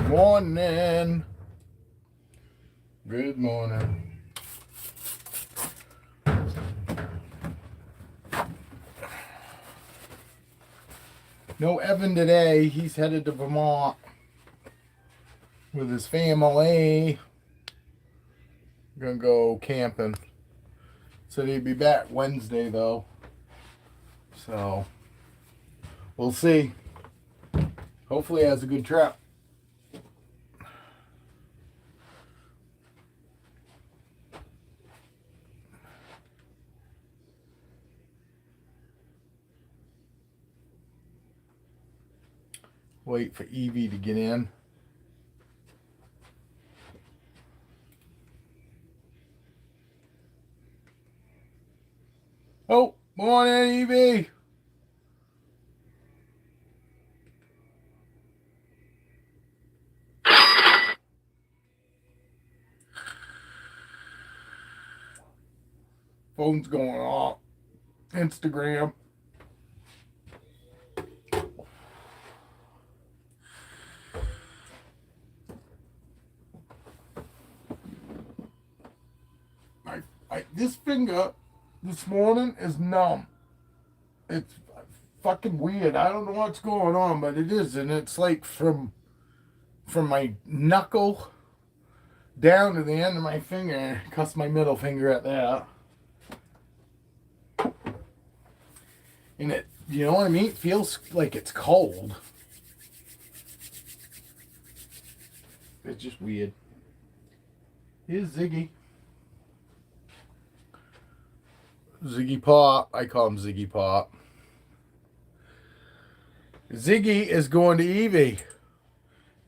Morning. Good morning. No Evan today. He's headed to Vermont with his family. Gonna go camping. Said he'd be back Wednesday though. So we'll see. Hopefully he has a good trip. Wait for Evie to get in. Oh, morning, Evie. Phone's going off. Instagram. This finger this morning is numb. It's fucking weird. I don't know what's going on, but it is, and it's like from my knuckle down to the end of my finger. Cuss my middle finger at that. And it, you know what I mean? It feels like it's cold. It's just weird. Here's Ziggy. Ziggy Pop. I call him Ziggy Pop. Ziggy is going to Evie.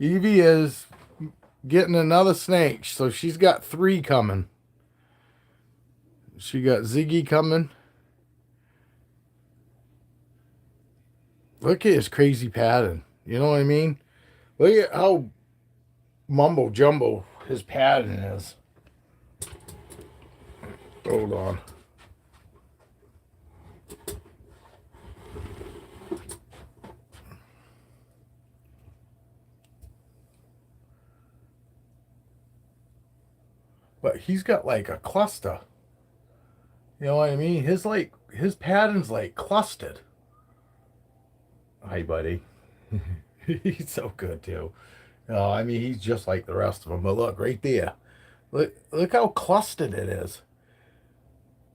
Evie is getting another snake. So she's got 3 coming. She got Ziggy coming. Look at his crazy pattern. You know what I mean? Look at how mumbo jumbo his pattern is. Hold on. But he's got like a cluster. You know what I mean? His pattern's like clustered. Hi, buddy. He's so good too. I mean, he's just like the rest of them. But look, right there. Look how clustered it is.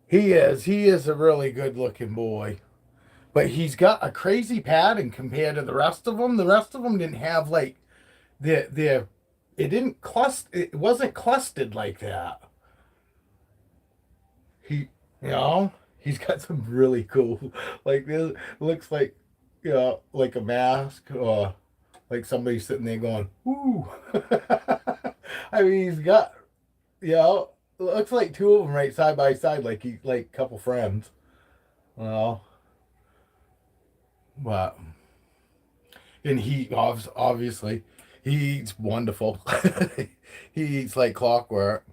He is a really good looking boy. But he's got a crazy pattern compared to the rest of them. The rest of them didn't have like their it didn't cluster. It wasn't clustered like that. He's got some really cool, like this looks like, like a mask or like somebody sitting there going, "Ooh." I mean, he's got, looks like 2 of them right side by side, like he's like a couple friends. Well, but and he obviously he eats wonderful. He eats like clockwork,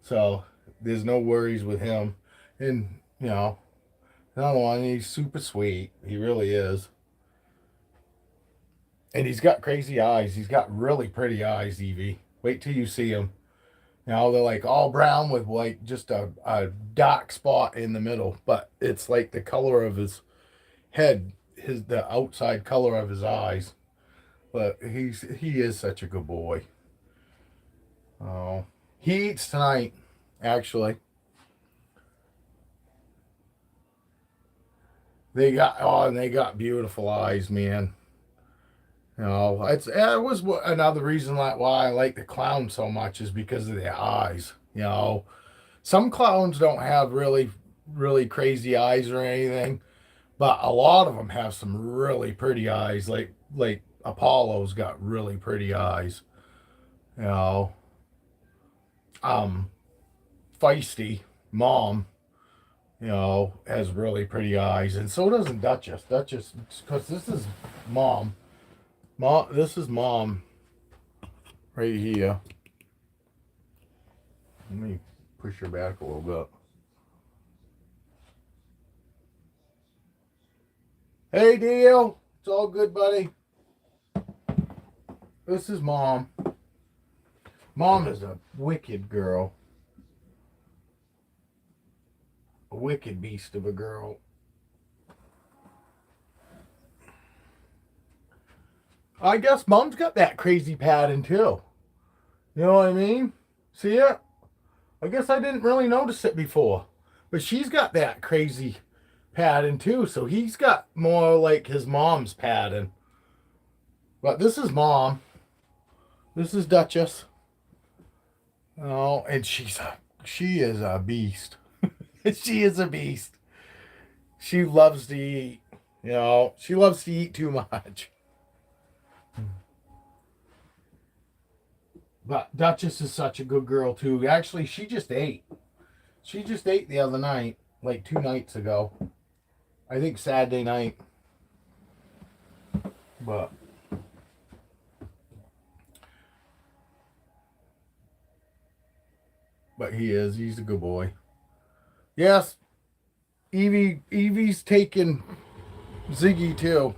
so there's no worries with him. And another one, he's super sweet. He really is. And he's got crazy eyes. He's got really pretty eyes, Evie. Wait till you see him. They're like all brown with like just a dark spot in the middle, but it's like the color of his head, the outside color of his eyes. But he is such a good boy. Oh, he eats tonight, actually. They got beautiful eyes, man. It was another reason why I like the clown so much is because of their eyes. Some clowns don't have really, really crazy eyes or anything, but a lot of them have some really pretty eyes. Like Apollo's got really pretty eyes. You know, um, Feisty Mom, has really pretty eyes, and so doesn't Duchess. Duchess, because this is Mom. This is Mom right here. Let me push her back a little bit. Hey, Deal. It's all good, buddy. This is Mom. Mom is a wicked girl. A wicked beast of a girl. I guess Mom's got that crazy pattern too. You know what I mean? See it? I guess I didn't really notice it before. But she's got that crazy pattern too. So he's got more like his mom's pattern. But this is Mom. This is Duchess. Oh, and she is a beast. She is a beast. She loves to eat. You know, she loves to eat too much. But Duchess is such a good girl too. Actually, she just ate. She just ate the other night, like 2 nights ago. I think Saturday night. But he's a good boy. Yes, Evie's taking Ziggy too.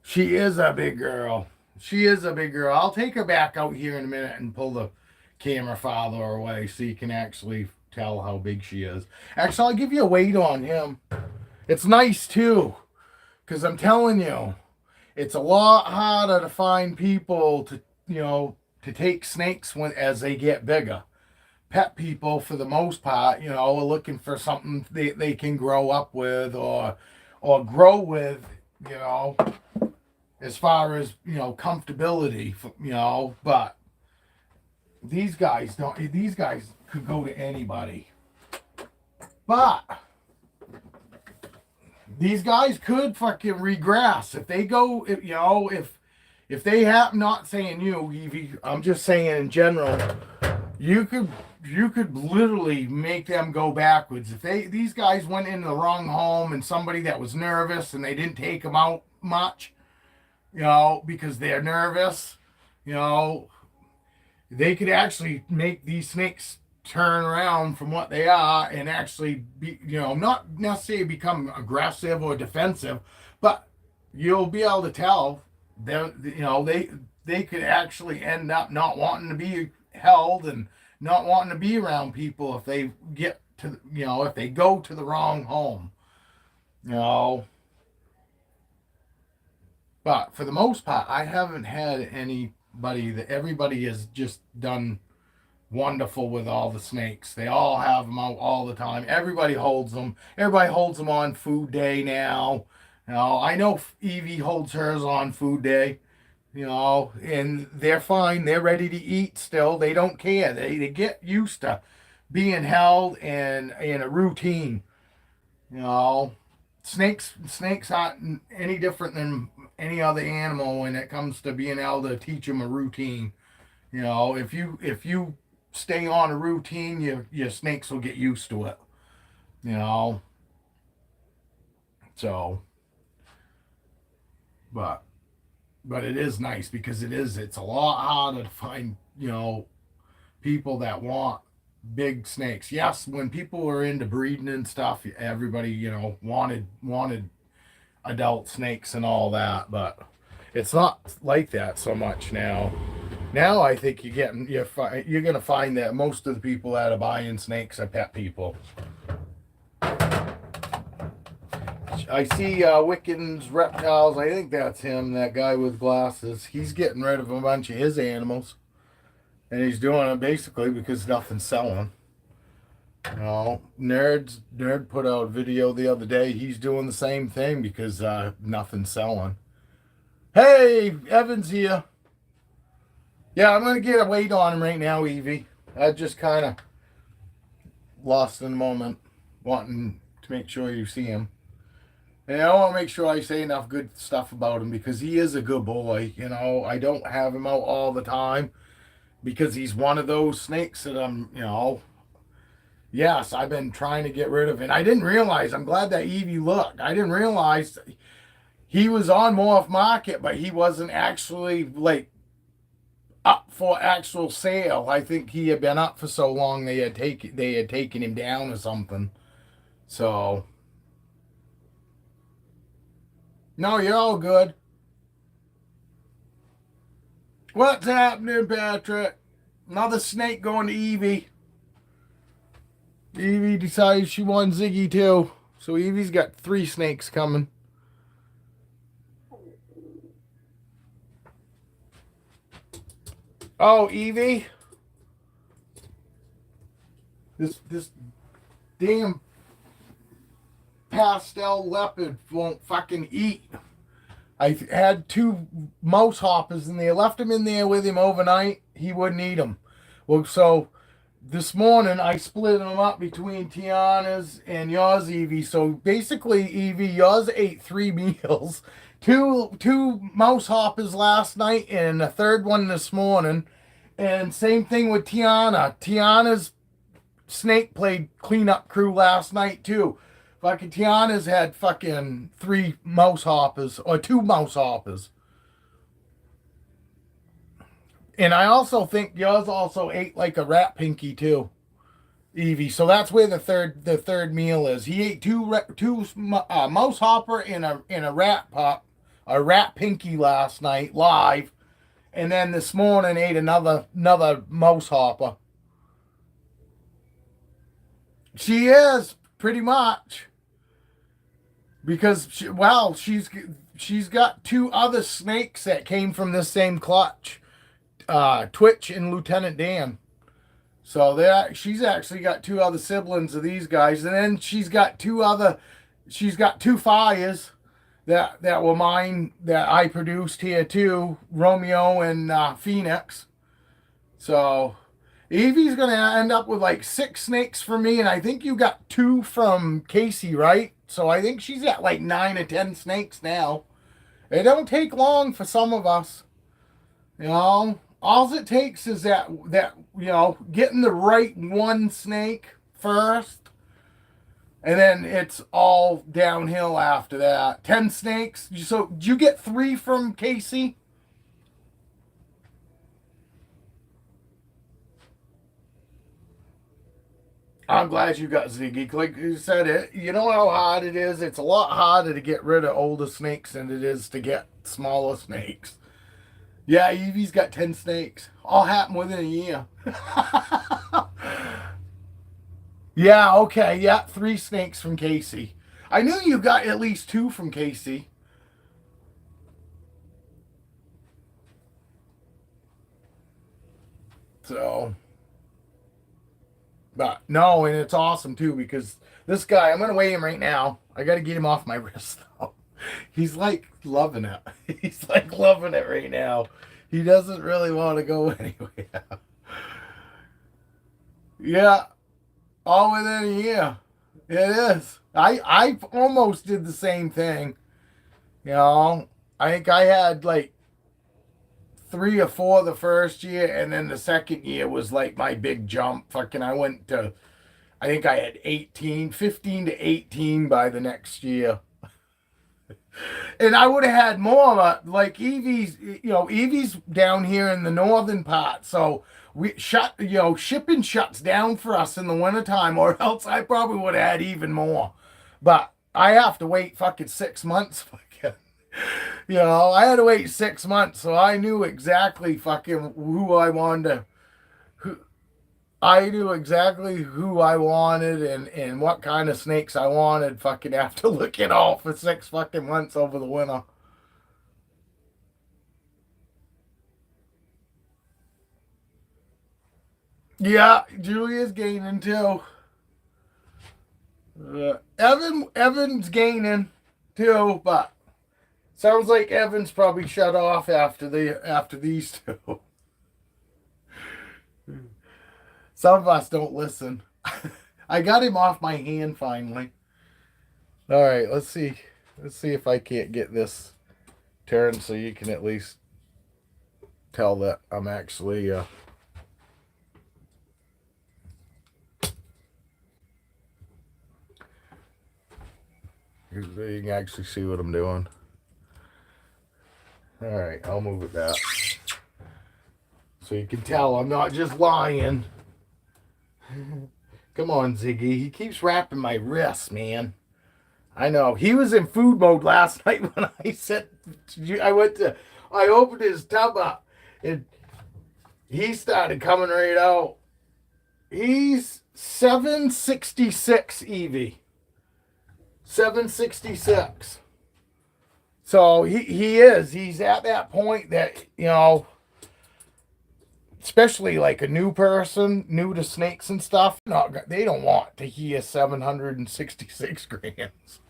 She is a big girl. She is a big girl. I'll take her back out here in a minute and pull the camera farther away so you can actually tell how big she is. Actually, I'll give you a weight on him. It's nice too, because I'm telling you, it's a lot harder to find people to, to take snakes as they get bigger. Pet people, for the most part, are looking for something they can grow up with or grow with, as far as, comfortability, but these guys could go to anybody. But these guys could fucking regress if they go, if they have, not saying you, Evie, I'm just saying in general, you could literally make them go backwards. If these guys went into the wrong home and somebody that was nervous and they didn't take them out much, because they're nervous, they could actually make these snakes turn around from what they are and actually be, not necessarily become aggressive or defensive, but you'll be able to tell they could actually end up not wanting to be held and not wanting to be around people if they get to, if they go to the wrong home, But for the most part, I haven't had everybody has just done wonderful with all the snakes. They all have them out all the time. Everybody holds them. Everybody holds them on food day now. I know Evie holds hers on food day, and they're fine. They're ready to eat still. They don't care. They get used to being held in a routine. Snakes aren't any different than any other animal when it comes to being able to teach them a routine. If you stay on a routine, your snakes will get used to it. So, but it is nice because it's a lot harder to find, people that want big snakes. Yes, when people were into breeding and stuff, everybody, wanted adult snakes and all that, but it's not like that so much now. Now I think you're gonna find that most of the people that are buying snakes are pet people. I see Wiccan's Reptiles. I think that's him, that guy with glasses. He's getting rid of a bunch of his animals, and he's doing it basically because nothing's selling. Nerd put out a video the other day. He's doing the same thing because nothing's selling. Hey, Evan's here. Yeah, I'm going to get a weight on him right now, Evie. I just kind of lost in the moment, wanting to make sure you see him. And I want to make sure I say enough good stuff about him because he is a good boy. I don't have him out all the time because he's one of those snakes that I'm, yes, I've been trying to get rid of. And I didn't realize, I'm glad that Evie looked. I didn't realize he was on Morph Market, but he wasn't actually like up for actual sale. I think he had been up for so long they had taken him down or something. So no, you're all good. What's happening, Patrick? Another snake going to Evie. Evie decides she wants Ziggy too. So Evie's got 3 snakes coming. Oh, Evie. This damn pastel leopard won't fucking eat. I had 2 mouse hoppers in there, left him in there with him overnight. He wouldn't eat them. Well, so this morning I split them up between Tiana's and yours, Evie. So basically, Evie, yours ate 3 meals. Two mouse hoppers last night and a third one this morning. And same thing with Tiana. Tiana's snake played cleanup crew last night too. Fucking Tiana's had fucking 3 mouse hoppers or 2 mouse hoppers. And I also think yours also ate like a rat pinky too, Evie. So that's where the third meal is. He ate two mouse hopper and a rat pop, a rat pinky last night live, and then this morning ate another mouse hopper. She is pretty much because she's got 2 other snakes that came from this same clutch, Twitch and Lieutenant Dan. So she's actually got 2 other siblings of these guys, and then she's got 2 fires that were mine that I produced here too, Romeo and Phoenix. So Evie's gonna end up with like 6 snakes for me, and I think you got 2 from Casey, right? So I think she's at like 9 or 10 snakes now. It don't take long for some of us, you know. All it takes is that getting the right one snake first, and then it's all downhill after that. 10 snakes. So did you get 3 from Casey? I'm glad you got Ziggy. Like you said, you know how hard it is? It's a lot harder to get rid of older snakes than it is to get smaller snakes. Yeah, Evie's got 10 snakes. All happened within a year. Yeah, okay. Yeah, 3 snakes from Casey. I knew you got at least 2 from Casey. So, but no, and it's awesome too because this guy, I'm gonna weigh him right now. I gotta get him off my wrist though. He's like loving it. He's like loving it right now. He doesn't really want to go anywhere. Yeah, all within a year. It is. I almost did the same thing. You know, I think I had like 3 or 4 the first year, and then the second year was like my big jump. Fucking, I think I had 15 to 18 by the next year. And I would have had more, but like Evie's down here in the northern part, so shipping shuts down for us in the wintertime, or else I probably would have had even more. But I have to wait fucking 6 months. Fucking, I had to wait 6 months, so I knew exactly fucking who I wanted to. I knew exactly who I wanted and what kind of snakes I wanted fucking after looking all for 6 fucking months over the winter. Yeah, Julia's gaining too. Evan's gaining too, but sounds like Evan's probably shut off after these 2. Some of us don't listen. I got him off my hand finally. All right, let's see. Let's see if I can't get this turned so you can at least tell that I'm actually you can actually see what I'm doing. All right, I'll move it back so you can tell I'm not just lying. Come on, Ziggy. He keeps wrapping my wrists, man. I know. He was in food mode last night when I opened his tub up It, he started coming right out. He's 766 EV. 766. So he's at that point that, especially like a new person, new to snakes and stuff, they don't want to hear 766 grams.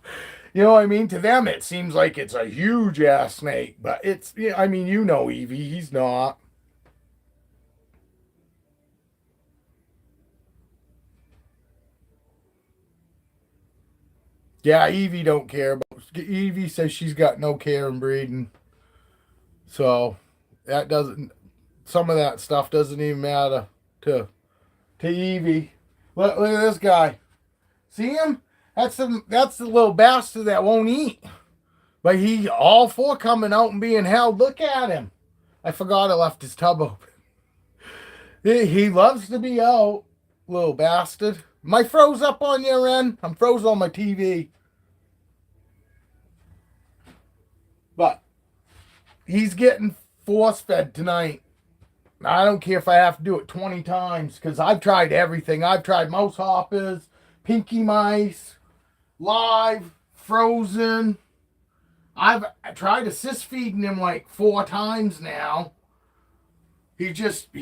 You know what I mean? To them, it seems like it's a huge ass snake, but it's, I mean, Evie, he's not. Yeah, Evie don't care, but Evie says she's got no care in breeding. So that doesn't, some of that stuff doesn't even matter to Evie. Look at this guy. See him? That's the little bastard that won't eat. But he all for coming out and being held. Look at him. I forgot I left his tub open. He loves to be out, little bastard. Am I froze up on your end? I'm froze on my TV. But he's getting force fed tonight. I don't care if I have to do it 20 times because I've tried everything. I've tried mouse hoppers, pinky mice, live, frozen. I've tried assist feeding him like 4 times now. He just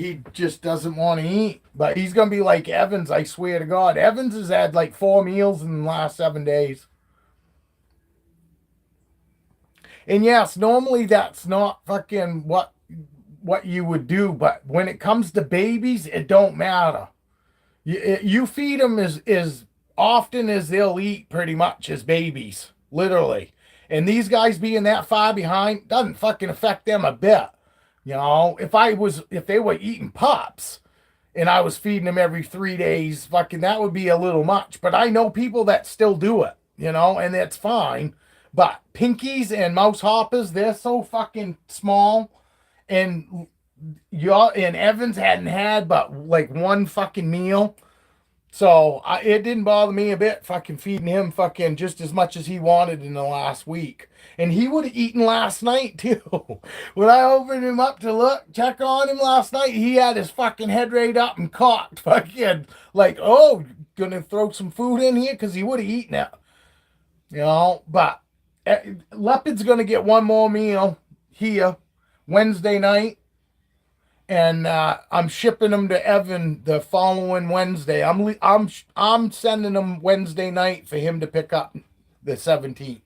doesn't want to eat. But he's gonna be like Evans, I swear to God. Evans has had like 4 meals in the last 7 days. And yes, normally that's not fucking what you would do, but when it comes to babies, it don't matter. You feed them as often as they'll eat, pretty much, as babies, literally. And these guys being that far behind doesn't fucking affect them a bit. If they were eating pups and I was feeding them every 3 days, fucking that would be a little much. But I know people that still do it, and that's fine. But pinkies and mouse hoppers, they're so fucking small. And Evans hadn't had but like 1 fucking meal. So it didn't bother me a bit fucking feeding him fucking just as much as he wanted in the last week. And he would have eaten last night too. When I opened him up to check on him last night, he had his fucking head right up and cocked. Fucking like, oh, gonna throw some food in here? Because he would have eaten it. But Leopard's gonna get 1 more meal here Wednesday night. And I'm shipping them to Evan the following Wednesday. I'm sending them Wednesday night for him to pick up the 17th.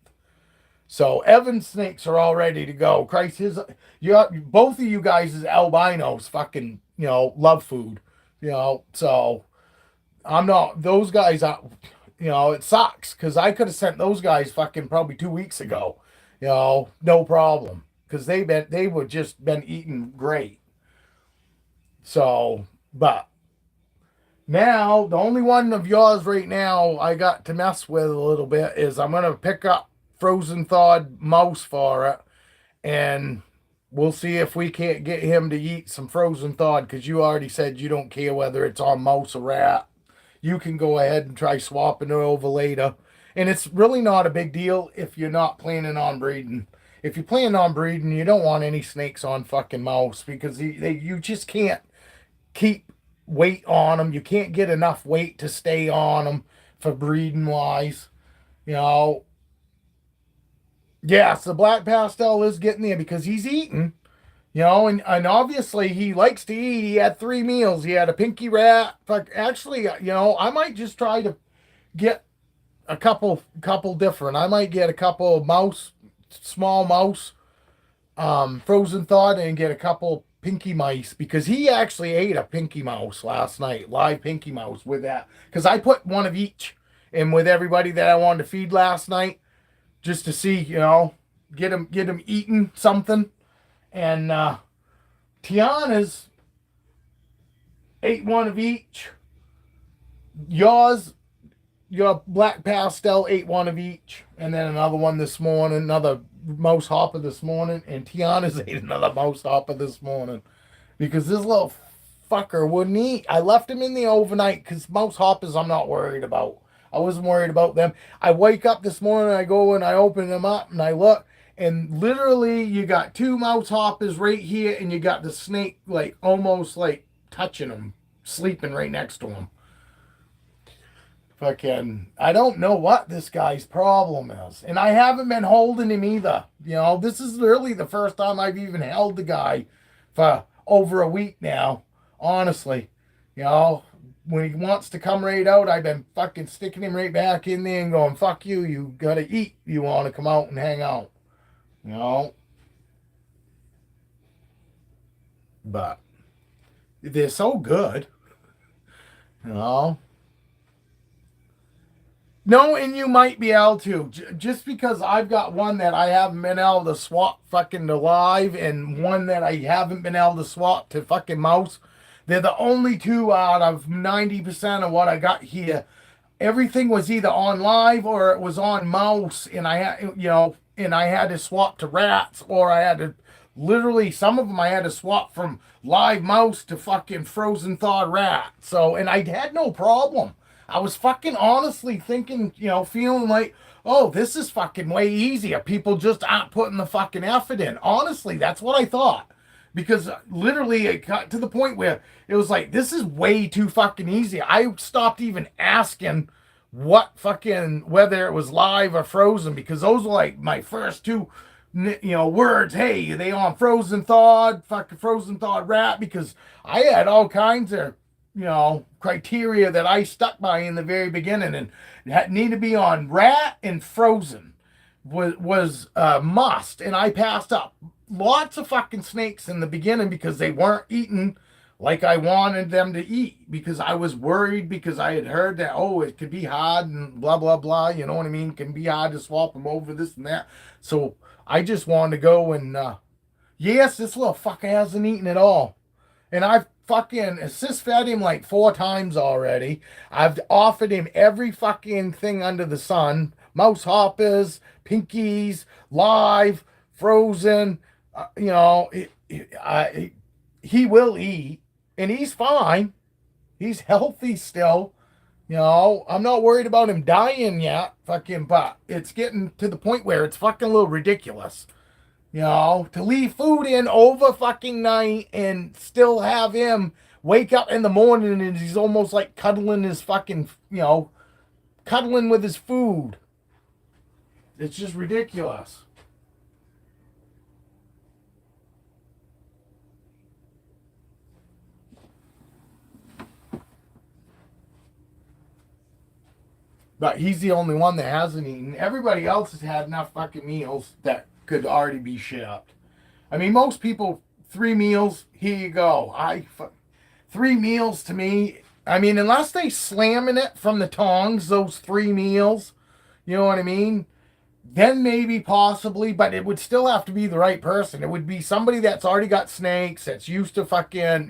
So Evan's snakes are all ready to go. Christ, both of you guys is albinos. Fucking love food. So I'm not those guys. It sucks because I could have sent those guys fucking probably 2 weeks ago. No problem because they were just been eating great. So, but now the only one of yours right now I got to mess with a little bit is I'm going to pick up frozen thawed mouse for it. And we'll see if we can't get him to eat some frozen thawed because you already said you don't care whether it's on mouse or rat. You can go ahead and try swapping it over later. And it's really not a big deal if you're not planning on breeding. If you're planning on breeding, you don't want any snakes on fucking mouse because you just can't keep weight on them. You can't get enough weight to stay on them for breeding wise. Yes, the black pastel is getting there because he's eating. And obviously he likes to eat. He had 3 meals. He had a pinky rat. Actually, I might just try to get a couple different. I might get a couple of small mouse, frozen thawed, and get a couple pinky mice because he actually ate a pinky mouse last night, live pinky mouse with that. Because I put 1 of each in with everybody that I wanted to feed last night just to see, get him eating something. And Tiana's ate 1 of each. Your black pastel ate 1 of each. And then another one this morning, another mouse hopper this morning. And Tiana's ate another mouse hopper this morning. Because this little fucker wouldn't eat. I left him in the overnight because mouse hoppers I'm not worried about. I wasn't worried about them. I wake up this morning, I go and I open them up and I look. And literally you got two mouse hoppers right here, and you got the snake like almost like touching him, sleeping right next to him. Fucking, I don't know what this guy's problem is. And I haven't been holding him either. This is really the first time I've even held the guy for over a week now. Honestly. When he wants to come right out, I've been fucking sticking him right back in there and going, fuck you, you gotta eat. You want to come out and hang out. But they're so good. You know. No, and you might be able to. Just because I've got one that I haven't been able to swap fucking to live and one that I haven't been able to swap to fucking mouse. They're the only two out of 90% of what I got here. Everything was either on live or it was on mouse, and I had, and I had to swap to rats, or I had to literally, some of them I had to swap from live mouse to fucking frozen thawed rat. So, and I had no problem. I was fucking honestly thinking, feeling like, oh, this is fucking way easier. People just aren't putting the fucking effort in. Honestly, that's what I thought. Because literally it got to the point where it was like, this is way too fucking easy. I stopped even asking whether it was live or frozen, because those were like my first two, words. Hey, are they on frozen thawed, fucking frozen thawed rat? Because I had all kinds of, criteria that I stuck by in the very beginning, and that need to be on rat and frozen was a must. And I passed up lots of fucking snakes in the beginning because they weren't eating like I wanted them to eat, because I was worried, because I had heard that, oh, it could be hard and blah, blah, blah. You know what I mean? It can be hard to swap them over this and that. So I just wanted to go and, yes, this little fucker hasn't eaten at all. And I've fucking assist fed him like 4 times already. I've offered him every fucking thing under the sun. Mouse hoppers, pinkies, live, frozen. He will eat, and he's fine. He's healthy still. I'm not worried about him dying yet. Fucking, but it's getting to the point where it's fucking a little ridiculous. To leave food in over fucking night and still have him wake up in the morning and he's almost like cuddling his fucking, cuddling with his food. It's just ridiculous. But he's the only one that hasn't eaten. Everybody else has had enough fucking meals that could already be shipped. I mean, most people, 3 meals, here you go. 3 meals to me, I mean, unless they slamming it from the tongs, those 3 meals, you know what I mean? Then maybe possibly, but it would still have to be the right person. It would be somebody that's already got snakes, that's used to fucking,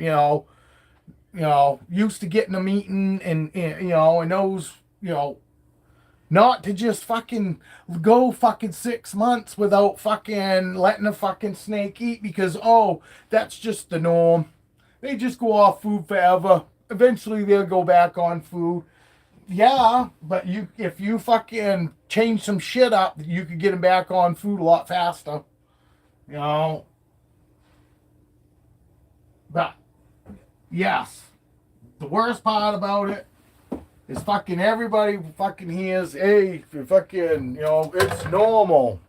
used to getting them eaten, and knows, not to just fucking go fucking 6 months without fucking letting a fucking snake eat, because, oh, that's just the norm. They just go off food forever. Eventually they'll go back on food. Yeah, but if you fucking change some shit up, you could get them back on food a lot faster. But, yes, the worst part about it is fucking everybody fucking hears, hey, fucking, it's normal.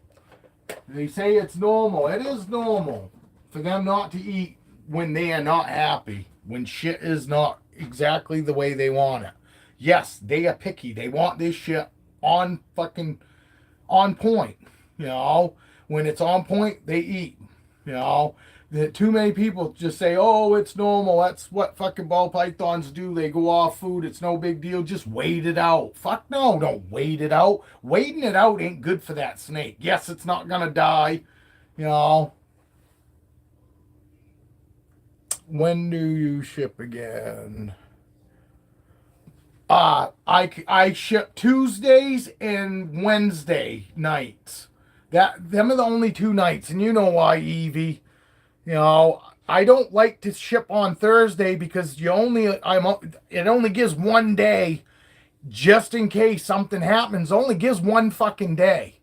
They say it's normal. It is normal for them not to eat when they are not happy, when shit is not exactly the way they want it. Yes, they are picky. They want this shit on fucking, on point. When it's on point, they eat. Too many people just say, oh, it's normal. That's what fucking ball pythons do. They go off food. It's no big deal. Just wait it out. Fuck no, don't wait it out. Waiting it out ain't good for that snake. Yes, it's not going to die. When do you ship again? I ship Tuesdays and Wednesday nights. Them are the only 2 nights. And you know why, Evie. I don't like to ship on Thursday because it only gives 1 day just in case something happens. It only gives 1 fucking day.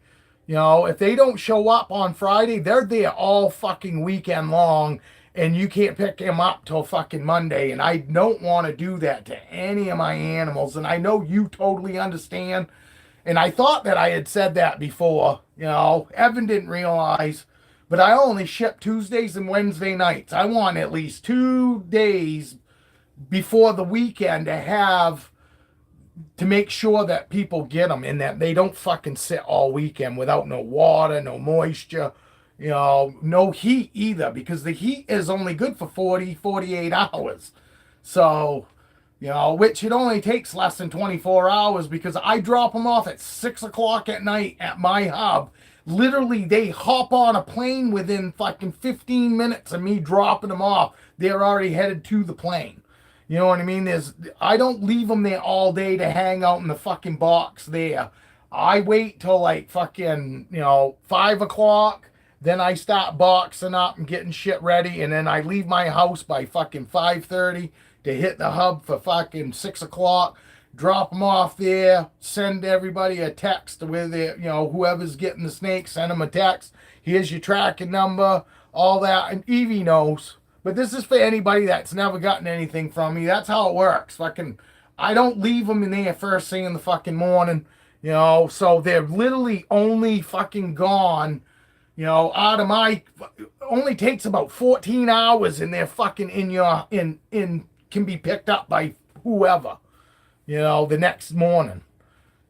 You know, if they don't show up on Friday, they're there all fucking weekend long, and you can't pick them up till fucking Monday. And I don't want to do that to any of my animals. And I know you totally understand. And I thought that I had said that before. You know, Evan didn't realize, but I only ship Tuesdays and Wednesday nights. I want at least 2 days before the weekend to make sure that people get them and that they don't fucking sit all weekend without no water, no moisture, you know, no heat either, because the heat is only good for 48 hours. So, you know, which it only takes less than 24 hours, because I drop them off at 6 o'clock at night at my hub. Literally, they hop on a plane within fucking 15 minutes of me dropping them off. They're already headed to the plane. You know what I mean? I don't leave them there all day to hang out in the fucking box there. I wait till like fucking, 5 o'clock. Then I start boxing up and getting shit ready. And then I leave my house by fucking 5:30 to hit the hub for fucking 6 o'clock. Drop them off there. Send everybody a text with it. Whoever's getting the snake, send them a text. Here's your tracking number, all that. And Evie knows. But this is for anybody that's never gotten anything from me. That's how it works. I don't leave them in there first thing in the fucking morning, so they're literally only fucking gone, out of only takes about 14 hours and they're fucking can be picked up by whoever, the next morning.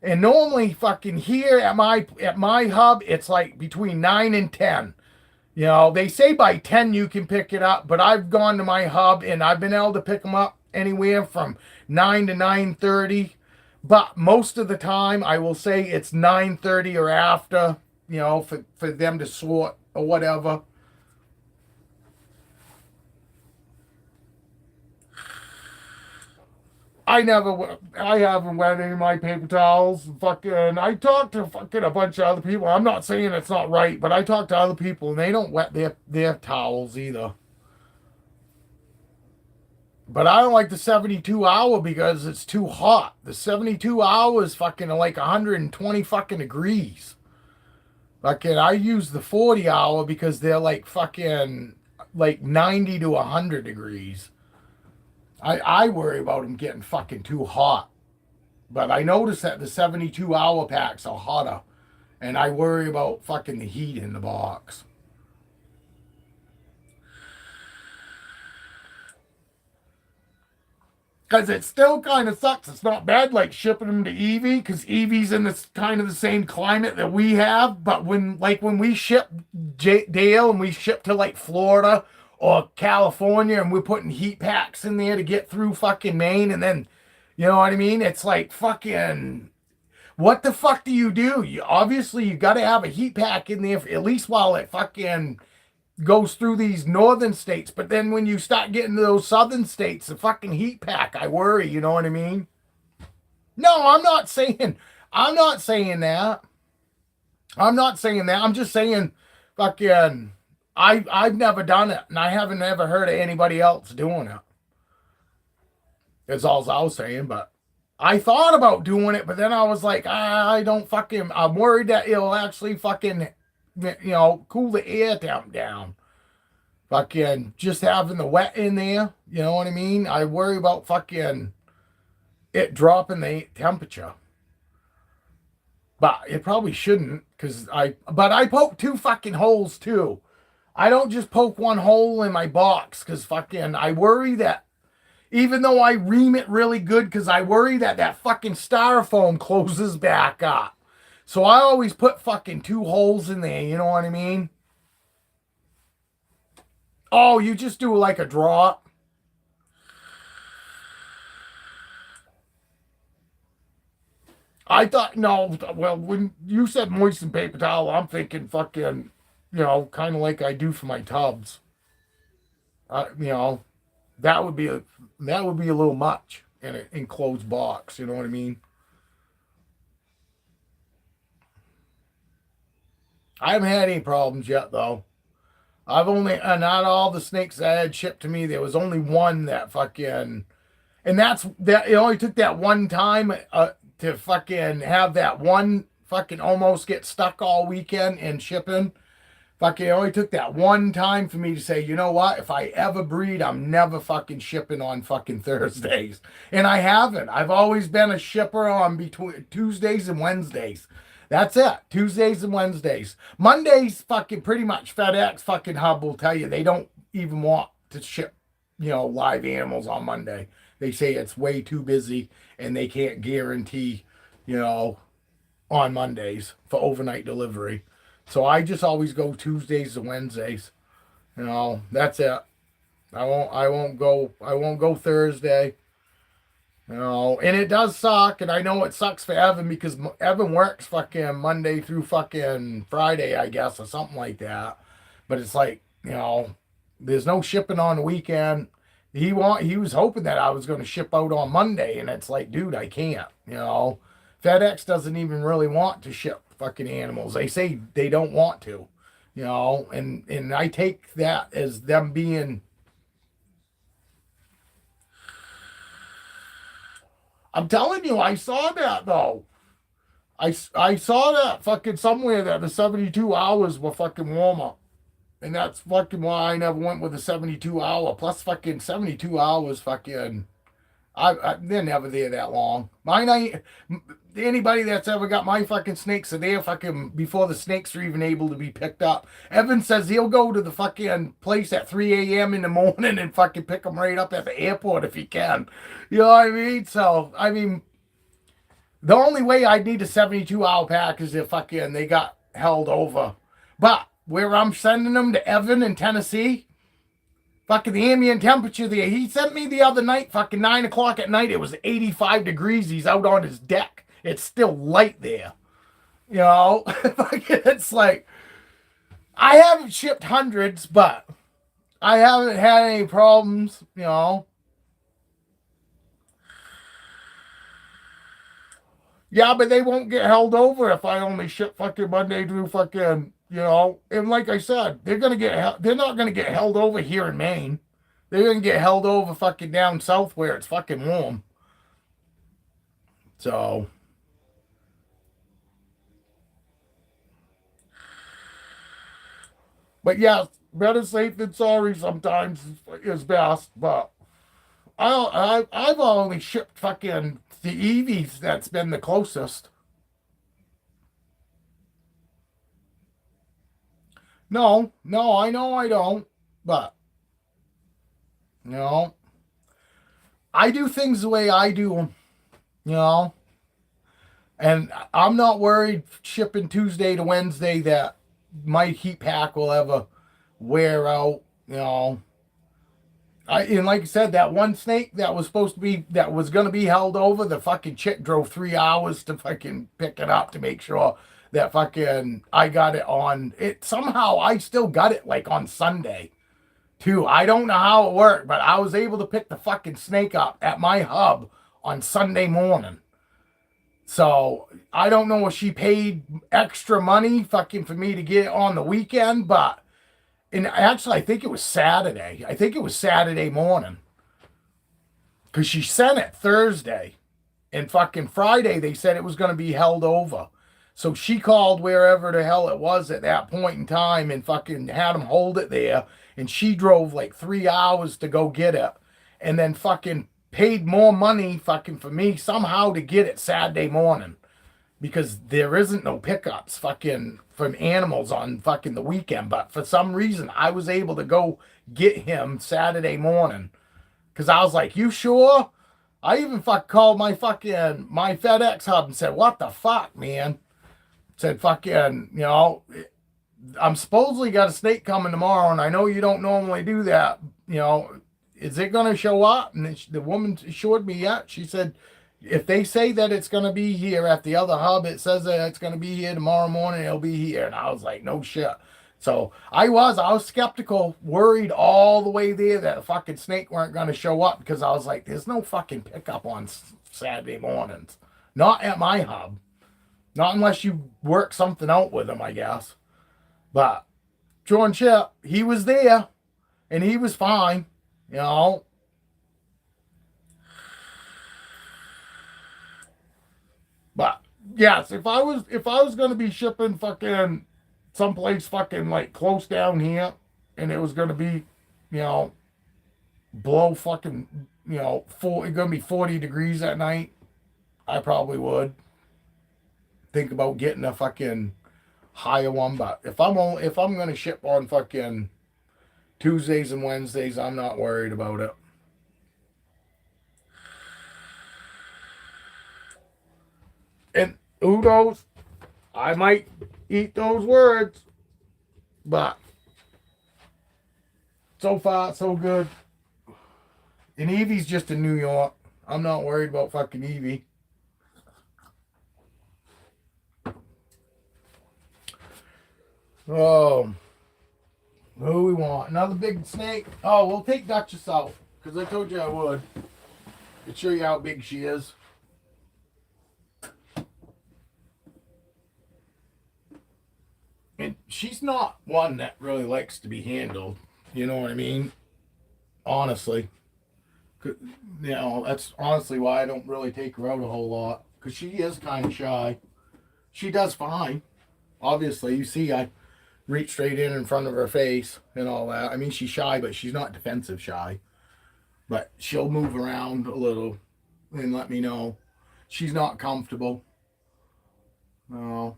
And normally fucking here at my hub, it's like between 9 and 10. They say by 10 you can pick it up, but I've gone to my hub and I've been able to pick them up anywhere from 9 to 9:30. But most of the time, I will say it's 9:30 or after, for them to sort or whatever. I haven't wet any of my paper towels. I talked to fucking a bunch of other people. I'm not saying it's not right, but I talked to other people and they don't wet their towels either. But I don't like the 72 hour because it's too hot. The 72 hours fucking are like 120 fucking degrees. I use the 40 hour because they're like fucking like 90 to 100 degrees. I worry about them getting fucking too hot. But I notice that the 72 hour packs are hotter. And I worry about fucking the heat in the box. Because it still kind of sucks. It's not bad like shipping them to Evie, because Evie's in this kind of the same climate that we have. But when we ship Dale and we ship to like Florida or California and we're putting heat packs in there to get through fucking Maine, and then, you know what I mean? It's like fucking, what the fuck do? Obviously you got to have a heat pack in there at least while it fucking goes through these northern states. But then when you start getting to those southern states, the fucking heat pack, I worry, you know what I mean? No, I'm not saying that. I'm not saying that. I'm just saying fucking, I've never done it, and I haven't ever heard of anybody else doing it. That's all I was saying. But I thought about doing it, but then I was like, I'm worried that it'll actually fucking, cool the air temp down. Fucking just having the wet in there, you know what I mean? I worry about fucking it dropping the temperature. But it probably shouldn't, but I poked 2 fucking holes too. I don't just poke 1 hole in my box, because fucking I worry that even though I ream it really good, because I worry that fucking styrofoam closes back up. So I always put fucking 2 holes in there, you know what I mean? Oh, you just do like a drop? I thought, no, well, when you said moistened paper towel, I'm thinking fucking, kind of like I do for my tubs. That would be a little much in an enclosed box, you know what I mean? I haven't had any problems yet, though. Not all the snakes I had shipped to me, there was only one that fucking, and it only took that one time to fucking have that one fucking almost get stuck all weekend in shipping. Fucking, it only took that one time for me to say, you know what? If I ever breed, I'm never fucking shipping on fucking Thursdays. And I haven't. I've always been a shipper on between Tuesdays and Wednesdays. That's it. Tuesdays and Wednesdays. Mondays, fucking pretty much FedEx fucking hub will tell you they don't even want to ship, live animals on Monday. They say it's way too busy and they can't guarantee, you know, on Mondays for overnight delivery. So I just always go Tuesdays and Wednesdays. That's it. I won't go Thursday. And it does suck, and I know it sucks for Evan because Evan works fucking Monday through fucking Friday, I guess, or something like that. But it's like, there's no shipping on the weekend. He was hoping that I was going to ship out on Monday, and it's like, dude, I can't. FedEx doesn't even really want to ship fucking animals. They say they don't want to, and I take that as them being. I'm telling you, I saw that though. I saw that fucking somewhere that the 72 hours were fucking warmer. And that's fucking why I never went with a 72 hour. Plus fucking 72 hours fucking they're never there that long. Anybody that's ever got my fucking snakes are there fucking before the snakes are even able to be picked up. Evan says he'll go to the fucking place at 3 a.m. in the morning and fucking pick them right up at the airport if he can. You know what I mean? So, the only way I'd need a 72-hour pack is if fucking they got held over. But where I'm sending them to Evan in Tennessee, fucking the ambient temperature there. He sent me the other night, fucking 9 o'clock at night. It was 85 degrees. He's out on his deck. It's still light there. It's like, I haven't shipped hundreds, but I haven't had any problems, Yeah, but they won't get held over if I only ship fucking Monday through fucking, And like I said, they're not gonna get held over here in Maine. They're gonna get held over fucking down south where it's fucking warm. So, but yeah, better safe than sorry sometimes is best. But I've only shipped fucking the Eevees that's been the closest. No, I know I don't, but you know, I do things the way I do them, you know, and I'm not worried shipping Tuesday to Wednesday that my heat pack will ever wear out, and like I said, that one snake that was going to be held over, the fucking chick drove 3 hours to fucking pick it up to make sure that fucking I got it on it. Somehow I still got it like on Sunday too. I don't know how it worked, but I was able to pick the fucking snake up at my hub on Sunday morning. So I don't know if she paid extra money fucking for me to get it on the weekend, but and actually, I think it was Saturday. I think it was Saturday morning. Because she sent it Thursday. And fucking Friday, they said it was going to be held over. So she called wherever the hell it was at that point in time and fucking had them hold it there. And she drove like 3 hours to go get it. And then fucking paid more money fucking for me somehow to get it Saturday morning. Because there isn't no pickups fucking from animals on fucking the weekend. But for some reason, I was able to go get him Saturday morning. Because I was like, you sure? I even called my FedEx hub and said, what the fuck, man? Said fucking, I'm supposedly got a snake coming tomorrow. And I know you don't normally do that. Is it going to show up? And the woman assured me, yeah. She said, if they say that it's going to be here at the other hub, it says that it's going to be here tomorrow morning, it'll be here. And I was like, no shit. So I was skeptical, worried all the way there that the fucking snake weren't going to show up because I was like, there's no fucking pickup on Saturday mornings. Not at my hub. Not unless you work something out with them, I guess. But John Chip, he was there and he was fine, But Yes, if I was gonna be shipping fucking someplace fucking like close down here, and it was gonna be, you know, below fucking, it's gonna be 40 degrees at night, I probably would think about getting a fucking higher one. But if I'm gonna ship on fucking Tuesdays and Wednesdays, I'm not worried about it. And who knows? I might eat those words, but so far so good. And Evie's just in New York. I'm not worried about fucking Evie. Oh, who do we want? Another big snake? Oh, we'll take Duchess out because I told you I would. To show you how big she is. And she's not one that really likes to be handled. You know what I mean? Honestly. That's honestly why I don't really take her out a whole lot. Because she is kind of shy. She does fine. Obviously, you see, I reach straight in front of her face and all that. I mean, she's shy, but she's not defensive shy. But she'll move around a little and let me know. She's not comfortable. No.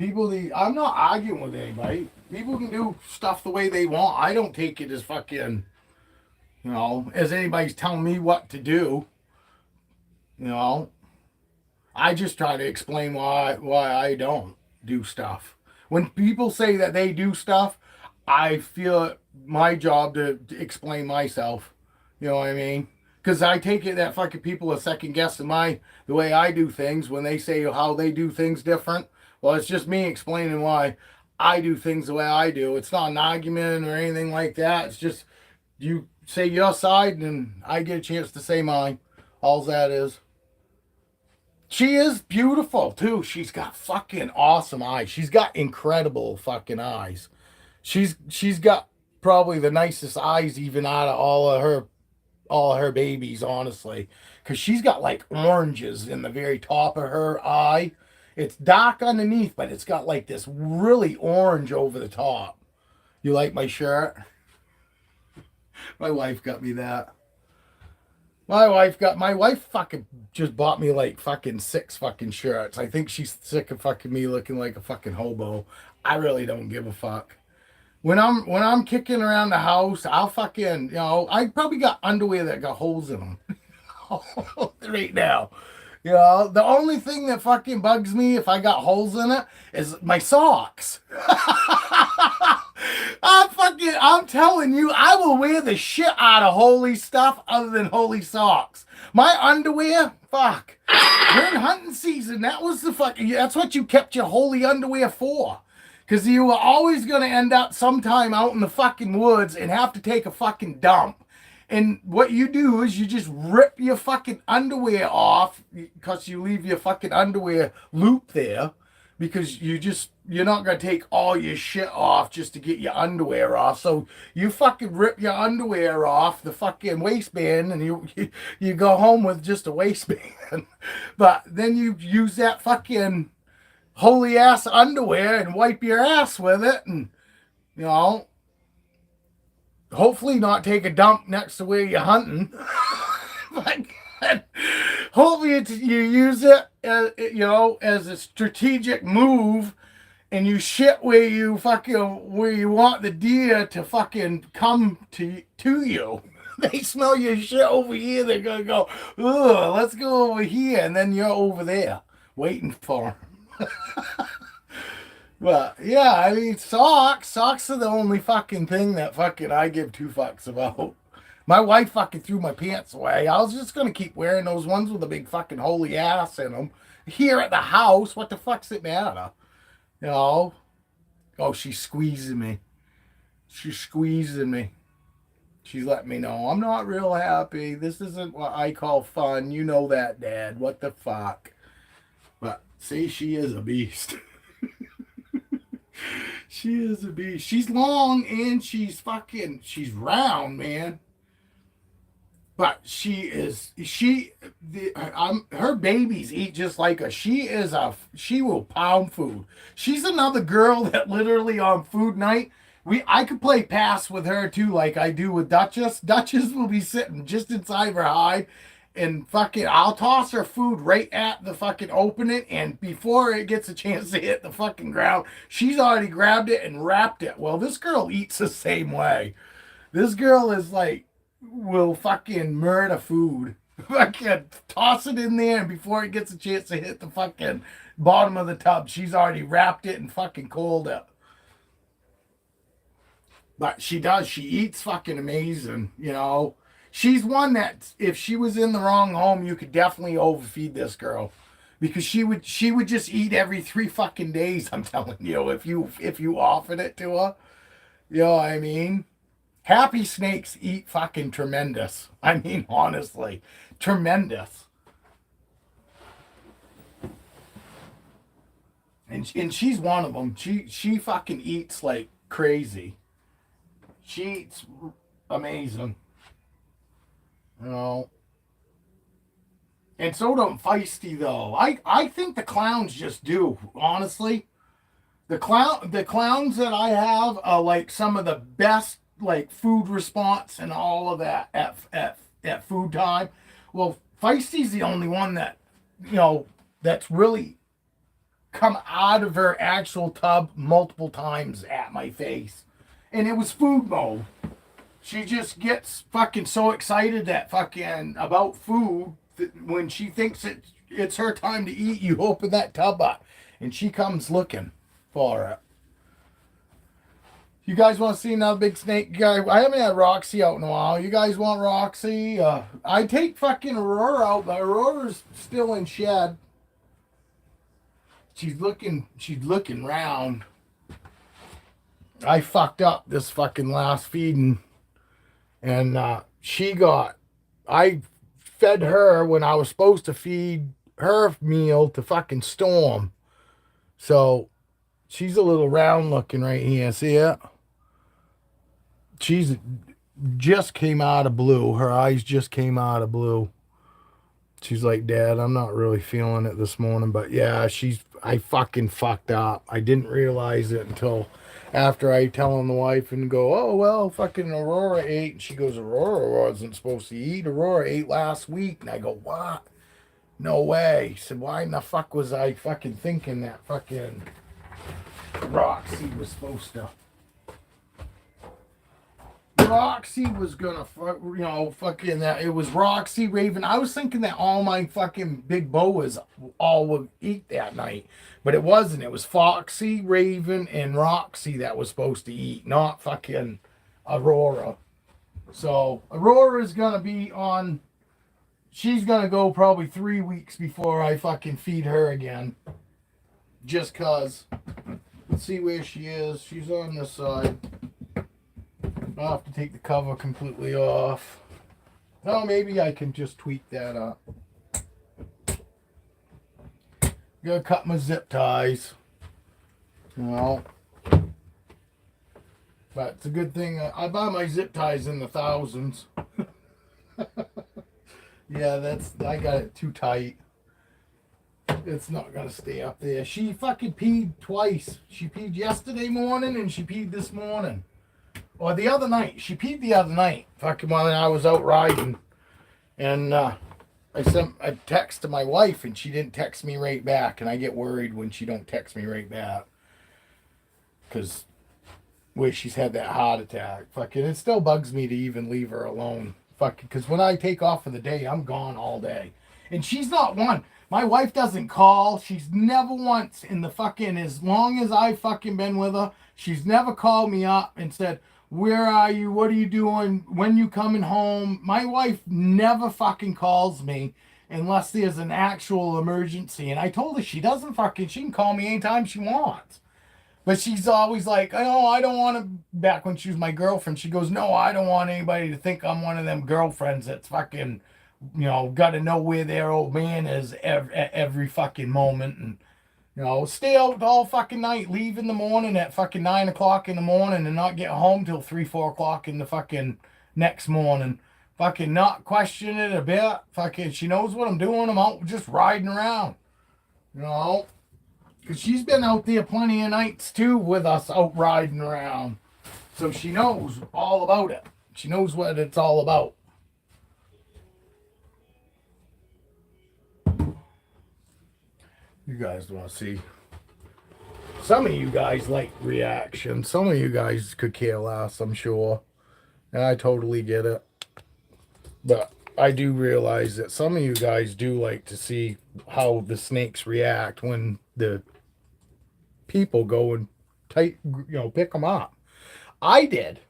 I'm not arguing with anybody. People can do stuff the way they want. I don't take it as fucking, as anybody's telling me what to do. I just try to explain why I don't do stuff. When people say that they do stuff, I feel it my job to explain myself. You know what I mean? Because I take it that fucking people are second guessing the way I do things when they say how they do things different. Well, it's just me explaining why I do things the way I do. It's not an argument or anything like that. It's just you say your side and I get a chance to say mine. All that is. She is beautiful too. She's got fucking awesome eyes. She's got incredible fucking eyes. She's got probably the nicest eyes even out of all of her babies, honestly. Cause she's got like oranges in the very top of her eye. It's dark underneath, but it's got like this really orange over the top. You like my shirt? My wife got me that. My wife fucking just bought me like fucking 6 fucking shirts. I think she's sick of fucking me looking like a fucking hobo. I really don't give a fuck. When I'm kicking around the house, I'll fucking, I probably got underwear that got holes in them right now. The only thing that fucking bugs me if I got holes in it is my socks. I'm telling you, I will wear the shit out of holy stuff other than holy socks. My underwear, fuck. During hunting season, that's what you kept your holy underwear for. Because you were always going to end up sometime out in the fucking woods and have to take a fucking dump. And what you do is you just rip your fucking underwear off because you leave your fucking underwear loop there because you're not going to take all your shit off just to get your underwear off. So you fucking rip your underwear off the fucking waistband and you go home with just a waistband. But then you use that fucking holy ass underwear and wipe your ass with it and, hopefully not take a dump next to where you're hunting. But hopefully you use it as a strategic move and you shit where you want the deer to fucking come to you. They smell your shit over here, they're gonna go, ugh, let's go over here, and then you're over there waiting for them. But yeah, I mean, socks are the only fucking thing that fucking I give 2 fucks about. My wife fucking threw my pants away. I was just gonna keep wearing those ones with a big fucking holy ass in them. Here at the house, what the fuck's it matter? Oh, she's squeezing me. She's squeezing me. She's letting me know I'm not real happy. This isn't what I call fun. You know that, Dad. What the fuck? But see, she is a beast. She is a beast. She's long and she's round, man. But her babies eat just like her. She will pound food. She's another girl that literally on food night, I could play pass with her too, like I do with Duchess. Duchess will be sitting just inside her hide, and fucking I'll toss her food right at the fucking opening, and before it gets a chance to hit the fucking ground, she's already grabbed it and wrapped it. Well, this girl eats the same way. This girl is like, will fucking murder food. Fucking toss it in there, and before it gets a chance to hit the fucking bottom of the tub, she's already wrapped it and fucking cold it. But she does. She eats fucking amazing, you know. She's one that if she was in the wrong home, you could definitely overfeed this girl. Because she would just eat every 3 fucking days, I'm telling you, if you offered it to her. You know what I mean? Happy snakes eat fucking tremendous. I mean, honestly, tremendous. And she's one of them. She fucking eats like crazy. She eats amazing. You know. And so don't Feisty though. I think the clowns just do, honestly. The clowns that I have are like some of the best like food response and all of that at food time. Well, Feisty's the only one that that's really come out of her actual tub multiple times at my face. And it was food mode. She just gets fucking so excited that fucking about food that when she thinks it's her time to eat, you open that tub up and she comes looking for it. You guys want to see another big snake guy? I haven't had Roxy out in a while. You guys want Roxy? I take fucking Aurora out, but Aurora's still in shed. She's looking round. I fucked up this fucking last feeding, and I fed her when I was supposed to feed her meal to fucking Storm. So she's a little round looking right here. See it? She's just came out of blue. Her eyes just came out of blue. She's like, Dad, I'm not really feeling it this morning. But yeah, I fucking fucked up. I didn't realize it until after I tell the wife and go, oh, well, fucking Aurora ate. And she goes, Aurora wasn't supposed to eat. Aurora ate last week. And I go, what? No way. He said, why in the fuck was I fucking thinking that fucking Roxy was supposed to? Roxy was gonna fucking that. It was Roxy, Raven. I was thinking that all my fucking big boas all would eat that night, but it wasn't. It was Foxy, Raven, and Roxy that was supposed to eat, not fucking Aurora. So Aurora's gonna be on. She's gonna go probably 3 weeks before I fucking feed her again. Just cause. Let's see where she is. She's on this side. I'll have to take the cover completely off. Oh, maybe I can just tweak that up. Gotta cut my zip ties. But it's a good thing. I buy my zip ties in the thousands. Yeah, I got it too tight. It's not gonna stay up there. She fucking peed twice. She peed yesterday morning and she peed this morning. Or the other night. She peed the other night. Fucking while I was out riding. And I sent a text to my wife and she didn't text me right back. And I get worried when she don't text me right back. Because where she's had that heart attack. Fucking it still bugs me to even leave her alone. Fucking because when I take off for the day, I'm gone all day. And she's not one. My wife doesn't call. She's never once in the fucking, as long as I've fucking been with her, she's never called me up and said, where are you? What are you doing? When you coming home? My wife never fucking calls me unless there's an actual emergency. And I told her she can call me anytime she wants. But she's always like, oh, I don't want to, back when she was my girlfriend, she goes, no, I don't want anybody to think I'm one of them girlfriends that's fucking, got to know where their old man is every fucking moment. And, stay out all fucking night, leave in the morning at fucking 9 o'clock in the morning and not get home till 3, 4 o'clock in the fucking next morning. Fucking not questioning it a bit. Fucking, she knows what I'm doing. I'm out just riding around. You know? Because she's been out there plenty of nights too with us out riding around. So she knows all about it. She knows what it's all about. You guys want to see. Some of you guys like reaction. Some of you guys could care less, I'm sure. And I totally get it. But I do realize that some of you guys do like to see how the snakes react when the people go and pick them up. I did.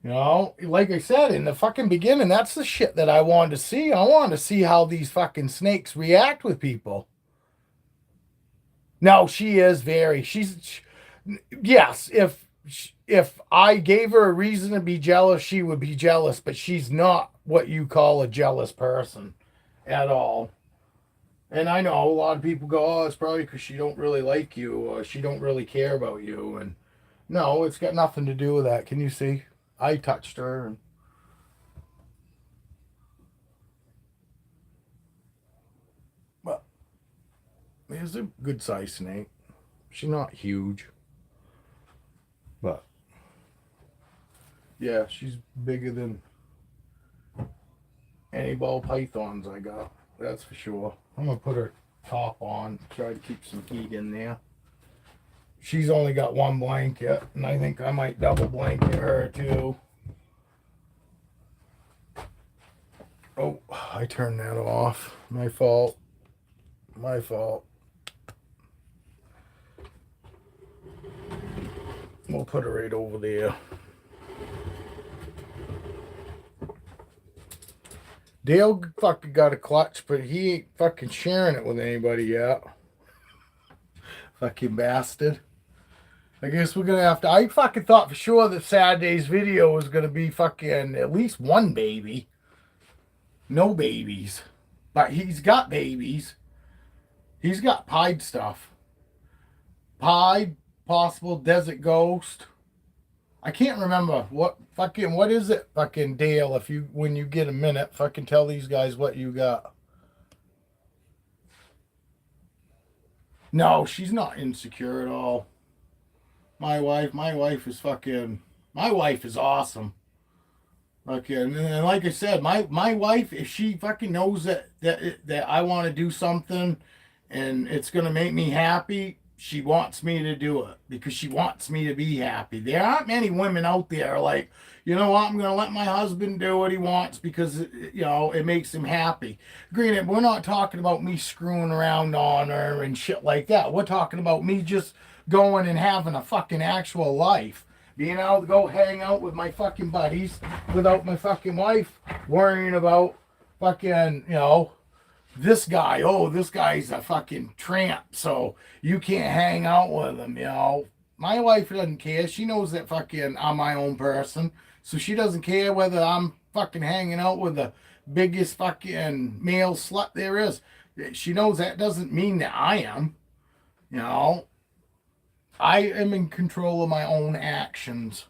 You know, like I said in the fucking beginning, that's the shit that I wanted to see. I wanted to see how these fucking snakes react with people. No, she is yes, if I gave her a reason to be jealous, she would be jealous, but she's not what you call a jealous person at all. And I know a lot of people go, oh, it's probably because she don't really like you or she don't really care about you. And no, it's got nothing to do with that. Can you see? I touched her. Well, it's a good sized snake. She's not huge. But yeah, she's bigger than any ball pythons I got. That's for sure. I'm gonna put her top on, try to keep some heat in there. She's only got one blanket, and I think I might double blanket her too. Oh, I turned that off. My fault. My fault. We'll put her right over there. Dale fucking got a clutch, but he ain't fucking sharing it with anybody yet. Fucking bastard. I guess we're gonna have to. I fucking thought for sure that Saturday's video was gonna be fucking at least one baby. No babies. But he's got babies. He's got pied stuff. Pied, possible desert ghost. I can't remember what is it, fucking Dale, if you when you get a minute, fucking tell these guys what you got. No, she's not insecure at all. My wife is awesome. Okay, and like I said, my wife, if she fucking knows that I want to do something and it's gonna make me happy, she wants me to do it because she wants me to be happy. There aren't many women out there like, you know what, I'm gonna let my husband do what he wants because it makes him happy. Granted, we're not talking about me screwing around on her and shit like that. We're talking about me just going and having a fucking actual life. Being able to go hang out with my fucking buddies without my fucking wife worrying about fucking, this guy. Oh, this guy's a fucking tramp, so you can't hang out with him, My wife doesn't care. She knows that fucking I'm my own person, so she doesn't care whether I'm fucking hanging out with the biggest fucking male slut there is. She knows that doesn't mean that I am, I am in control of my own actions.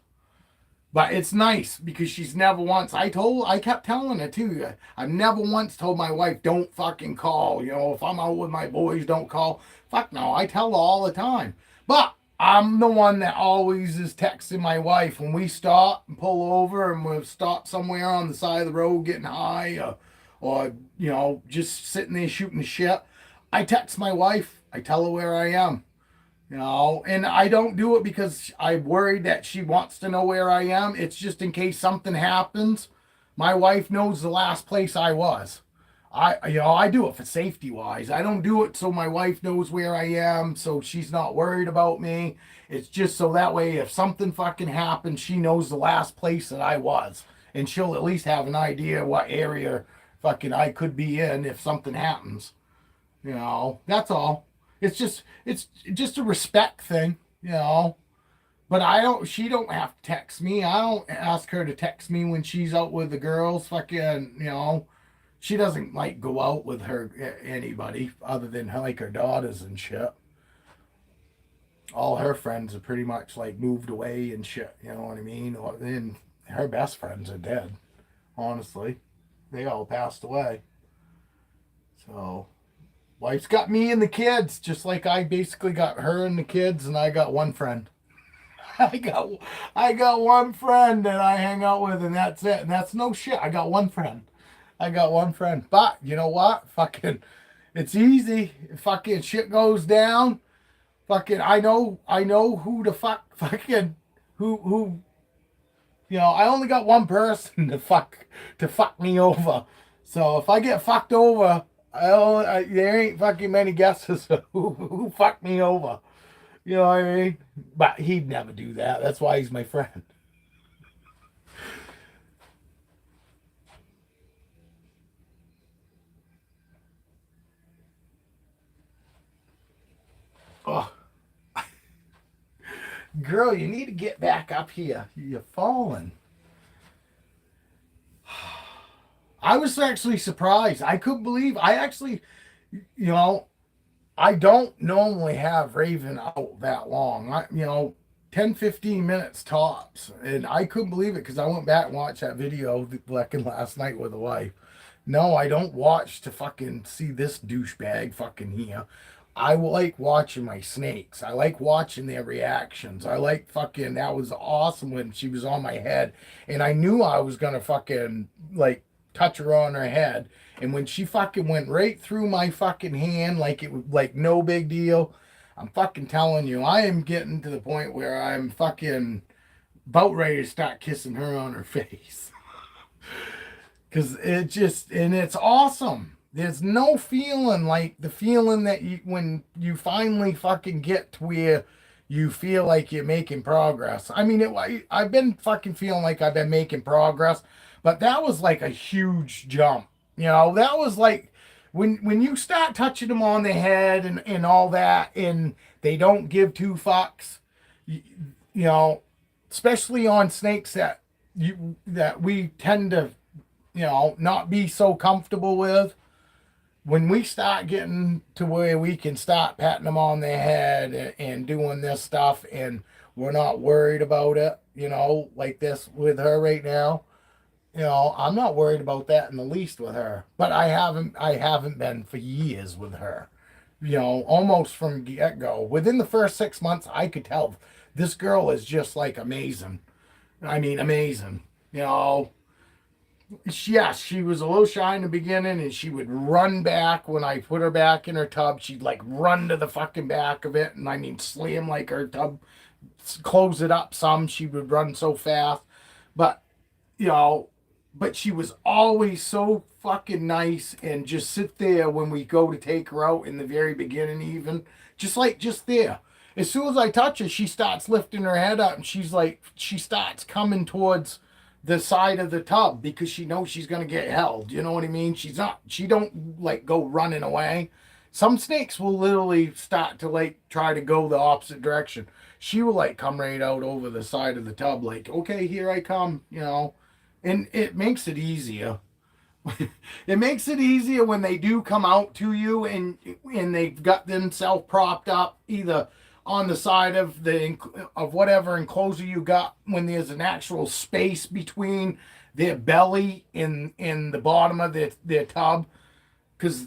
But it's nice because she's never once, I kept telling her too, I've never once told my wife, don't fucking call. If I'm out with my boys, don't call. Fuck no, I tell her all the time. But I'm the one that always is texting my wife when we stop and pull over and we'll stop somewhere on the side of the road getting high or just sitting there shooting the shit. I text my wife, I tell her where I am. And I don't do it because I'm worried that she wants to know where I am. It's just in case something happens. My wife knows the last place I was. I do it for safety wise. I don't do it so my wife knows where I am, so she's not worried about me. It's just so that way if something fucking happens, she knows the last place that I was. And she'll at least have an idea what area fucking I could be in if something happens. That's all. It's just a respect thing, But she don't have to text me. I don't ask her to text me when she's out with the girls. Fucking, she doesn't like go out with anybody other than like her daughters and shit. All her friends are pretty much like moved away and shit. You know what I mean? Or then her best friends are dead. honestly. They all passed away. So, wife's got me and the kids, just like I basically got her and the kids, and I got one friend. I got I got one friend that I hang out with, and that's it. And that's no shit. I got one friend. I got one friend. But you know what? Fucking, it's easy. Fucking shit goes down. Fucking, I know who to fucking, who. You know, I only got one person to fuck me over. So if I get fucked over, there ain't fucking many guesses who fucked me over. You know what I mean? But he'd never do that. That's why he's my friend. Oh, girl, you need to get back up here. You're falling. I was actually surprised. I couldn't believe. I actually, you know, I don't normally have Raven out that long. 10, 15 minutes tops. And I couldn't believe it because I went back and watched that video like last night with the wife. No, I don't watch to fucking see this douchebag fucking here. I like watching my snakes. I like watching their reactions. I like fucking, that was awesome when she was on my head. And I knew I was going to fucking like touch her on her head. And when she fucking went right through my fucking hand, like it was like no big deal, I'm fucking telling you, I am getting to the point where I'm fucking about ready to start kissing her on her face. Cause it just, and it's awesome. There's no feeling like the feeling that you, when you finally fucking get to where you feel like you're making progress. I mean, I've been fucking feeling like I've been making progress, but that was like a huge jump. You know, that was like when you start touching them on the head and all that, and they don't give two fucks. You, you know, especially on snakes that we tend to, not be so comfortable with. When we start getting to where we can start patting them on their head and doing this stuff, and we're not worried about it, like this with her right now. I'm not worried about that in the least with her. But I haven't been for years with her. Almost from get go. Within the first 6 months, I could tell this girl is just like amazing. I mean, amazing. Yes, she was a little shy in the beginning, and she would run back when I put her back in her tub. She'd like run to the fucking back of it, and I mean, slam like her tub, close it up some. She would run so fast, but you know, but she was always so fucking nice and just sit there when we go to take her out in the very beginning, even just there. As soon as I touch her, she starts lifting her head up, and she starts coming towards the side of the tub because she knows she's going to get held. You know what I mean? She don't like go running away. Some snakes will literally start to like try to go the opposite direction. She will like come right out over the side of the tub, like, okay, here I come. And it makes it easier. It makes it easier when they do come out to you and they've got themselves propped up either on the side of whatever enclosure you got, when there's an actual space between their belly and the bottom of their tub. Because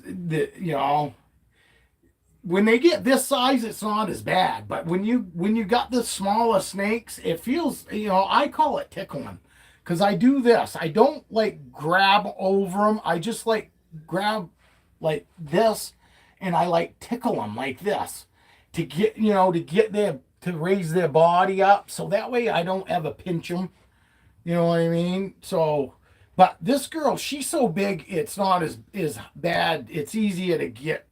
when they get this size, it's not as bad. But when you got the smaller snakes, it feels, I call it tickling. Because I do this. I don't like grab over them. I just like grab like this, and I like tickle them like this to get their, to raise their body up. So that way I don't ever pinch them. You know what I mean? So, but this girl, she's so big, it's not as bad. It's easier to get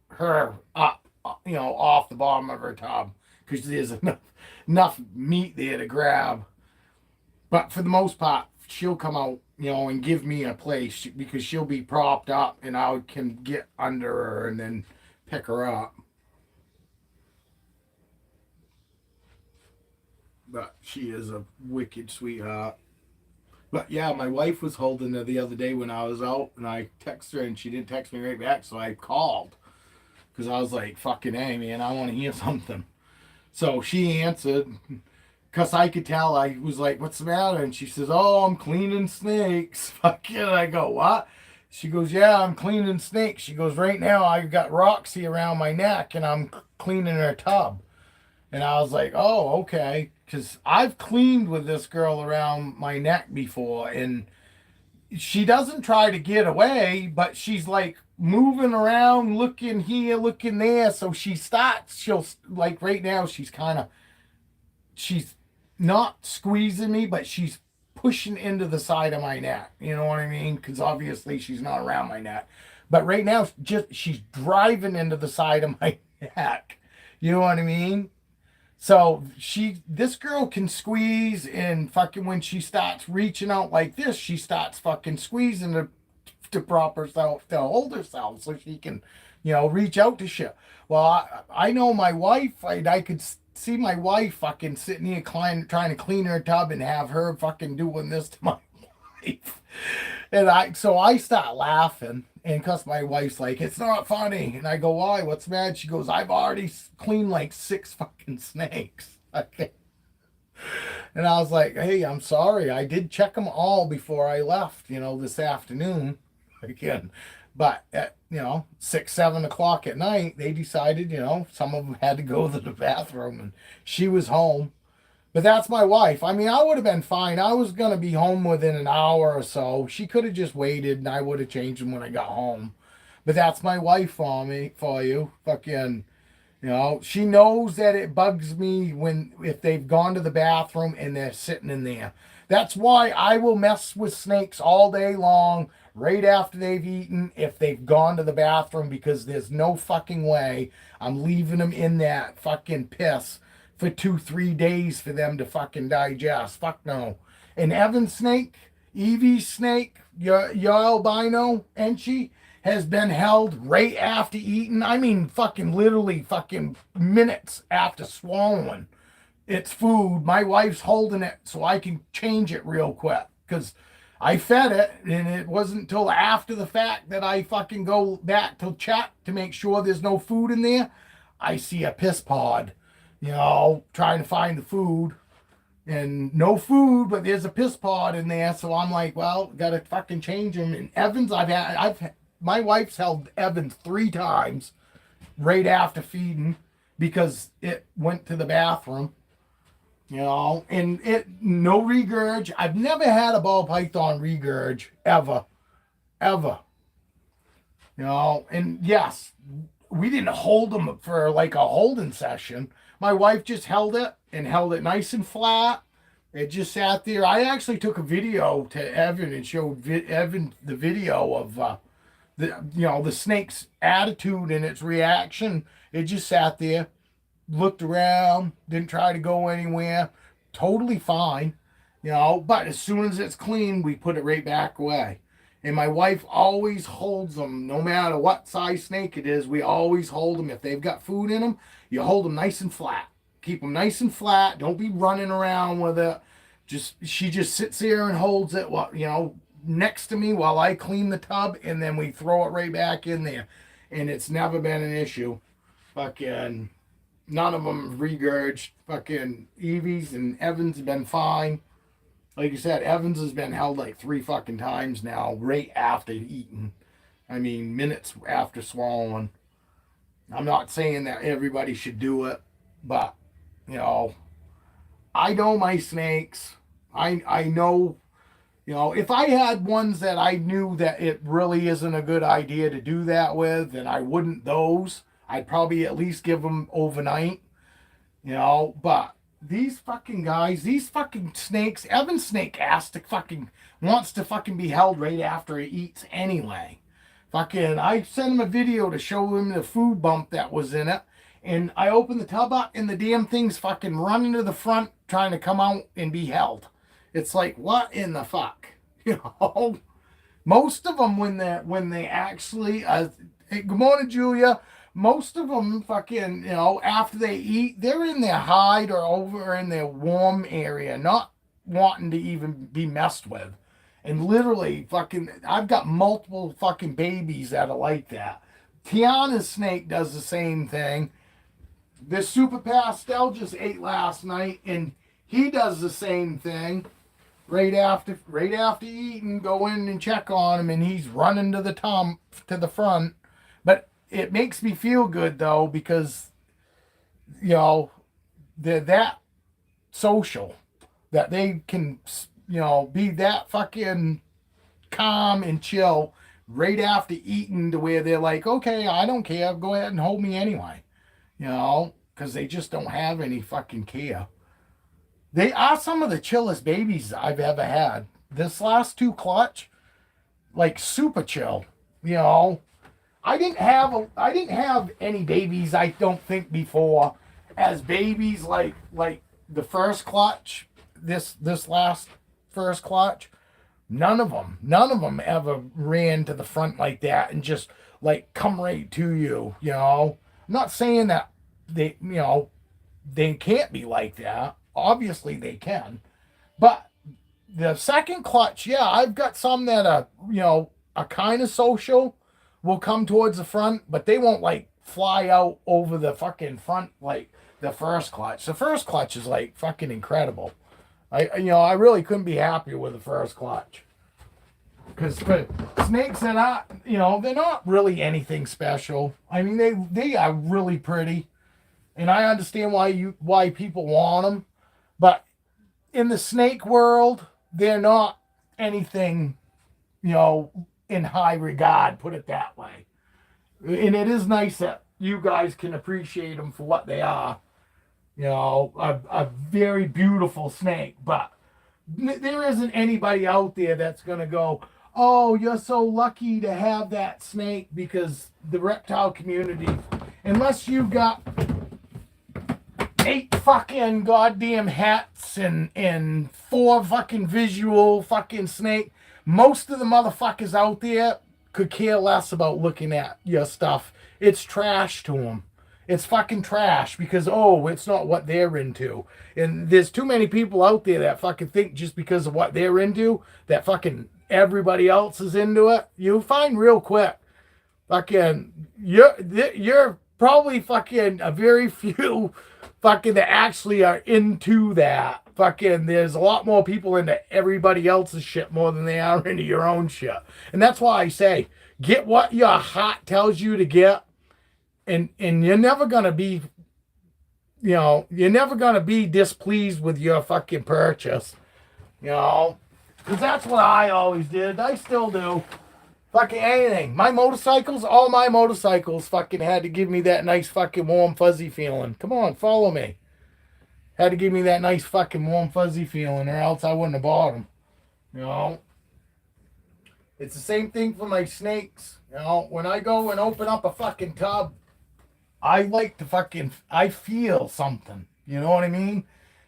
her up, off the bottom of her tub because there's enough meat there to grab. But for the most part, she'll come out, and give me a place because she'll be propped up and I can get under her and then pick her up. But she is a wicked sweetheart. But yeah, my wife was holding her the other day when I was out, and I texted her and she didn't text me right back, so I called because I was like, fucking hey, man, I want to hear something. So she answered. Because I could tell. I was like, what's the matter? And she says, oh, I'm cleaning snakes. Fucking, I go, what? She goes, yeah, I'm cleaning snakes. She goes, right now I got Roxy around my neck and I'm cleaning her tub. And I was like, oh, okay. Because I've cleaned with this girl around my neck before, and she doesn't try to get away, but she's like moving around, looking here, looking there. So she'll, like right now, she's not squeezing me, but she's pushing into the side of my neck. You know what I mean? Because obviously she's not around my neck. But right now, just she's driving into the side of my neck. You know what I mean? So this girl can squeeze, and fucking when she starts reaching out like this, she starts fucking squeezing to prop herself, to hold herself so she can, reach out to shit. Well, I know my wife, I could see my wife fucking sitting here trying to clean her tub and have her fucking doing this to my wife. And so I start laughing, and cause my wife's like, it's not funny. And I go, why? What's mad? She goes, I've already cleaned like 6 fucking snakes. Okay. And I was like, hey, I'm sorry. I did check them all before I left, this afternoon again. But at, 6, 7 o'clock at night, they decided, some of them had to go to the bathroom, and she was home. But that's my wife. I mean, I would have been fine. I was going to be home within an hour or so. She could have just waited, and I would have changed them when I got home. But that's my wife for you. Fucking, she knows that it bugs me if they've gone to the bathroom and they're sitting in there. That's why I will mess with snakes all day long, right after they've eaten, if they've gone to the bathroom, because there's no fucking way I'm leaving them in that fucking piss for 2-3 days for them to fucking digest. Fuck no. And Evan's snake, Evie's snake, your albino Enchi, has been held right after eating. I mean, fucking literally fucking minutes after swallowing its food. My wife's holding it so I can change it real quick, because I fed it, and it wasn't until after the fact that I fucking go back to check to make sure there's no food in there. I see a piss pod, trying to find the food, and no food, but there's a piss pod in there. So I'm like, well, gotta fucking change them. And Evans, my wife's held Evans 3 times right after feeding because it went to the bathroom, and no regurge. I've never had a ball python regurge ever. And yes, we didn't hold them for like a holding session. My wife just held it nice and flat. It just sat there. I actually took a video to Evan and showed Evan the video of the snake's attitude and its reaction. It just sat there, looked around, didn't try to go anywhere. Totally fine, but as soon as it's clean, we put it right back away. And my wife always holds them, no matter what size snake it is. We always hold them. If they've got food in them, you hold them nice and flat. Keep them nice and flat. Don't be running around with it. She just sits there and holds it, next to me while I clean the tub, and then we throw it right back in there. And it's never been an issue. Fucking none of them regurged. Fucking Evie's and Evans have been fine. Like you said, Evans has been held like 3 fucking times now, right after eating. I mean, minutes after swallowing. I'm not saying that everybody should do it, but, I know my snakes. I know, if I had ones that I knew that it really isn't a good idea to do that with, then I wouldn't those. I'd probably at least give them overnight, but these fucking guys, these fucking snakes, Evan's snake wants to fucking be held right after it eats anyway. Fucking, I sent him a video to show him the food bump that was in it, and I opened the tub up, and the damn thing's fucking running to the front, trying to come out and be held. It's like, what in the fuck? Most of them, when they actually, hey, good morning, Julia. Most of them fucking, after they eat, they're in their hide or over in their warm area, not wanting to even be messed with. And literally fucking, I've got multiple fucking babies that are like that. Tiana's snake does the same thing. This Super Pastel just ate last night, and he does the same thing. Right after eating, go in and check on him, and he's running to the front. But it makes me feel good though, because you know they're that social that they can be that fucking calm and chill right after eating, to where they're like, okay, I don't care, go ahead and hold me anyway, because they just don't have any fucking care. They are some of the chillest babies I've ever had. This last two clutch, like super chill. You know, I didn't have any babies, I don't think, before as babies like the first clutch. This last first clutch, none of them ever ran to the front like that and just like come right to you. I'm not saying that they can't be like that. Obviously they can. But the second clutch, yeah, I've got some that are kind of social, will come towards the front, but they won't like fly out over the fucking front like the first clutch. The first clutch is like fucking incredible. I really couldn't be happier with the first clutch. Because snakes are not, they're not really anything special. I mean, they are really pretty, and I understand why people want them. But in the snake world, they're not anything, in high regard, put it that way. And it is nice that you guys can appreciate them for what they are. A very beautiful snake. But there isn't anybody out there that's going to go, oh, you're so lucky to have that snake, because the reptile community, unless you got 8 fucking goddamn hats and 4 fucking visual fucking snake, most of the motherfuckers out there could care less about looking at your stuff. It's trash to them. It's fucking trash, because it's not what they're into. And there's too many people out there that fucking think just because of what they're into that fucking everybody else is into it. You'll find real quick, fucking you're probably fucking a very few fucking that actually are into that. Fucking there's a lot more people into everybody else's shit more than they are into your own shit. And that's why I say, get what your heart tells you to get, and you're never gonna be displeased with your fucking purchase. Because that's what I always did. I still do. Fucking anything. All my motorcycles fucking had to give me that nice fucking warm fuzzy feeling. Come on, follow me. Had to give me that nice fucking warm fuzzy feeling, or else I wouldn't have bought them. It's the same thing for my snakes. When I go and open up a fucking tub, I like to I feel something. You know what I mean?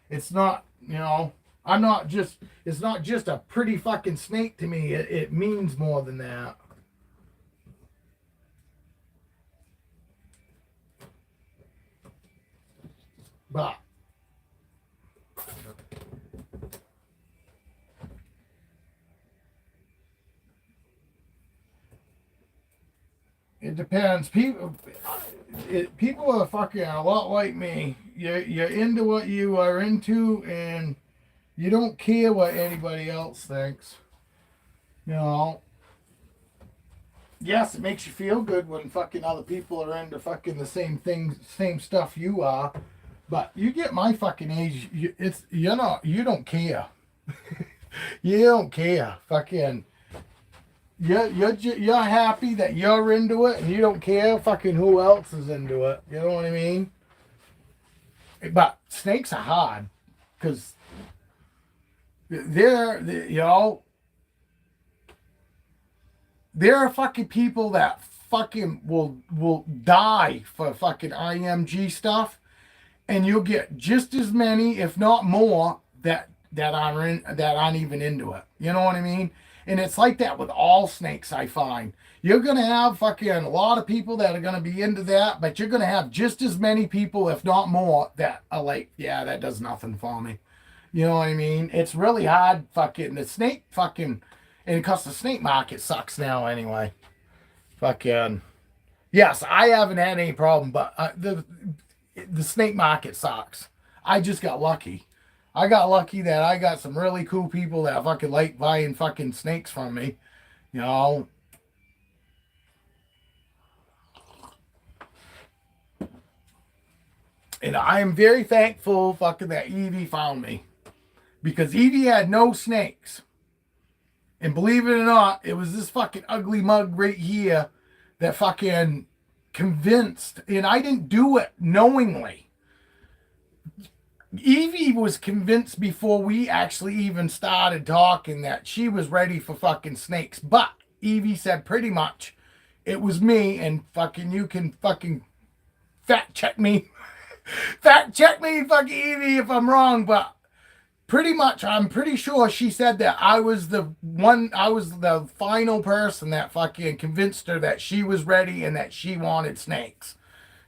It's not, it's not just a pretty fucking snake to me. It means more than that. But it depends. People are fucking a lot like me. You're into what you are into, and you don't care what anybody else thinks. Yes, it makes you feel good when fucking other people are into fucking the same things, same stuff you are. But you get my fucking age, you don't care. You don't care. Fucking, you're happy that you're into it, and you don't care fucking who else is into it. You know what I mean? But snakes are hard, because there are fucking people that fucking will die for fucking IMG stuff, and you'll get just as many, if not more, that aren't even into it. You know what I mean? And it's like that with all snakes, I find. You're going to have fucking a lot of people that are going to be into that, but you're going to have just as many people, if not more, that are like, yeah, that does nothing for me. You know what I mean? It's really hard fucking, the snake fucking, and because the snake market sucks now anyway. Fucking, yes, I haven't had any problem, but the snake market sucks. I just got lucky. I got lucky that I got some really cool people that fucking like buying fucking snakes from me. You know, and I am very thankful fucking that Evie found me. Because Evie had no snakes. And believe it or not, it was this fucking ugly mug right here that fucking convinced, and I didn't do it knowingly. Evie was convinced before we actually even started talking that she was ready for fucking snakes. But Evie said pretty much it was me, and fucking you can fucking fact check me. Fact check me, fucking Evie, if I'm wrong, but pretty much, I'm pretty sure she said that I was the final person that fucking convinced her that she was ready and that she wanted snakes.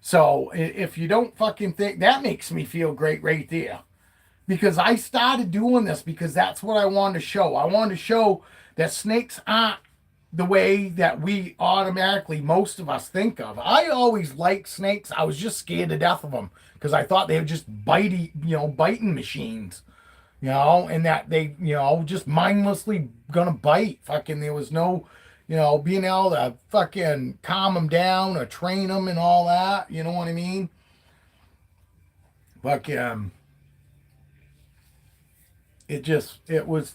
So if you don't fucking think, that makes me feel great right there. Because I started doing this because that's what I wanted to show. I wanted to show that snakes aren't the way that we automatically, most of us, think of. I always liked snakes. I was just scared to death of them because I thought they were just biting machines. And that they, just mindlessly gonna bite. Fucking, there was no, being able to fucking calm them down or train them and all that. You know what I mean? Fucking, it just, because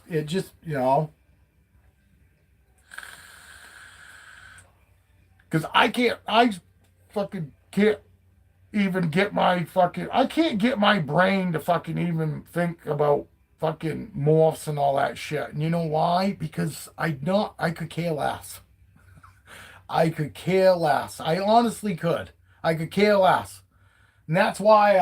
I fucking can't even get I can't get my brain to fucking even think about fucking morphs and all that shit. And you know why? Because I could care less. I could care less. I honestly could. I could care less. And that's why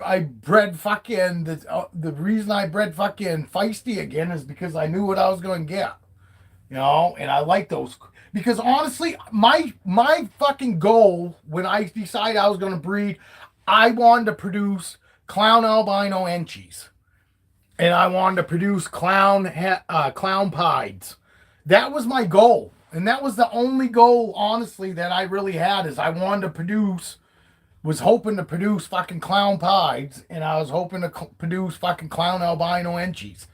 I bred fucking, the reason I bred fucking feisty again is because I knew what I was going to get. And I like those. Because honestly, my fucking goal when I decided I was going to breed, I wanted to produce clown albino enchies. And I wanted to produce clown pieds. That was my goal. And that was the only goal, honestly, that I really had is I wanted to was hoping to produce fucking clown pieds. And I was hoping to produce fucking clown albino enchies.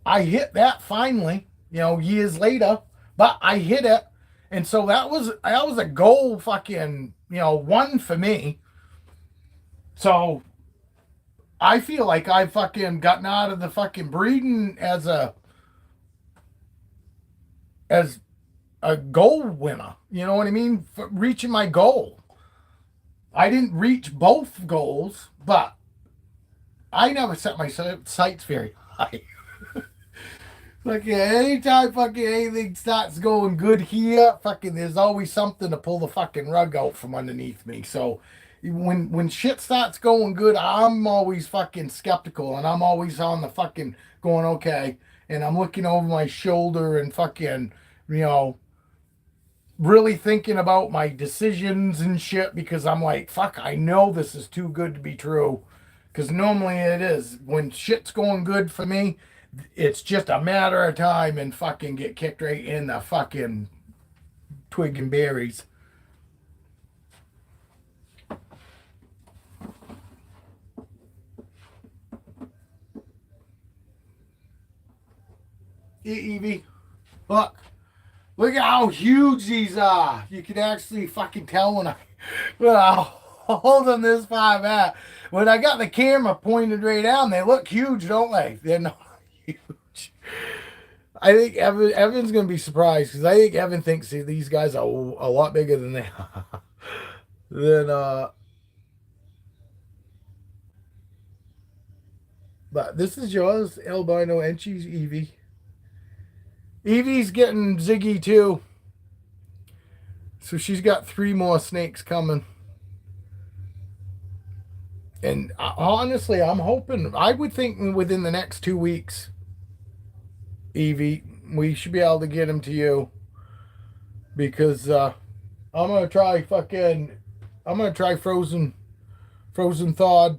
I hit that finally, years later, but I hit it. And so that was a goal fucking, one for me. So I feel like I've fucking gotten out of the fucking breeding as a goal winner. You know what I mean? For reaching my goal. I didn't reach both goals, but I never set my sights very high. Fucking anytime fucking anything starts going good here, fucking there's always something to pull the fucking rug out from underneath me. So when shit starts going good, I'm always fucking skeptical and I'm always on the fucking going, okay. And I'm looking over my shoulder and fucking, really thinking about my decisions and shit because I'm like, fuck, I know this is too good to be true. Because normally it is. When shit's going good for me, it's just a matter of time and fucking get kicked right in the fucking twig and berries. Evie, look at how huge these are. You can actually fucking tell when I hold them this far back. When I got the camera pointed right down, they look huge, don't they? They're not huge. I think Evan's gonna be surprised because I think Evan thinks these guys are a lot bigger than they are. But this is yours, albino enchies, Evie. Evie's getting Ziggy too. So she's got 3 more snakes coming. And honestly, I'm hoping, I would think within the next 2 weeks, Evie, we should be able to get him to you. Because I'm going to try frozen thawed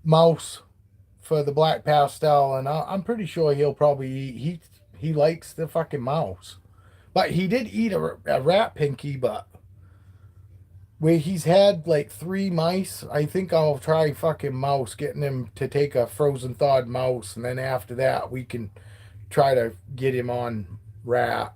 mouse for the black pastel. And I'm pretty sure he'll probably eat, he likes the fucking mouse. But he did eat a rat pinky, but where he's had like 3 mice. I think I'll try fucking mouse, getting him to take a frozen thawed mouse, and then after that we can try to get him on rat.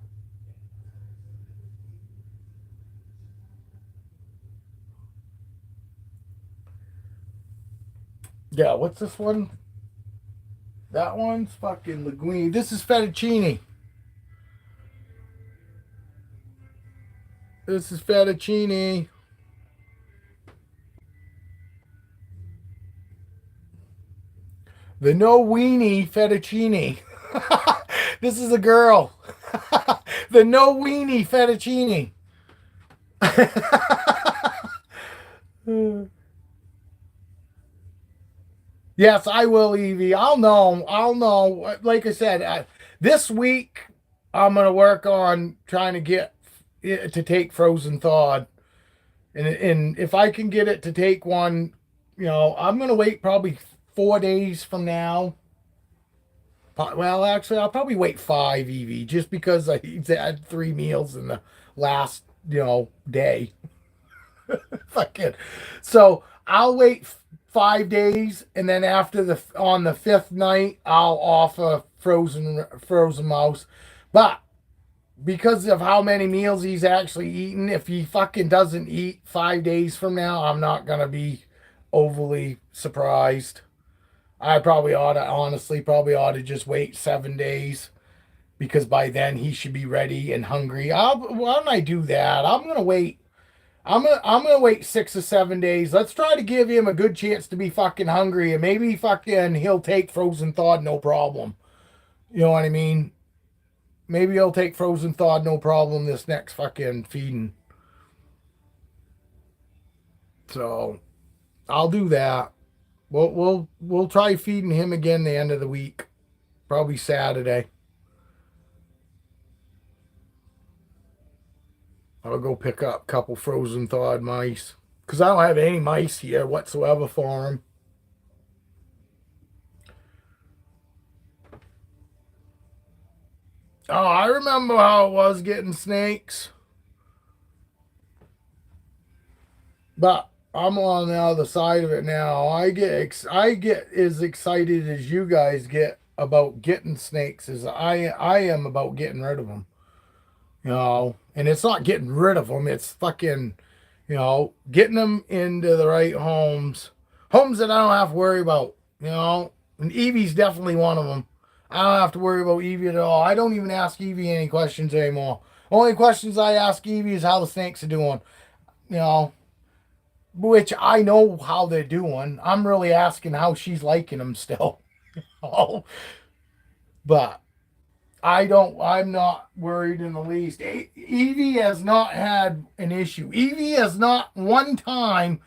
Yeah, what's this one? That one's fucking linguine. This is fettuccine. This is fettuccine. The no weenie fettuccine. This is a girl. The no weenie fettuccine. Yes, I will, Evie. I'll know. I'll know. Like I said, this week I'm gonna work on trying to get it to take frozen thawed, and if I can get it to take one, I'm gonna wait probably 4 days from now. Well, actually, I'll probably wait five, Evie, just because I had 3 meals in the last, day. Fuck it. So I'll wait 5 days, and then after on the fifth night, I'll offer frozen mouse. But because of how many meals he's actually eaten, if he fucking doesn't eat 5 days from now, I'm not gonna be overly surprised. I probably ought to, honestly, probably ought to just wait 7 days, because by then he should be ready and hungry. Why don't I do that? I'm gonna wait. I'm gonna wait 6 or 7 days. Let's try to give him a good chance to be fucking hungry, and maybe fucking he'll take frozen thawed no problem. You know what I mean? Maybe he'll take frozen thawed no problem this next fucking feeding. So I'll do that. We'll try feeding him again the end of the week, probably Saturday. I'll go pick up a couple frozen thawed mice, because I don't have any mice here whatsoever for him. Oh, I remember how it was getting snakes. But I'm on the other side of it now. I get as excited as you guys get about getting snakes as I am about getting rid of them. And it's not getting rid of them. It's fucking, getting them into the right homes that I don't have to worry about. And Evie's definitely one of them. I don't have to worry about Evie at all. I don't even ask Evie any questions anymore. Only questions I ask Evie is how the snakes are doing. You know, which I know how they're doing. I'm really asking how she's liking them still. Oh, but I'm not worried in the least. Evie has not had an issue. Evie has not one time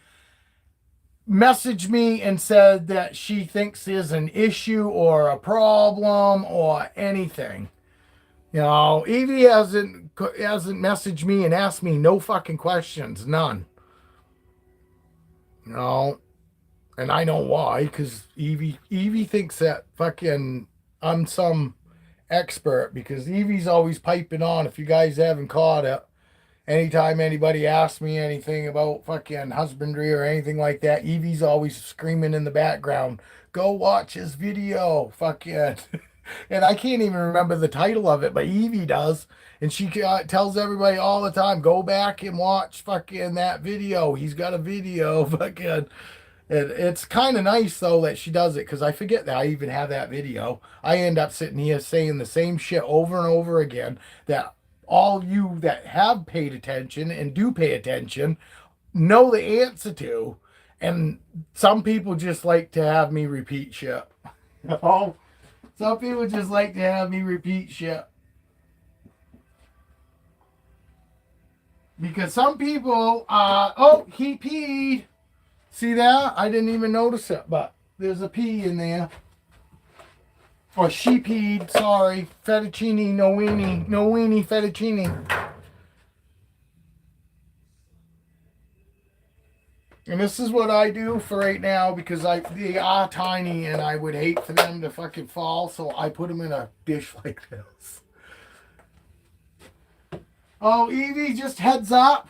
messaged me and said that she thinks there's an issue or a problem or anything. Evie hasn't messaged me and asked me no fucking questions, none. You know, and I know why, because Evie thinks that fucking I'm some expert, because Evie's always piping on. If you guys haven't caught it, anytime anybody asks me anything about fucking husbandry or anything like that, Evie's always screaming in the background, "Go watch his video, fucking." And I can't even remember the title of it, but Evie does. And she tells everybody all the time, "Go back and watch fucking that video. He's got a video." Fucking. It's kind of nice though that she does it, because I forget that I even have that video. I end up sitting here saying the same shit over and over again that all you that have paid attention and do pay attention know the answer to. And some people just like to have me repeat shit. Oh, some people just like to have me repeat shit. Because some people, oh, he peed. See that? I didn't even notice it, but there's a pee in there. Or she peed, sorry. Fettuccine, no weenie fettuccine. And this is what I do for right now, because they are tiny and I would hate for them to fucking fall, so I put them in a dish like this. Oh, Evie, just heads up.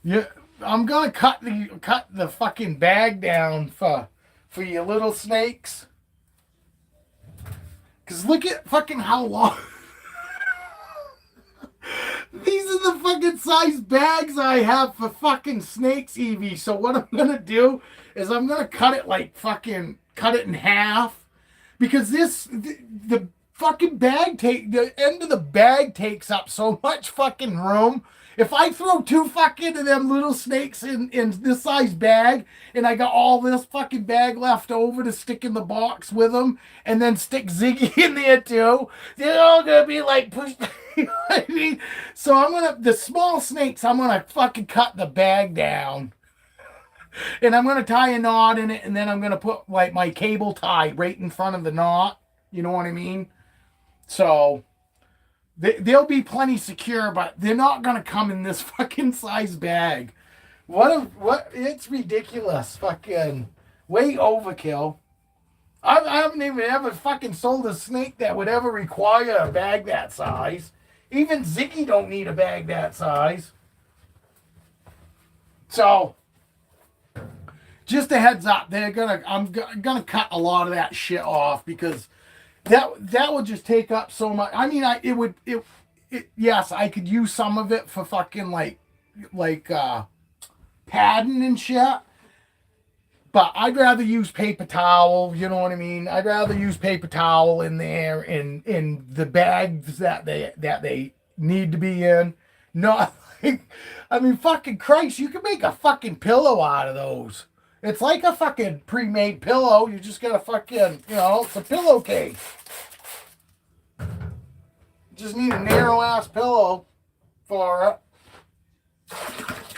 Yeah, I'm gonna cut the fucking bag down for your little snakes. Cause look at fucking how long. These are the fucking size bags I have for fucking snakes, Evie. So what I'm gonna do is I'm gonna cut it like fucking cut it in half because the fucking the end of the bag takes up so much fucking room. If I throw two fucking of them little snakes in this size bag and I got all this fucking bag left over to stick in the box with them and then stick Ziggy in there too, they're all gonna be like pushed. You know what I mean? So the small snakes, I'm gonna fucking cut the bag down and I'm gonna tie a knot in it and then I'm gonna put like my cable tie right in front of the knot. You know what I mean? So they'll be plenty secure, but they're not gonna come in this fucking size bag. What? It's ridiculous. Fucking way overkill. I haven't even ever fucking sold a snake that would ever require a bag that size. Even Ziggy don't need a bag that size. So, just a heads up, I'm gonna cut a lot of that shit off because that would just take up so much. I mean, yes, I could use some of it for fucking like padding and shit. But I'd rather use paper towel, you know what I mean? I'd rather use paper towel in there in the bags that they need to be in. Not like, I mean, fucking Christ, you can make a fucking pillow out of those. It's like a fucking pre-made pillow. You just gotta fucking, it's a pillowcase. You just need a narrow ass pillow for it.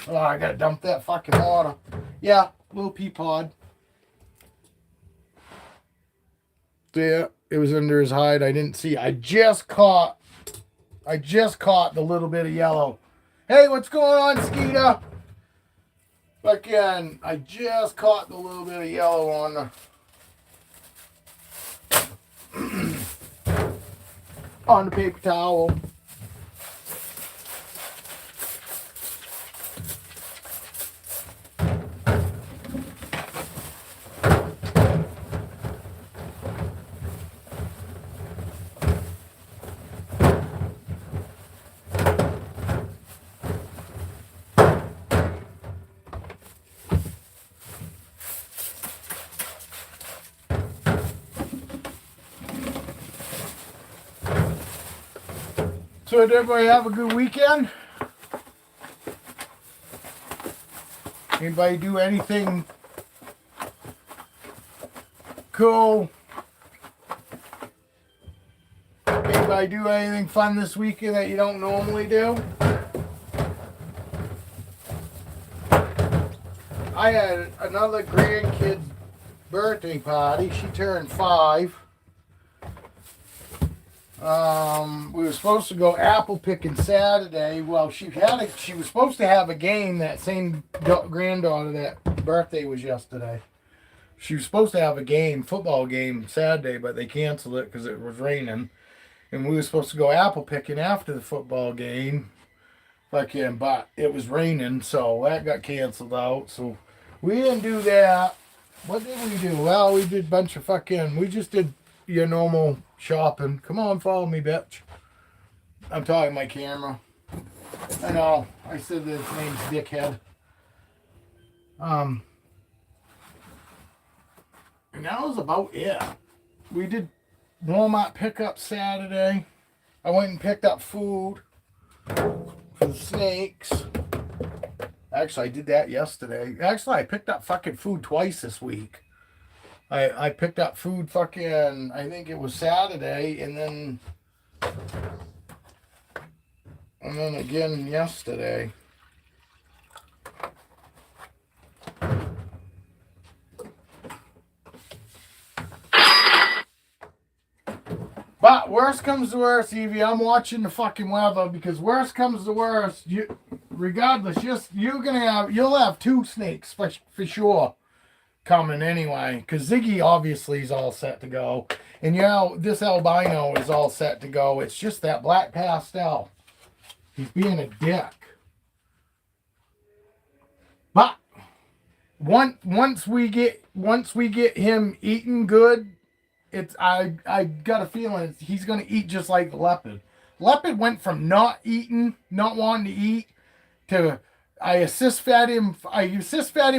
Oh, I gotta dump that fucking water. Yeah. Little pea pod. Yeah, it was under his hide. I didn't see. I just caught the little bit of yellow. Hey, what's going on, Skeeta? Again, I just caught the little bit of yellow on the paper towel. So did everybody have a good weekend? Anybody do anything cool? Anybody do anything fun this weekend that you don't normally do? I had another grandkid's birthday party. She turned 5. We were supposed to go apple picking Saturday. Well, she was supposed to have a game. That same granddaughter that birthday was yesterday. She was supposed to have a football game Saturday, but they canceled it because it was raining. And we were supposed to go apple picking after the football game. But it was raining, so that got canceled out. So we didn't do that. What did we do? Well, we did a bunch of we just did your normal shopping. Come on, follow me, bitch. I'm talking my camera. I know. I said that his name's Dickhead. And that was about it. We did Walmart pickup Saturday. I went and picked up food for the snakes. Actually, I did that yesterday. Actually, I picked up fucking food twice this week. I picked up food I think it was Saturday and then again yesterday. But worst comes to worst, Evie, I'm watching the fucking weather because worst comes to worst, you'll have 2 snakes for sure coming anyway, because Ziggy obviously is all set to go, and this albino is all set to go. It's just that black pastel. He's being a dick. But once we get him eating good, it's I got a feeling he's gonna eat just like the leopard. Leopard went from not eating, not wanting to eat, to I assist fed him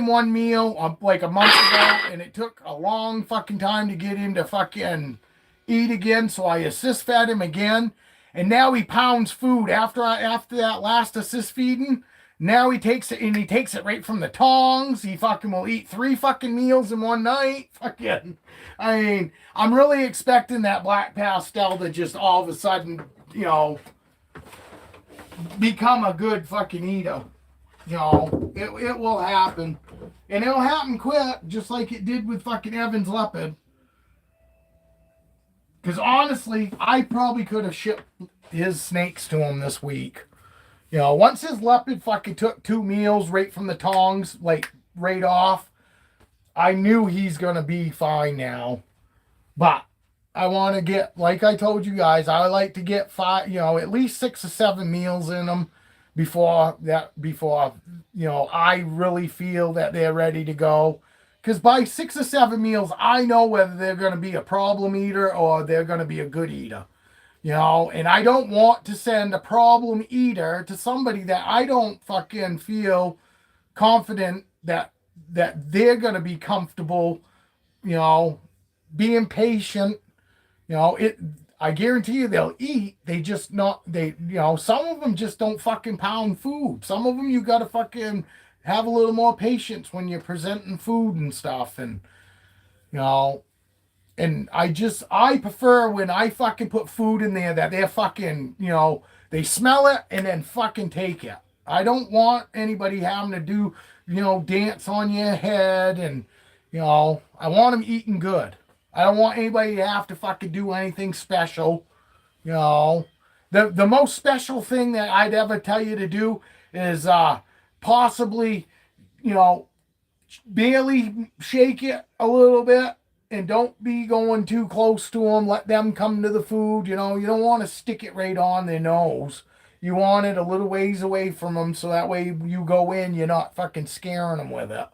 one meal like a month ago, and it took a long fucking time to get him to fucking eat again. So I assist fed him again, and now he pounds food after that last assist feeding. Now he takes it, and he takes it right from the tongs. He fucking will eat 3 fucking meals in one night. Fucking, I mean, I'm really expecting that black pastel to just all of a sudden, become a good fucking eater. It will happen. And it'll happen quick, just like it did with fucking Evan's leopard. Because honestly, I probably could have shipped his snakes to him this week. Once his leopard fucking took 2 meals right from the tongs, like right off, I knew he's going to be fine now. But I want to get, like I told you guys, I like to get 5, at least 6 or 7 meals in them before I really feel that they're ready to go. Because by 6 or 7 meals, I know whether they're going to be a problem eater or they're going to be a good eater. And I don't want to send a problem eater to somebody that I don't fucking feel confident that they're going to be comfortable, being patient. I guarantee you they'll eat. They just some of them just don't fucking pound food. Some of them you got to fucking have a little more patience when you're presenting food and stuff. And, and I prefer when I fucking put food in there that they're fucking, they smell it and then fucking take it. I don't want anybody having to do, dance on your head. And, I want them eating good. I don't want anybody to have to fucking do anything special. The most special thing that I'd ever tell you to do is possibly, barely shake it a little bit. And don't be going too close to them. Let them come to the food. You don't want to stick it right on their nose. You want it a little ways away from them, so that way you go in, you're not fucking scaring them with it.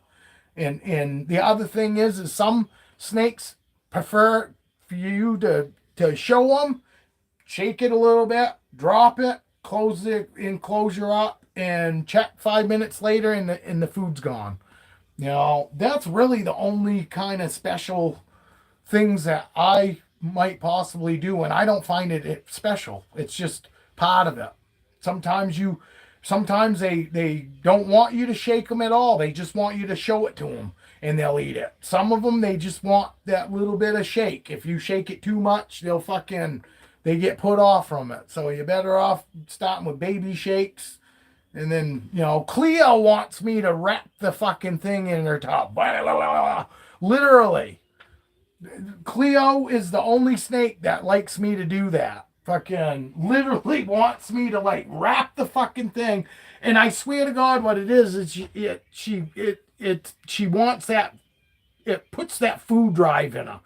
And the other thing is some snakes prefer for you to show them, shake it a little bit, drop it, close the enclosure up, and check 5 minutes later, and the food's gone. That's really the only kind of special things that I might possibly do, and I don't find it special. It's just part of it. Sometimes they don't want you to shake them at all. They just want you to show it to them, and they'll eat it. Some of them, they just want that little bit of shake. If you shake it too much, they get put off from it. So you're better off starting with baby shakes. And then, Cleo wants me to wrap the fucking thing in her top. Literally. Cleo is the only snake that likes me to do that. Fucking literally wants me to wrap the fucking thing. And I swear to God what it is she wants that, it puts that food drive in her.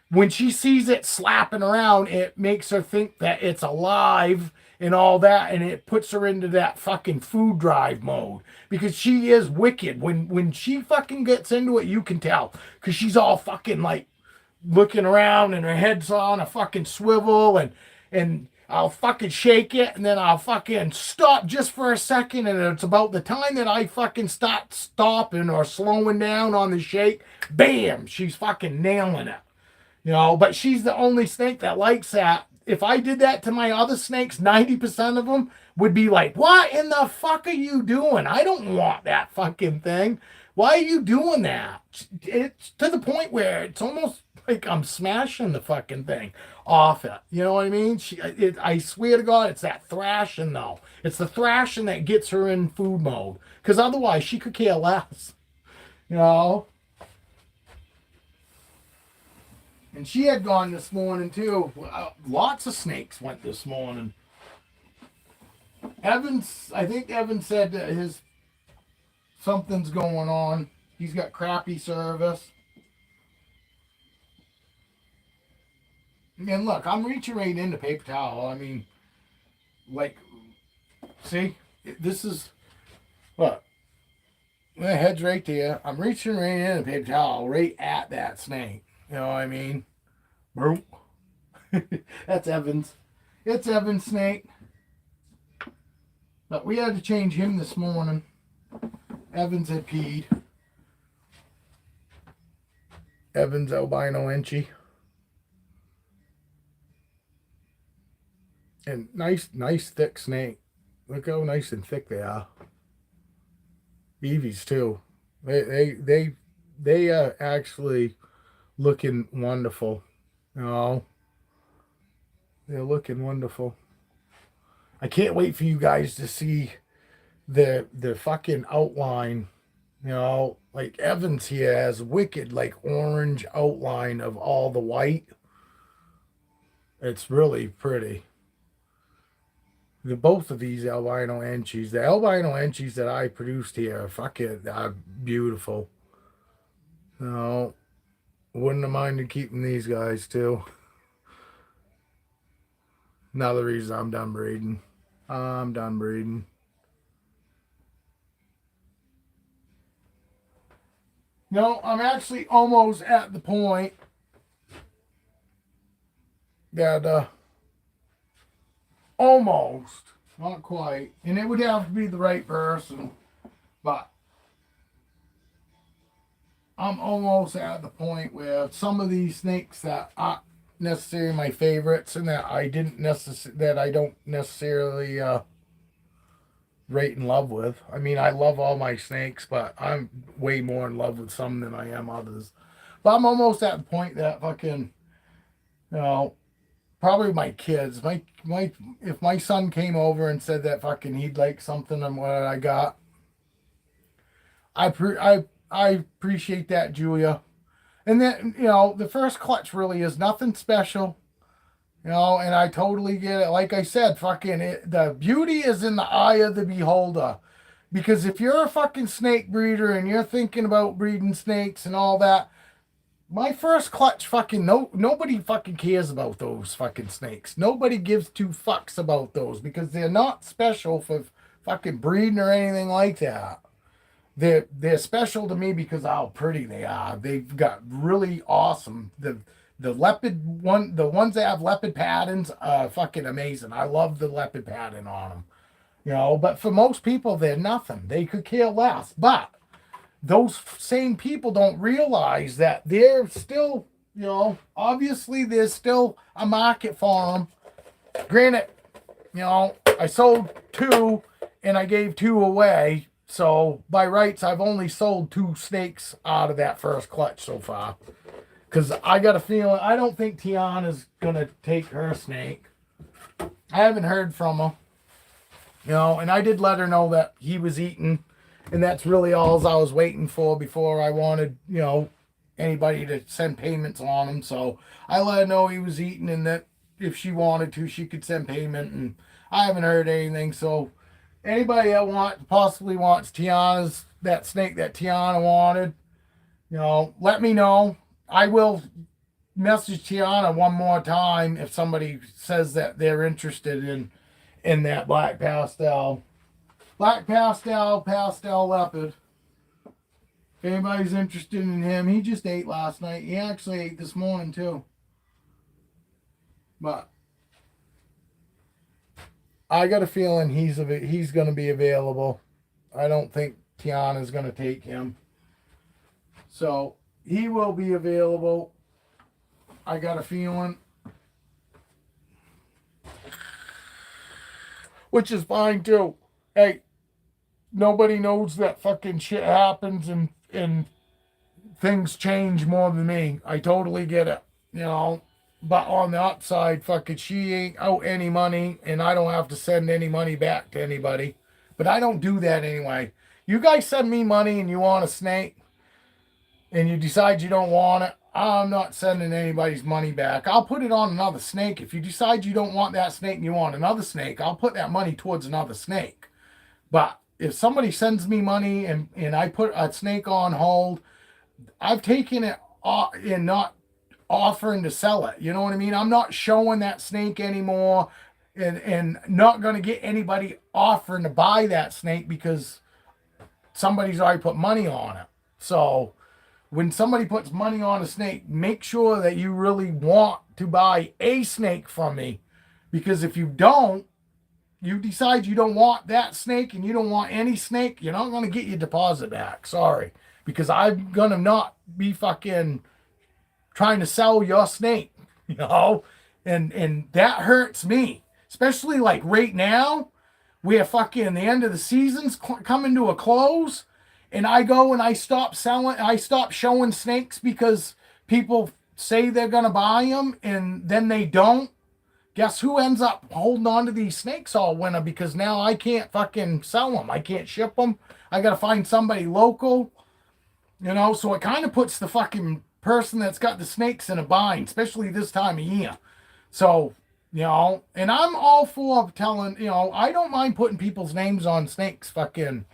When she sees it slapping around, it makes her think that it's alive and all that, and it puts her into that fucking food drive mode, because she is wicked. When she fucking gets into it, you can tell, because she's all fucking looking around, and her head's on a fucking swivel, and I'll fucking shake it, and then I'll fucking stop just for a second, and it's about the time that I fucking start stopping or slowing down on the shake, bam, she's fucking nailing it. But she's the only snake that likes that. If I did that to my other snakes, 90% of them would be like, what in the fuck are you doing? I don't want that fucking thing. Why are you doing that? It's to the point where it's almost like I'm smashing the fucking thing off it. You know what I mean? I swear to God, it's that thrashing though. It's the thrashing that gets her in food mode. Because otherwise, she could care less. And she had gone this morning too. Lots of snakes went this morning. I think Evan said that something's going on. He's got crappy service. And look, I'm reaching right into paper towel. I mean, see, this is what. My head's right there. I'm reaching right in a paper towel right at that snake. You know what I mean? Boom. That's Evans. It's Evans' snake. But we had to change him this morning. Evans had peed. Evans albino inchy. And nice thick snake. Look how nice and thick they are. Evie's too. They are actually looking wonderful. You know, they're looking wonderful. I can't wait for you guys to see the fucking outline. You know, like Evans here has wicked like orange outline of all the white. It's really pretty. Both of these albino enchies, the albino enchies that I produced here, fucking are beautiful. You know, wouldn't have minded keeping these guys too. Another reason I'm done breeding. I'm done breeding. No, I'm actually almost at the point that almost, not quite, and it would have to be the right person, but I'm almost at the point where some of these snakes that aren't necessarily my favorites and that I don't necessarily rate in love with. I mean, I love all my snakes, but I'm way more in love with some than I am others. But I'm almost at the point that fucking, you know, probably my kids, my if my son came over and said that fucking he'd like something and what I got, I appreciate that, Julia. And then, you know, the first clutch really is nothing special. You know, and I totally get it. Like I said, the beauty is in the eye of the beholder. Because if you're a fucking snake breeder and you're thinking about breeding snakes and all that, my first clutch nobody fucking cares about those fucking snakes. Nobody gives two fucks about those because they're not special for fucking breeding or anything like that. They're special to me because of how pretty they are. They've got really awesome the ones that have leopard patterns are fucking amazing. I love the leopard pattern on them. You know, but for most people they're nothing. They could care less. But those same people don't realize that they're still, you know, obviously there's still a market for them. Granted, you know, I sold 2 and I gave 2 away. So by rights, I've only sold 2 snakes out of that first clutch so far. Because I got a feeling, I don't think Tiana's going to take her snake. I haven't heard from her. You know, and I did let her know that he was eating. And that's really all I was waiting for before I wanted, you know, anybody to send payments on him. So I let her know he was eating and that if she wanted to, she could send payment. And I haven't heard anything. So anybody that possibly wants that snake that Tiana wanted, you know, let me know. I will message Tiana one more time if somebody says that they're interested in that black pastel leopard. If anybody's interested in him, he just ate last night. He actually ate this morning too. But I got a feeling he's going to be available. I don't think Tiana's going to take him. So he will be available. I got a feeling. Which is fine too. Hey, nobody knows that fucking shit happens and things change more than me. I totally get it. You know. But on the upside, fucking she ain't out any money and I don't have to send any money back to anybody. But I don't do that anyway. You guys send me money and you want a snake and you decide you don't want it, I'm not sending anybody's money back. I'll put it on another snake. If you decide you don't want that snake and you want another snake, I'll put that money towards another snake. But if somebody sends me money and I put a snake on hold, I've taken it off and not offering to sell it. You know what I mean? I'm not showing that snake anymore and not going to get anybody offering to buy that snake because somebody's already put money on it. So when somebody puts money on a snake, make sure that you really want to buy a snake from me. Because if you don't, you decide you don't want that snake and you don't want any snake, you're not going to get your deposit back. Sorry. Because I'm going to not be fucking trying to sell your snake, you know? And that hurts me. Especially like right now, where fucking the end of the season's coming to a close, and I go and I stop showing snakes because people say they're going to buy them and then they don't. Guess who ends up holding on to these snakes all winter? Because now I can't fucking sell them. I can't ship them. I got to find somebody local, you know? So it kind of puts the fucking person that's got the snakes in a bind, especially this time of year. So, you know, and I'm all for telling, you know, I don't mind putting people's names on snakes, fucking,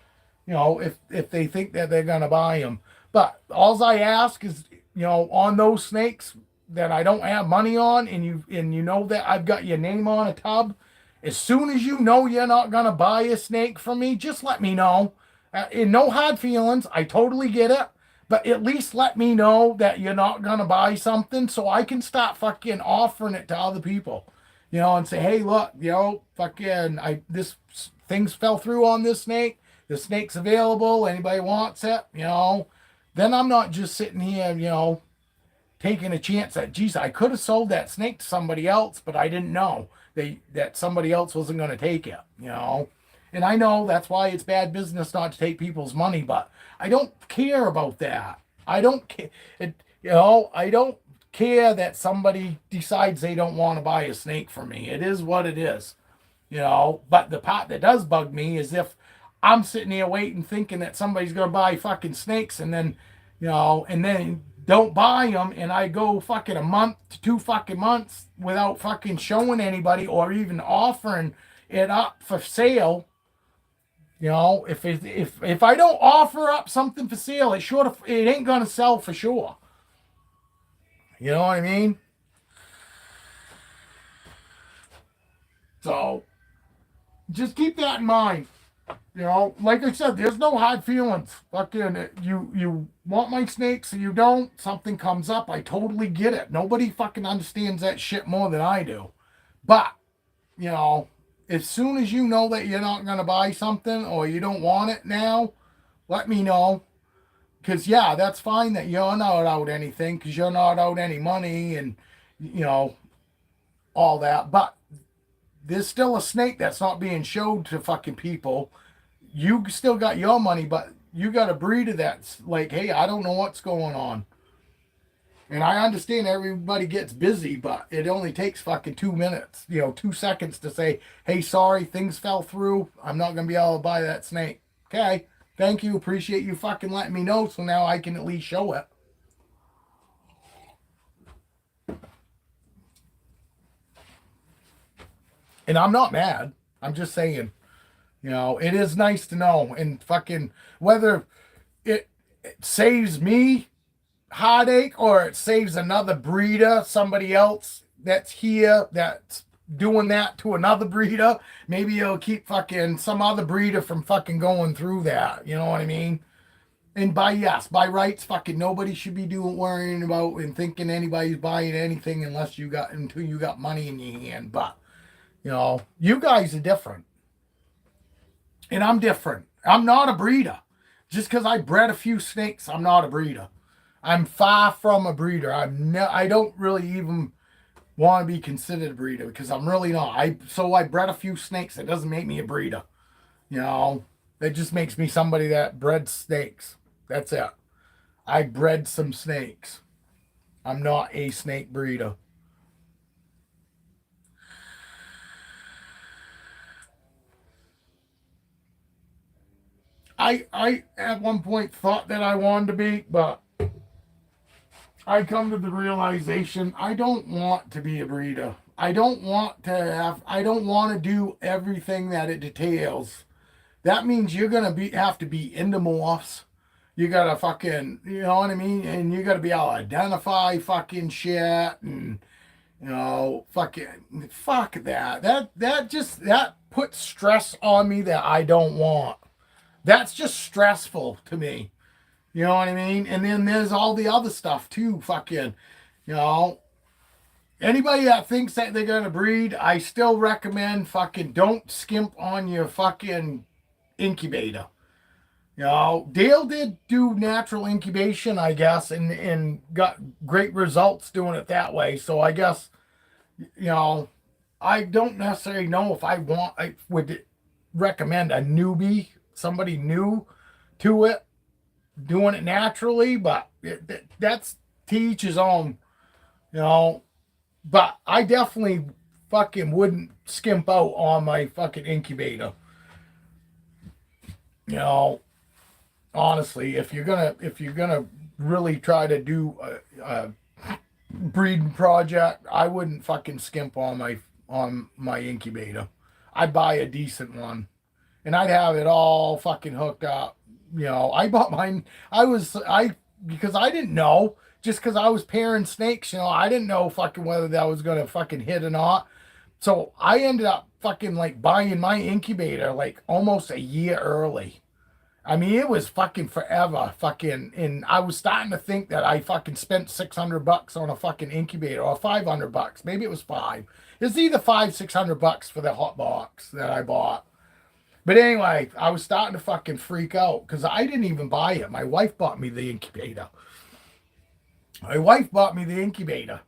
you know, if they think that they're going to buy them. But all I ask is, you know, on those snakes that I don't have money on, and you know that I've got your name on a tub, as soon as you know you're not going to buy a snake from me, just let me know. And no hard feelings. I totally get it. But at least let me know that you're not going to buy something so I can start fucking offering it to other people. You know, and say, hey, look, you know, fucking, this things fell through on this snake. The snake's available. Anybody wants it, you know. Then I'm not just sitting here, you know, taking a chance that, geez, I could have sold that snake to somebody else, but I didn't know that somebody else wasn't going to take it, you know. And I know that's why it's bad business not to take people's money, but I don't care about that. I don't care. You know, I don't care that somebody decides they don't want to buy a snake from me. It is what it is, you know. But the part that does bug me is if I'm sitting here waiting, thinking that somebody's going to buy fucking snakes, and then, you know, and then don't buy them, and I go fucking a month to 2 fucking months without fucking showing anybody or even offering it up for sale. You know, if I don't offer up something for sale, it ain't gonna sell for sure. You know what I mean? So just keep that in mind. You know, like I said, there's no hard feelings. Fucking, you want my snakes and you don't, something comes up, I totally get it. Nobody fucking understands that shit more than I do. But, you know, as soon as you know that you're not going to buy something or you don't want it now, let me know. Because, yeah, that's fine that you're not out anything because you're not out any money and, you know, all that. But there's still a snake that's not being showed to fucking people. You still got your money, but you got a breeder that's like, hey, I don't know what's going on. And I understand everybody gets busy, but it only takes fucking 2 minutes, you know, 2 seconds to say, hey, sorry, things fell through. I'm not going to be able to buy that snake. Okay, thank you. Appreciate you fucking letting me know so now I can at least show it. And I'm not mad. I'm just saying, you know, it is nice to know. And fucking whether it saves me heartache or it saves another breeder, somebody else that's here that's doing that to another breeder, maybe it'll keep fucking some other breeder from fucking going through that. You know what I mean? And by rights, fucking nobody should be worrying about and thinking anybody's buying anything until you got money in your hand. But you know, you guys are different. And I'm different. I'm not a breeder. Just because I bred a few snakes, I'm not a breeder. I'm far from a breeder. I don't really even want to be considered a breeder because I'm really not. I bred a few snakes. It doesn't make me a breeder. You know, it just makes me somebody that bred snakes. That's it. I bred some snakes. I'm not a snake breeder. I at one point thought that I wanted to be, but I come to the realization I don't want to be a breeder. I don't want to do everything that it details. That means you're gonna have to be endomorphs. You gotta fucking, you know what I mean? And you gotta be able to identify fucking shit and, you know, fuck that. That puts stress on me that I don't want. That's just stressful to me. You know what I mean? And then there's all the other stuff too. Fucking, you know, anybody that thinks that they're gonna breed, I still recommend fucking don't skimp on your fucking incubator. You know, Dale did do natural incubation, I guess, and got great results doing it that way. So I guess, you know, I don't necessarily know if I would recommend a newbie, somebody new to it, doing it naturally, but that's to each his own, you know. But I definitely fucking wouldn't skimp out on my fucking incubator. You know, honestly, if you're gonna really try to do a breeding project, I wouldn't fucking skimp on my incubator. I'd buy a decent one, and I'd have it all fucking hooked up. You know, I bought mine. I because I didn't know. Just because I was pairing snakes, you know, I didn't know fucking whether that was gonna fucking hit or not. So I ended up fucking like buying my incubator like almost a year early. I mean, it was fucking forever, fucking, and I was starting to think that I fucking spent $600 on a fucking incubator, or $500. Maybe it was five. It's either 500-600 bucks for the hot box that I bought. But anyway, I was starting to fucking freak out because I didn't even buy it. My wife bought me the incubator. My wife bought me the incubator,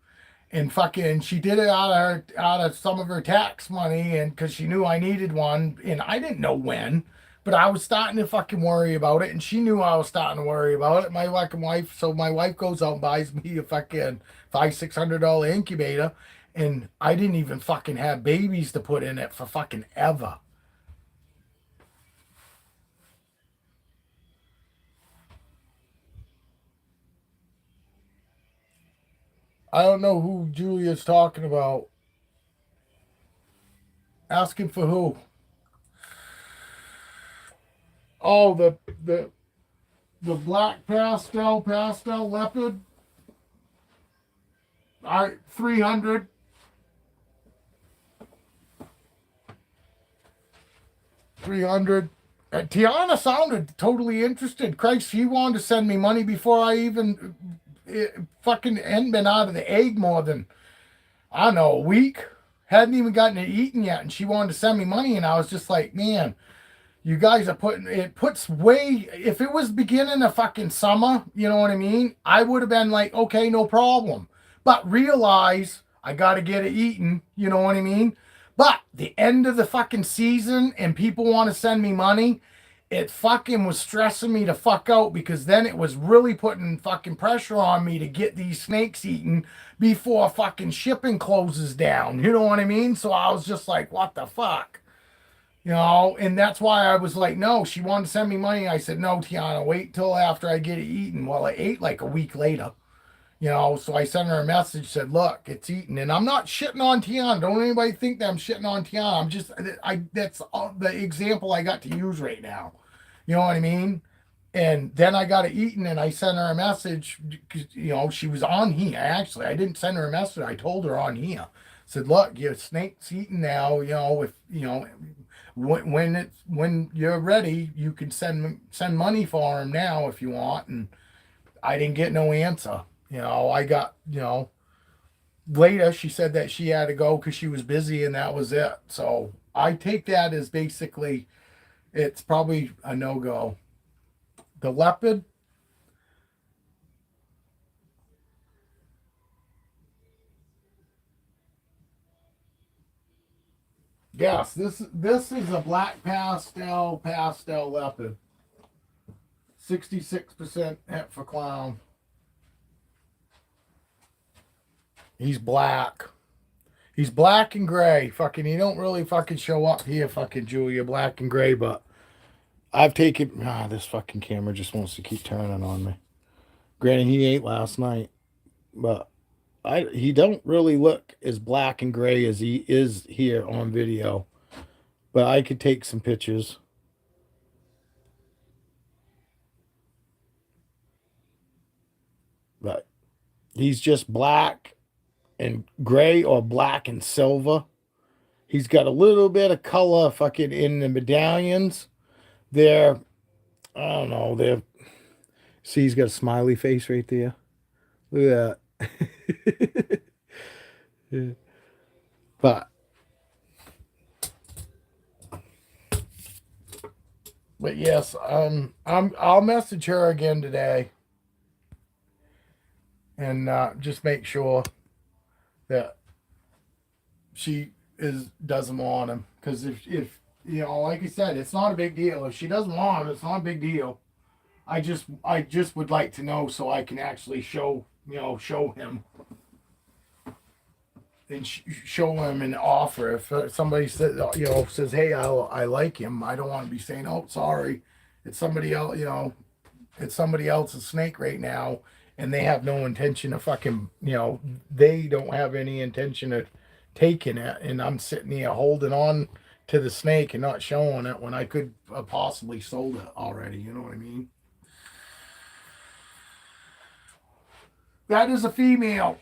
and fucking she did it out of some of her tax money, and because she knew I needed one, and I didn't know when. But I was starting to fucking worry about it, and she knew I was starting to worry about it. My fucking wife, so my wife goes out and buys me a fucking $500-600 incubator, and I didn't even fucking have babies to put in it for fucking ever. I don't know who Julia's talking about. Asking for who? Oh, the black pastel leopard. I 300. 300. Tiana sounded totally interested. Christ, she wanted to send me money before I even fucking hadn't been out of the egg more than, I don't know, a week. Hadn't even gotten it eaten yet, and she wanted to send me money, and I was just like, man, you guys are putting it puts way. If it was beginning of fucking summer, you know what I mean, I would have been like, okay, no problem. But realize I got to get it eaten, you know what I mean. But the end of the fucking season and people want to send me money, it fucking was stressing me to fuck out, because then it was really putting fucking pressure on me to get these snakes eaten before fucking shipping closes down. You know what I mean? So I was just like, what the fuck? You know, and that's why I was like, no, she wanted to send me money. I said, no, Tiana, wait till after I get it eaten. Well, I ate like a week later, you know, so I sent her a message, said, look, it's eaten. And I'm not shitting on Tiana. Don't anybody think that I'm shitting on Tiana. I'm just, that's the example I got to use right now. You know what I mean? And then I got it eaten, and I sent her a message, because, you know, she was on here. Actually, I didn't send her a message. I told her on here. Said, look, your snake's eaten now. You know, if, you know, when you're ready, you can send money for him now if you want. And I didn't get no answer. You know, I got, you know, later she said that she had to go because she was busy, and that was it. So I take that as basically it's probably a no-go. The leopard, yes, this is a black pastel leopard. 66% het for clown. He's black. He's black and gray. Fucking, he don't really fucking show up here, fucking Julia, black and gray, but I've taken. This fucking camera just wants to keep turning on me. Granted, he ate last night, but he don't really look as black and gray as he is here on video. But I could take some pictures. But he's just black and gray, or black and silver. He's got a little bit of color fucking in the medallions. They're I don't know. They're see, he's got a smiley face right there. Look at that. Yeah. But yes, I'll message her again today and just make sure that she doesn't want him. Because if you know, like I said, it's not a big deal. If she doesn't want him, it's not a big deal. I just would like to know so I can actually show him and show him an offer. If somebody says, hey, I like him, I don't want to be saying, oh, sorry, it's somebody else. It's somebody else's snake right now, and they have no intention of fucking. They don't have any intention of taking it, and I'm sitting here holding on to the snake and not showing it when I could have possibly sold it already. You know what I mean? That is a female.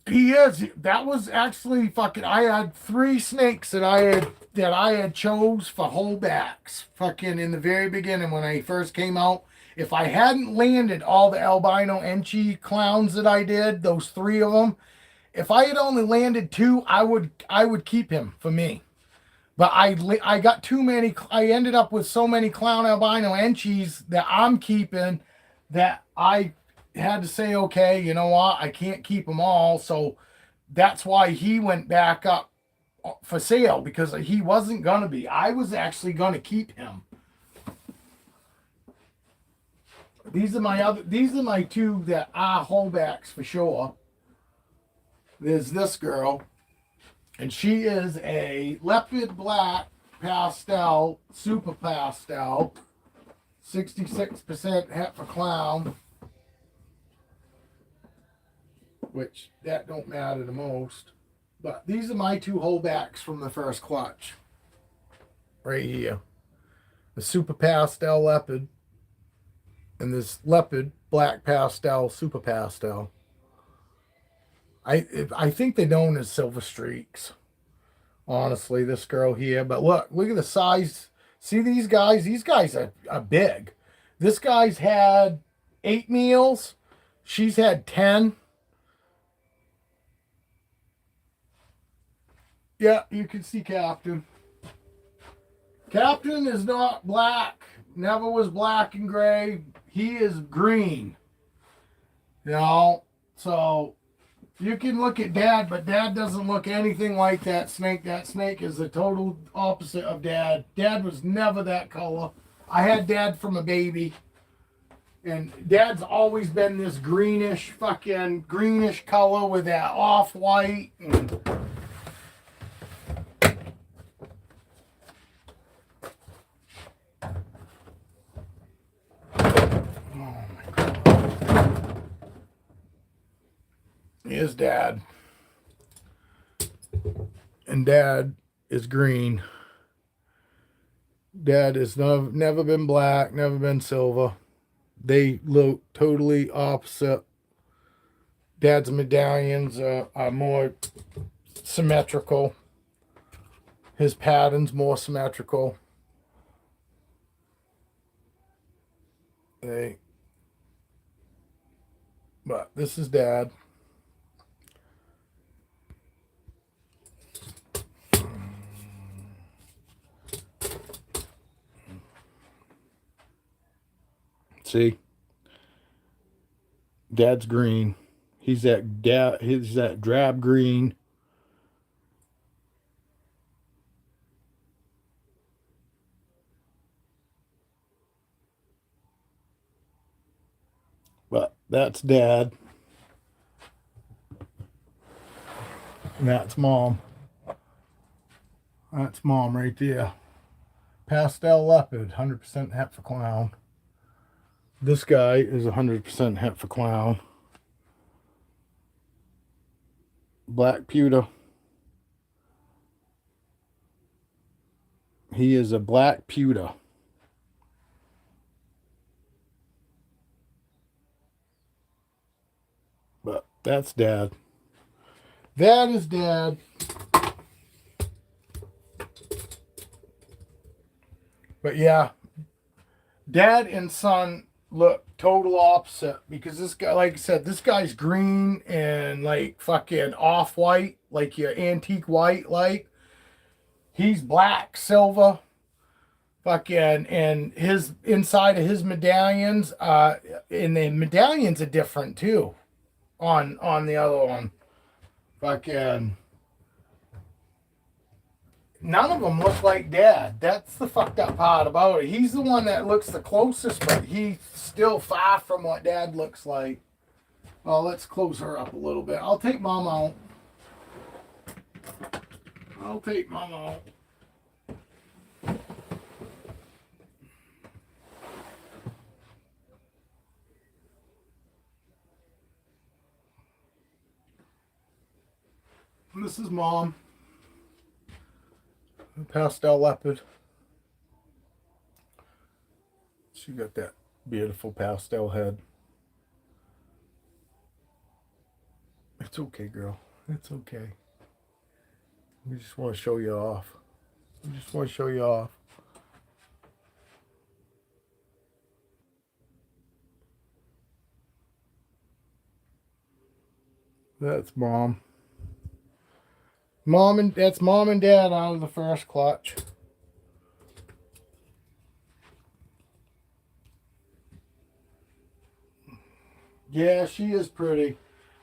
He is. That was actually fucking. I had 3 snakes that I had chose for holdbacks. Fucking in the very beginning when I first came out. If I hadn't landed all the albino enchi clowns that I did, those 3 of them, if I had only landed 2, I would keep him for me. But I got too many. I ended up with so many clown albino enchis that I'm keeping that I had to say, okay, you know what? I can't keep them all. So that's why he went back up for sale, because he wasn't going to be. I was actually going to keep him. These are my 2 that are holdbacks for sure. There's this girl, and she is a leopard black pastel, super pastel, 66% het for clown, which that don't matter the most. But these are my 2 holdbacks from the first clutch. Right here. The super pastel leopard and this leopard black pastel, super pastel. I think they're known as silver streaks. Honestly, this girl here. But look at the size. See these guys? These guys are big. This guy's had 8 meals. She's had 10. Yeah, you can see Captain. Captain is not black. Never was black and gray. He is green. So you can look at Dad, but Dad doesn't look anything like that snake. That snake is the total opposite of Dad. Dad was never that color. I had Dad from a baby. And Dad's always been this greenish color with that off-white. And here's Dad. And Dad is green. Dad has never been black, never been silver. They look totally opposite. Dad's medallions are more symmetrical. His pattern's more symmetrical. But this is Dad. See? Dad's green. He's that drab green. But that's Dad. And that's Mom. That's Mom right there. Pastel leopard, 100% het for clown. This guy is 100% het for clown. Black pewter. He is a black pewter. But that's Dad. That is Dad. But yeah, dad and son look total opposite because this guy, like I said, this guy's green and like fucking off white, like your antique white, like he's black, silver, fucking, and his inside of his medallions, and the medallions are different too on the other one. Fucking none of them look like dad. That's the fucked up part about it. He's the one that looks the closest, but he's still far from what dad looks like. Well, let's close her up a little bit. I'll take mom out. I'll take mom out. This is mom. Pastel leopard. She got that beautiful pastel head. It's okay, girl. It's okay. We just want to show you off. We just want to show you off. That's mom. That's mom and dad out of the first clutch. Yeah, she is pretty.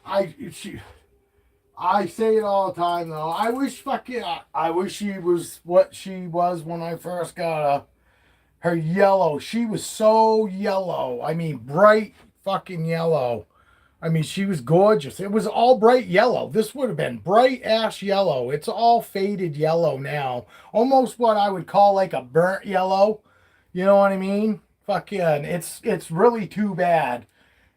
I say it all the time though. I wish she was what she was when I first got her. Her yellow. She was so yellow. I mean, bright fucking yellow. I mean, she was gorgeous. It was all bright yellow. This would have been bright ash yellow. It's all faded yellow now. Almost what I would call like a burnt yellow. You know what I mean? Fucking, it's really too bad.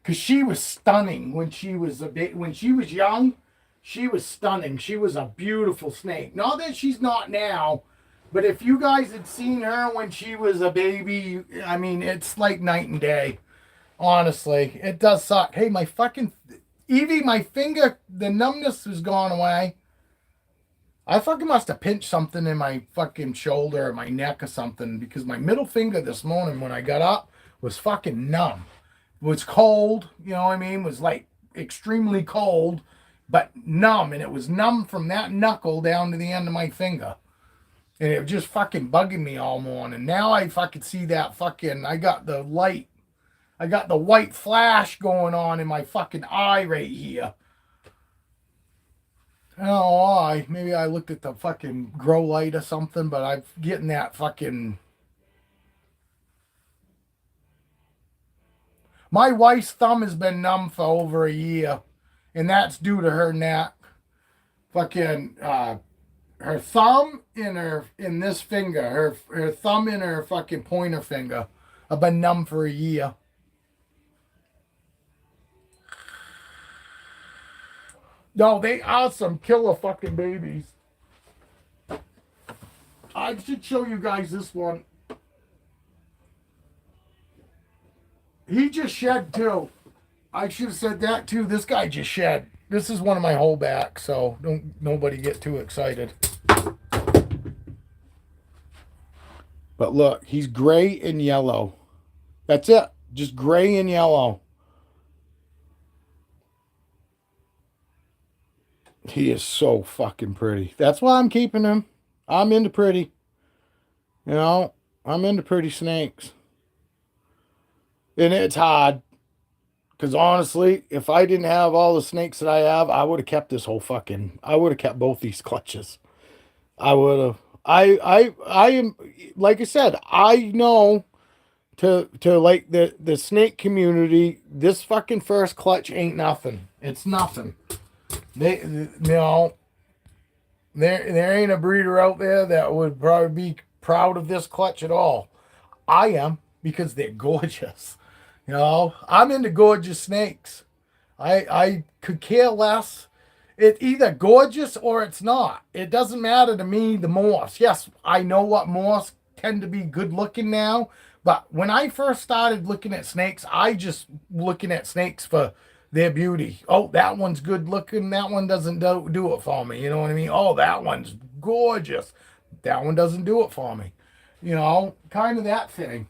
Cause she was stunning when she was when she was young. She was stunning. She was a beautiful snake. Not that she's not now, but if you guys had seen her when she was a baby, I mean, it's like night and day. Honestly, it does suck. Hey, my fucking Evie, my finger, the numbness has gone away. I fucking must have pinched something in my fucking shoulder or my neck or something because my middle finger this morning when I got up was fucking numb. It was cold, you know what I mean? Was like extremely cold, but numb. And it was numb from that knuckle down to the end of my finger. And it was just fucking bugging me all morning. Now I fucking see that fucking, I got the white flash going on in my fucking eye right here. I don't know why. Maybe I looked at the fucking grow light or something, but I'm getting that fucking... My wife's thumb has been numb for over a year, and that's due to her neck. Fucking, her thumb in this finger, her thumb and her fucking pointer finger have been numb for a year. No, they are some killer fucking babies. I should show you guys this one. He just shed too. I should have said that too. This guy just shed. This is one of my holdbacks, so don't nobody get too excited. But look, he's gray and yellow. That's it. Just gray and yellow. He is so fucking pretty. That's why I'm keeping him. I'm into pretty. You know, I'm into pretty snakes. And it's hard. Because honestly, if I didn't have all the snakes that I have, I would have kept this whole fucking... I would have kept both these clutches. I would have... I am... Like I said, I know to like the snake community, this fucking first clutch ain't nothing. It's nothing. There ain't a breeder out there that would probably be proud of this clutch at all. I am because they're gorgeous. You know, I'm into gorgeous snakes. I could care less. It's either gorgeous or it's not. It doesn't matter to me the morphs. Yes, I know what morphs tend to be good looking now, but when I first started looking at snakes, I just looking at snakes for their beauty. Oh, that one's good looking. That one doesn't do it for me. You know what I mean? Oh, that one's gorgeous. That one doesn't do it for me. You know, kind of that thing.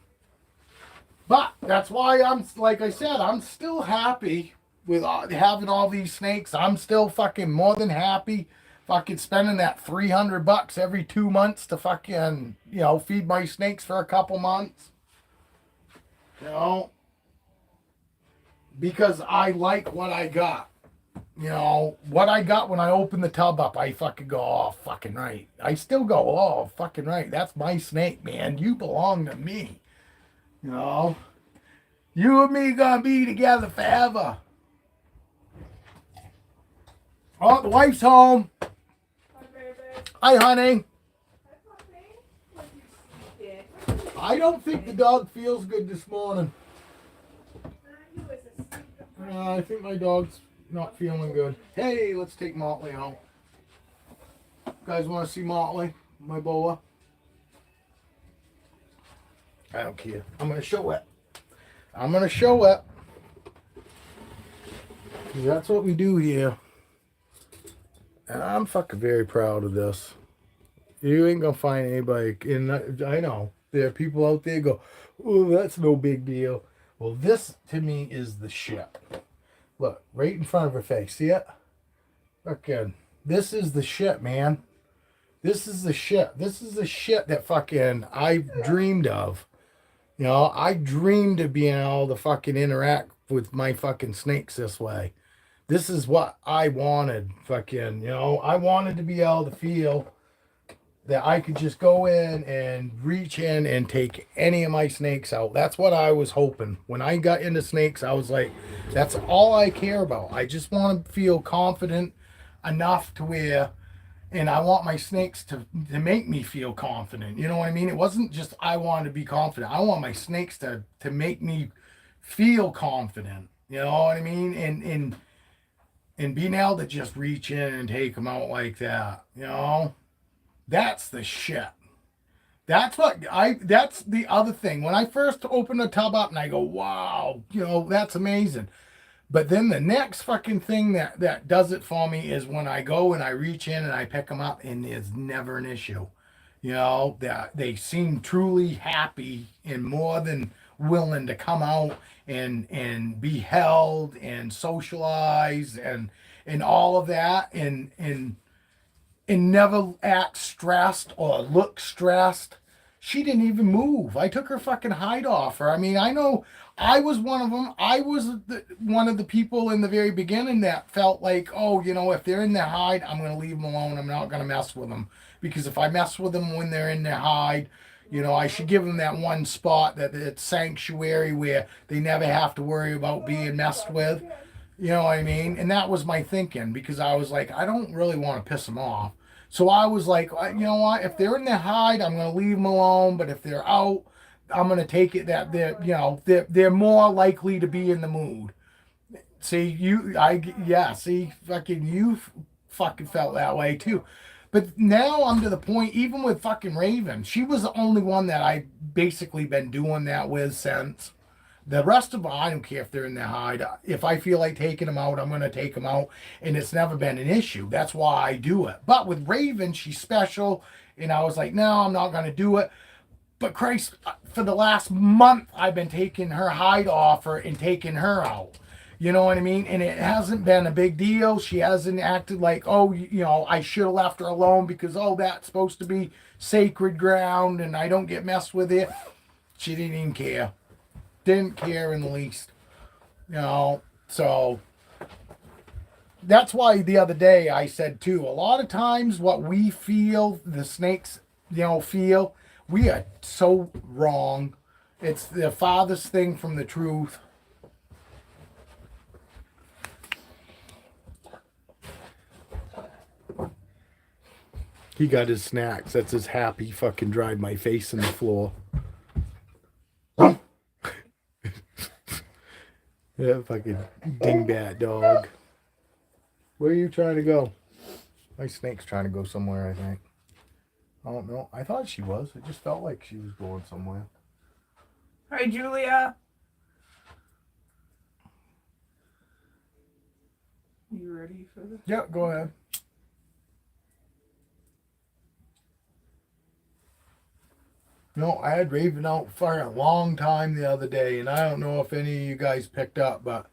But that's why I'm, like I said, I'm still happy with having all these snakes. I'm still fucking more than happy fucking spending that $300 every 2 months to fucking, you know, feed my snakes for a couple months. You know, because I like what I got. You know, what I got when I opened the tub up, I fucking go, oh, fucking right. I still go, oh, fucking right. That's my snake, man. You belong to me. You know, you and me gonna be together forever. Oh, the wife's home. Hi, baby. Hi, honey. Hi, puppy. What are you sleeping? I don't think the dog feels good this morning. He was asleep. I think my dog's not feeling good. Hey, let's take Motley out. You guys want to see Motley, my boa? I don't care. I'm going to show it. I'm going to show it. 'Cause that's what we do here. And I'm fucking very proud of this. You ain't going to find anybody. I know. There are people out there go, oh, that's no big deal. Well, this to me is the shit. Look, right in front of her face. See it? Fucking, this is the shit, man. This is the shit. This is the shit that fucking I dreamed of. You know, I dreamed of being able to fucking interact with my fucking snakes this way. This is what I wanted. Fucking, you know, I wanted to be able to feel that I could just go in and reach in and take any of my snakes out. That's what I was hoping. When I got into snakes, I was like, that's all I care about. I just want to feel confident enough to where, and I want my snakes to make me feel confident. You know what I mean? It wasn't just I wanted to be confident. I want my snakes to make me feel confident. You know what I mean? And being able to just reach in and take them out like that, you know? That's the shit. That's the other thing. When I first open the tub up and I go, wow, you know, that's amazing. But then the next fucking thing that does it for me is when I go and I reach in and I pick them up and there's never an issue. You know, that they seem truly happy and more than willing to come out and be held and socialize and all of that and never act stressed or look stressed. She didn't even move. I took her fucking hide off her. I mean, I know I was one of them. I was one of the people in the very beginning that felt like, oh, you know, if they're in their hide, I'm going to leave them alone. I'm not going to mess with them. Because if I mess with them when they're in their hide, you know, I should give them that one spot that it's sanctuary where they never have to worry about being messed with. You know what I mean? And that was my thinking because I was like, I don't really want to piss them off. So I was like, you know what? If they're in their hide, I'm going to leave them alone. But if they're out, I'm going to take it that they're more likely to be in the mood. See, you fucking felt that way too. But now I'm to the point, even with fucking Raven, she was the only one that I basically been doing that with since. The rest of them, I don't care if they're in their hide. If I feel like taking them out, I'm going to take them out. And it's never been an issue. That's why I do it. But with Raven, she's special. And I was like, no, I'm not going to do it. But Christ, for the last month, I've been taking her hide off her and taking her out. You know what I mean? And it hasn't been a big deal. She hasn't acted like, oh, you know, I should have left her alone because, oh, that's supposed to be sacred ground and I don't get messed with it. She didn't even care. Didn't care in the least. You know, so that's why the other day I said too, a lot of times what we feel, the snakes, you know, feel, we are so wrong. It's the farthest thing from the truth. He got his snacks. That's his happy fucking dried my face in the floor. Yeah, fucking dingbat dog. Where are you trying to go? My snake's trying to go somewhere, I think. I don't know. I thought she was. It just felt like she was going somewhere. Hi, Julia. You ready for this? Yeah, go ahead. No, I had Raven out for a long time the other day, and I don't know if any of you guys picked up, but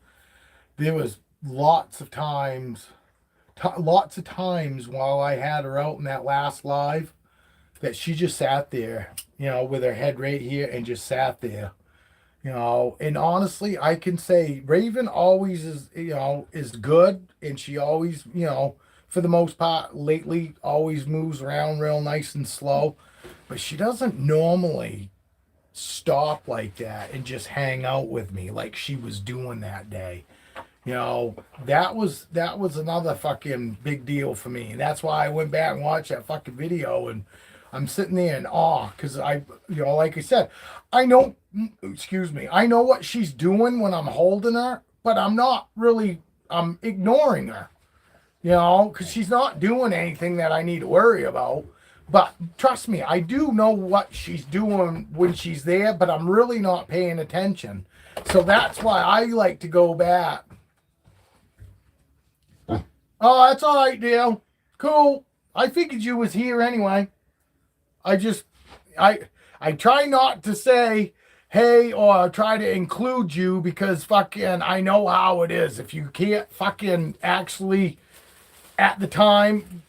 there was lots of times while I had her out in that last live that she just sat there, with her head right here and just sat there. And honestly, I can say Raven always is good, and she always, for the most part lately always moves around real nice and slow, but she doesn't normally stop like that and just hang out with me like she was doing that day. That was another fucking big deal for me, and that's why I went back and watched that fucking video, and I'm sitting there in awe because like I said, I know, excuse me, I know what she's doing when I'm holding her, but I'm ignoring her, because she's not doing anything that I need to worry about. But trust me, I do know what she's doing when she's there, but I'm really not paying attention. So that's why I like to go back. Oh, that's all right, Dale. Cool. I figured you was here anyway. I try not to say hey or try to include you because fucking I know how it is. If you can't fucking actually at the time,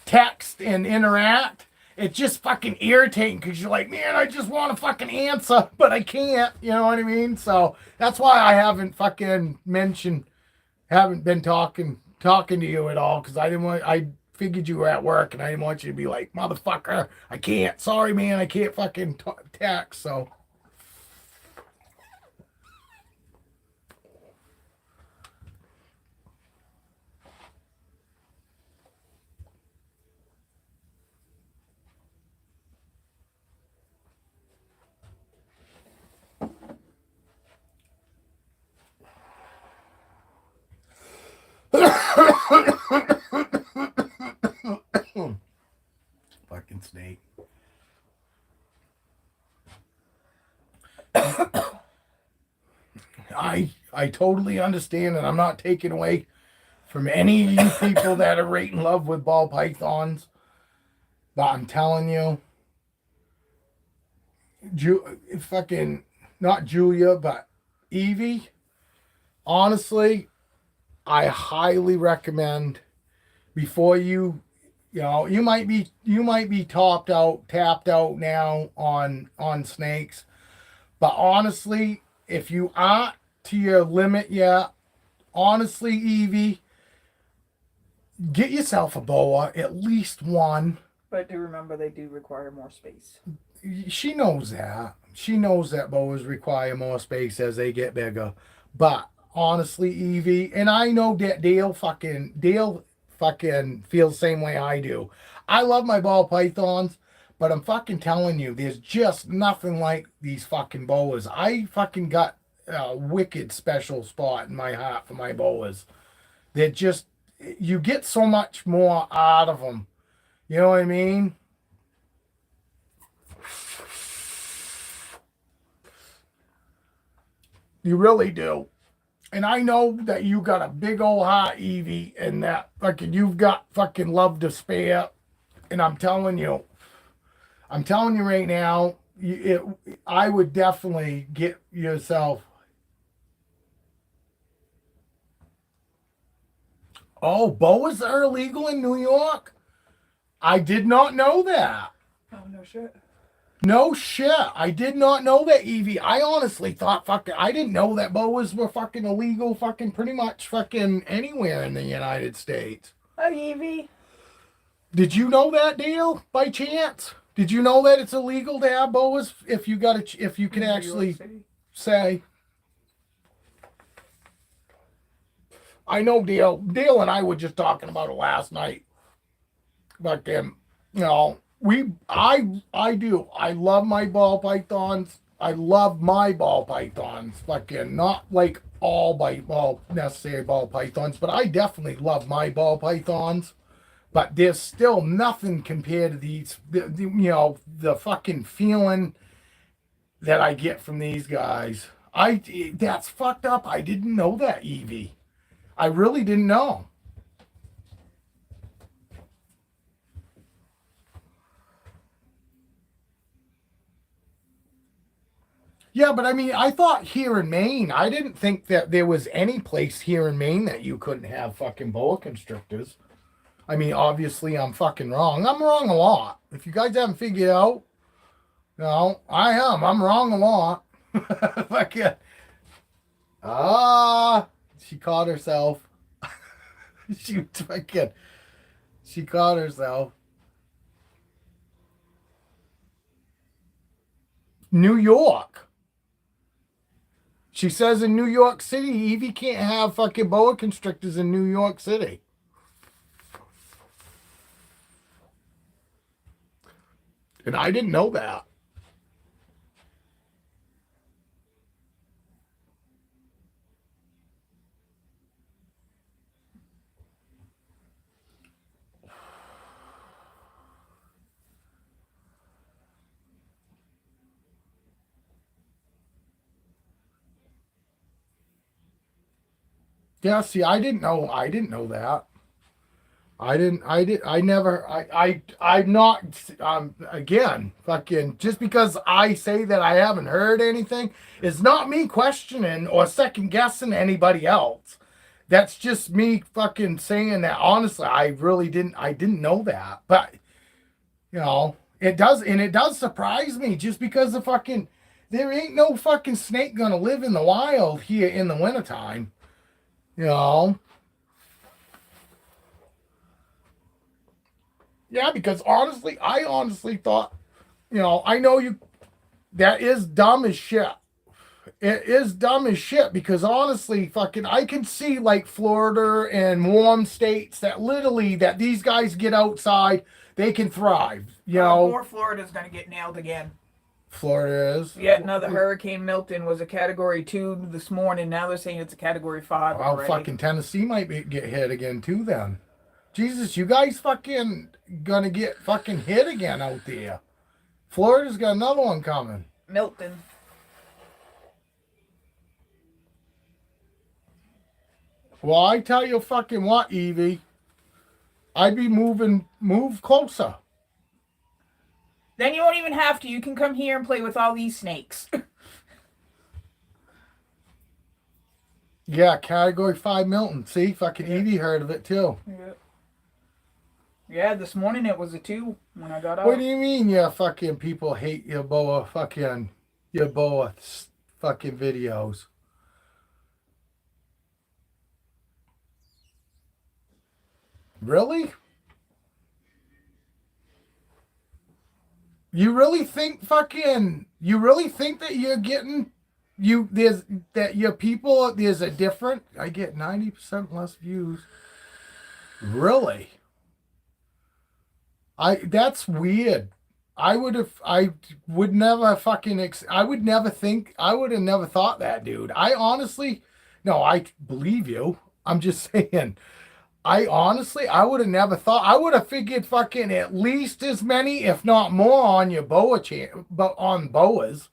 text and interact, it's just fucking irritating because you're like, man, I just want to fucking answer, but I can't. You know what I mean? So that's why I haven't been talking to you at all, because I figured you were at work and I didn't want you to be like, motherfucker, I can't. Sorry, man, I can't fucking text. So. Fucking snake. I totally understand, and I'm not taking away from any of you people that are right in love with ball pythons, but I'm telling you, fucking not Julia, but Evie. Honestly, I highly recommend before you might be tapped out now on snakes, but honestly, if you aren't to your limit yet, honestly, Evie, get yourself a boa, at least one. But do remember they do require more space. She knows that. She knows that boas require more space as they get bigger. But honestly, Evie, and I know that Dale fucking feels the same way I do. I love my ball pythons, but I'm fucking telling you, there's just nothing like these fucking boas. I fucking got a wicked special spot in my heart for my boas. They're just, you get so much more out of them. You know what I mean? You really do. And I know that you got a big old heart, Evie, and that fucking you've got fucking love to spare. And I'm telling you right now, I would definitely get yourself. Oh, boas are illegal in New York? I did not know that. Oh, no shit. No shit. I did not know that, Evie. I honestly thought I didn't know that boas were fucking illegal pretty much anywhere in the United States. Hi, Evie. Did you know that, Dale, by chance? Did you know that it's illegal to have boas if you can actually say? I know Dale and I were just talking about it last night. But I do. I love my ball pythons. I love my ball pythons. Fucking not like necessary ball pythons, but I definitely love my ball pythons. But there's still nothing compared to the fucking feeling that I get from these guys. That's fucked up. I didn't know that, Evie. I really didn't know. Yeah, but I mean, I thought here in Maine, I didn't think that there was any place here in Maine that you couldn't have fucking boa constrictors. I mean, obviously, I'm fucking wrong. I'm wrong a lot. If you guys haven't figured out, no, I am. I'm wrong a lot. Fucking. Ah, she caught herself. she fucking. She caught herself. New York. She says in New York City, Evie can't have fucking boa constrictors in New York City. And I didn't know that. Yeah, see, I didn't know. I didn't know that. I'm not, again, fucking, just because I say that I haven't heard anything, it's not me questioning or second guessing anybody else. That's just me fucking saying that honestly, I didn't know that. But, it does surprise me just because of fucking, there ain't no fucking snake gonna live in the wild here in the wintertime, you know. Yeah, because honestly, I honestly thought, I know that is dumb as shit. It is dumb as shit because honestly, fucking, I can see like Florida and warm states that literally, that these guys get outside, they can thrive, More Florida's gonna get nailed again. Florida is. Yeah, another Hurricane Milton was a Category 2 this morning. Now they're saying it's a Category 5 Well, already. fucking Tennessee might get hit again too then. Jesus, you guys fucking gonna get fucking hit again out there. Florida's got another one coming. Milton. Well, I tell you fucking what, Evie. I'd be move closer. Then you won't even have to. You can come here and play with all these snakes. Yeah, Category 5 Milton. See, fucking Evie heard of it too. Yeah, this morning it was a 2 when I got out. What do you mean, you fucking people hate your boa fucking videos? Really? You really think that you're getting that your people, there's a different, I get 90% less views. Really? That's weird. I would have never thought that, dude. I honestly, no, I believe you. I'm just saying. I would have never thought. I would have figured fucking at least as many, if not more, on your but on boas.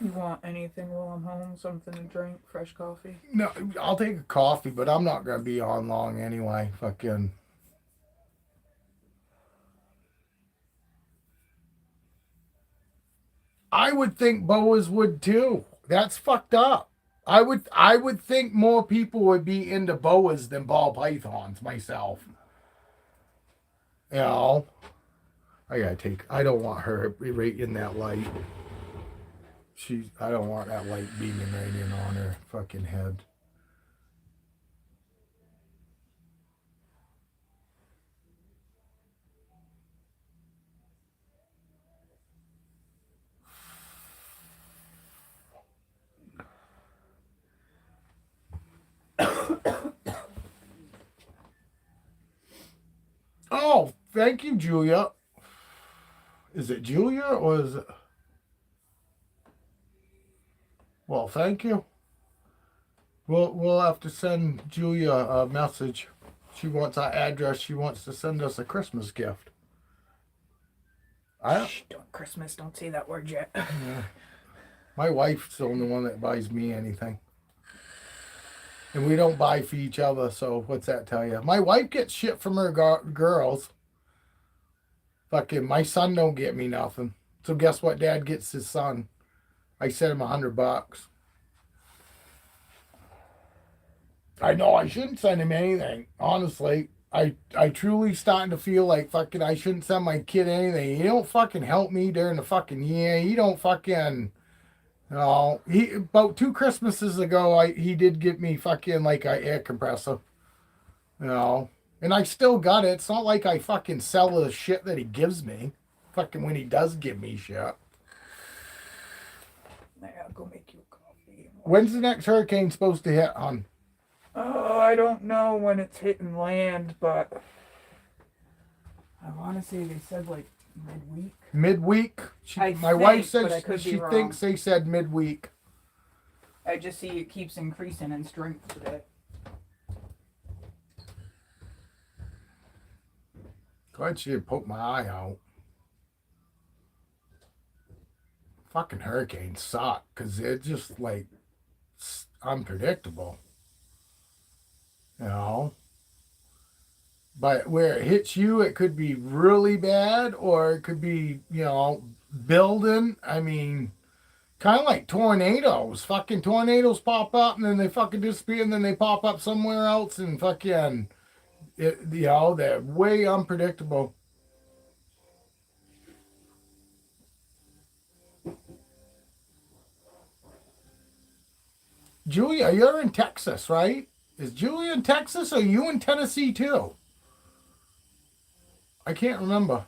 You want anything while I'm home? Something to drink? Fresh coffee? No, I'll take a coffee, but I'm not gonna be on long anyway. Fucking. I would think boas would too. That's fucked up. I would think more people would be into boas than ball pythons myself. I don't want her right in that light. I don't want that light beaming right in on her fucking head. Oh, thank you, Julia. Is it Julia or is it? Well, thank you. We'll have to send Julia a message. She wants our address. She wants to send us a Christmas gift. Shh, don't Christmas. Don't say that word yet. Yeah. My wife's the only one that buys me anything. And we don't buy for each other, so what's that tell you? My wife gets shit from her girls. Fucking, my son don't get me nothing. So guess what dad gets his son? I sent him $100. I know I shouldn't send him anything. Honestly, I truly starting to feel like fucking I shouldn't send my kid anything. He don't fucking help me during the fucking year. He don't fucking. No, he about 2 Christmases ago, he did get me fucking like a air compressor. You know, and I still got it. It's not like I fucking sell the shit that he gives me. Fucking when he does give me shit. I'll go make you a coffee. When's the next hurricane supposed to hit, hon? Oh, I don't know when it's hitting land, but I want to say they said like midweek. Midweek. My wife said she thinks they said midweek. I just see it keeps increasing in strength today. Glad she didn't poke my eye out. Fucking hurricanes suck because they're just like unpredictable. You know? But where it hits you, it could be really bad or it could be, building. I mean, kind of like tornadoes. Fucking tornadoes pop up and then they fucking disappear and then they pop up somewhere else and fucking, they're way unpredictable. Julia, you're in Texas, right? Is Julia in Texas or are you in Tennessee too? I can't remember.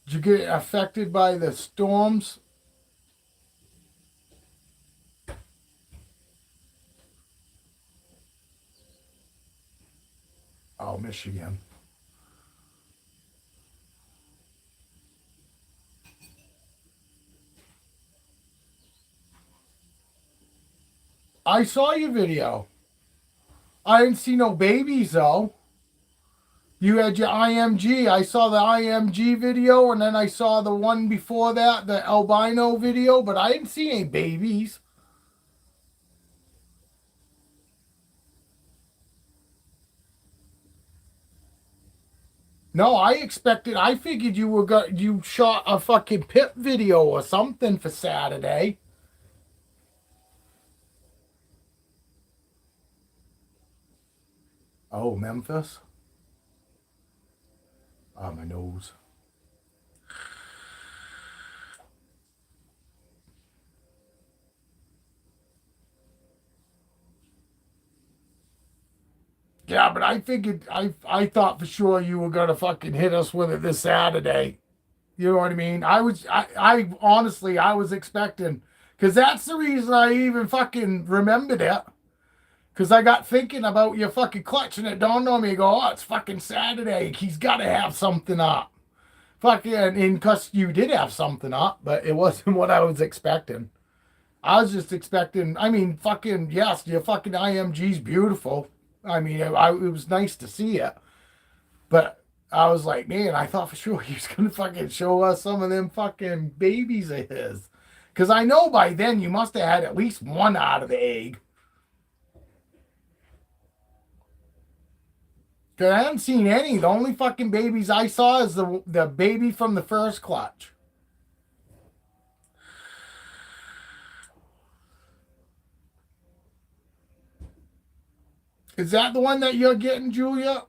Did you get affected by the storms? Oh, Michigan. I saw your video. I didn't see no babies though. You had your IMG. I saw the IMG video and then I saw the one before that, the albino video, but I didn't see any babies. No, I figured you shot a fucking pip video or something for Saturday. Oh, Memphis? Oh, my nose. Yeah, but I figured, I thought for sure you were going to fucking hit us with it this Saturday. You know what I mean? I honestly, I was expecting, because that's the reason I even fucking remembered it. Because I got thinking about your fucking clutch and it dawned on me, I go, oh, it's fucking Saturday. He's got to have something up. Fucking, and because you did have something up, but it wasn't what I was expecting. I was just expecting, I mean, fucking, yes, your fucking IMG's beautiful. I mean, it was nice to see it. But I was like, man, I thought for sure he was going to fucking show us some of them fucking babies of his. Because I know by then you must have had at least one out of the egg. Because I haven't seen any. The only fucking babies I saw is the baby from the first clutch. Is that the one that you're getting, Julia?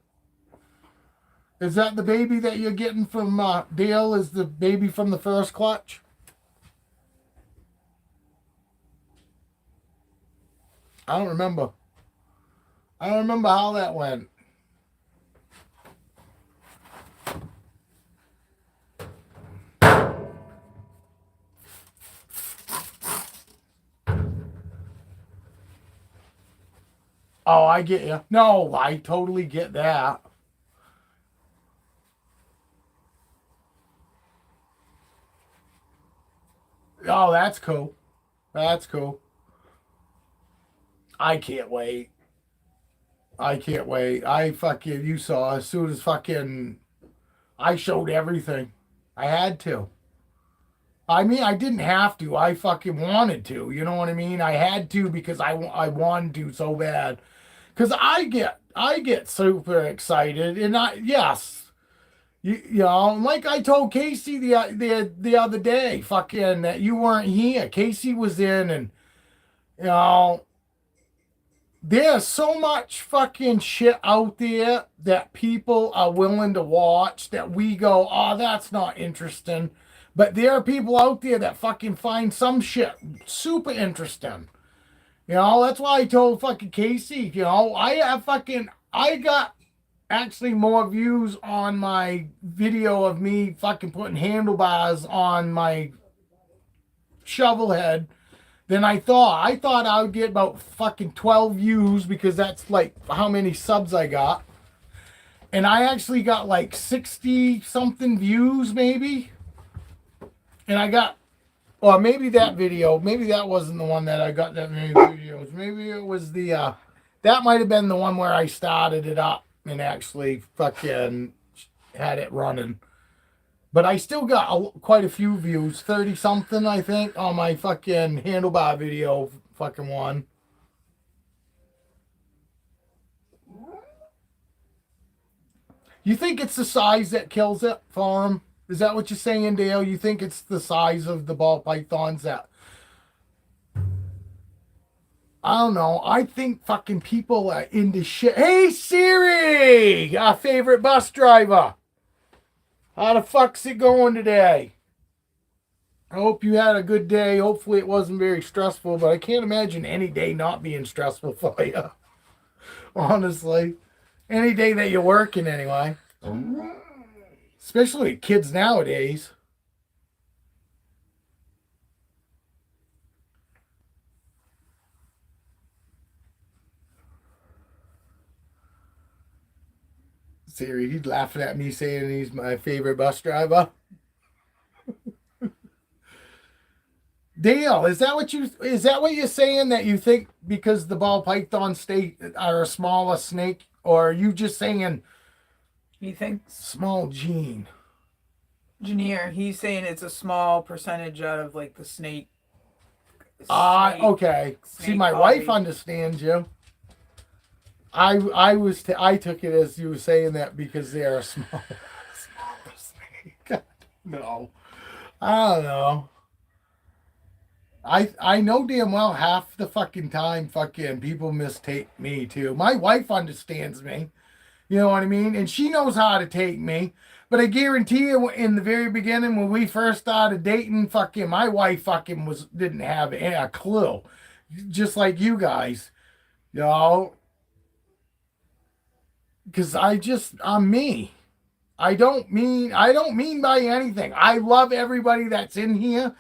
Is that the baby that you're getting from Dale? Is the baby from the first clutch? I don't remember. I don't remember how that went. Oh, I get you. No, I totally get that. Oh, that's cool. That's cool. I can't wait. I can't wait. You saw as soon as fucking, I showed everything. I had to. I mean, I didn't have to. I fucking wanted to. You know what I mean? I had to because I wanted to so bad. because I get super excited, and yes, you know, like I told Casey the other day, fucking that you weren't here. Casey was in, and you know, there's so much fucking shit out there that people are willing to watch that we go, oh, that's not interesting. But there are people out there that fucking find some shit super interesting. You know, that's why I told fucking Casey, you know, I got actually more views on my video of me fucking putting handlebars on my shovel head than I thought. I thought I would get about fucking 12 views because that's like how many subs I got. And I actually got like 60 something views maybe. And I got, or maybe that video, maybe that wasn't the one that I got that many videos. Maybe it was that might have been the one where I started it up and actually fucking had it running. But I still got quite a few views, 30 something, I think, on my fucking handlebar video fucking one. You think it's the size that kills it for him? Is that what you're saying, Dale? You think it's the size of the ball pythons that... I don't know. I think fucking people are into shit. Hey, Siri! Our favorite bus driver. How the fuck's it going today? I hope you had a good day. Hopefully it wasn't very stressful, but I can't imagine any day not being stressful for you. Honestly. Any day that you're working anyway. Especially kids nowadays. Siri, he's laughing at me saying he's my favorite bus driver. Dale, is that what you're saying, that you think because the ball python are a smaller snake, or are you just saying He thinks small gene? Janier, he's saying it's a small percentage out of like the snake. Okay. See, my wife understands you. I took it as you were saying that because they are small snake. No, I don't know. I know damn well half the fucking time fucking people mistake me too. My wife understands me. You know what I mean? And she knows how to take me. But I guarantee you, in the very beginning, when we first started dating, fucking my wife fucking didn't have a clue. Just like you guys. You know? Because I'm me. I don't mean by anything. I love everybody that's in here.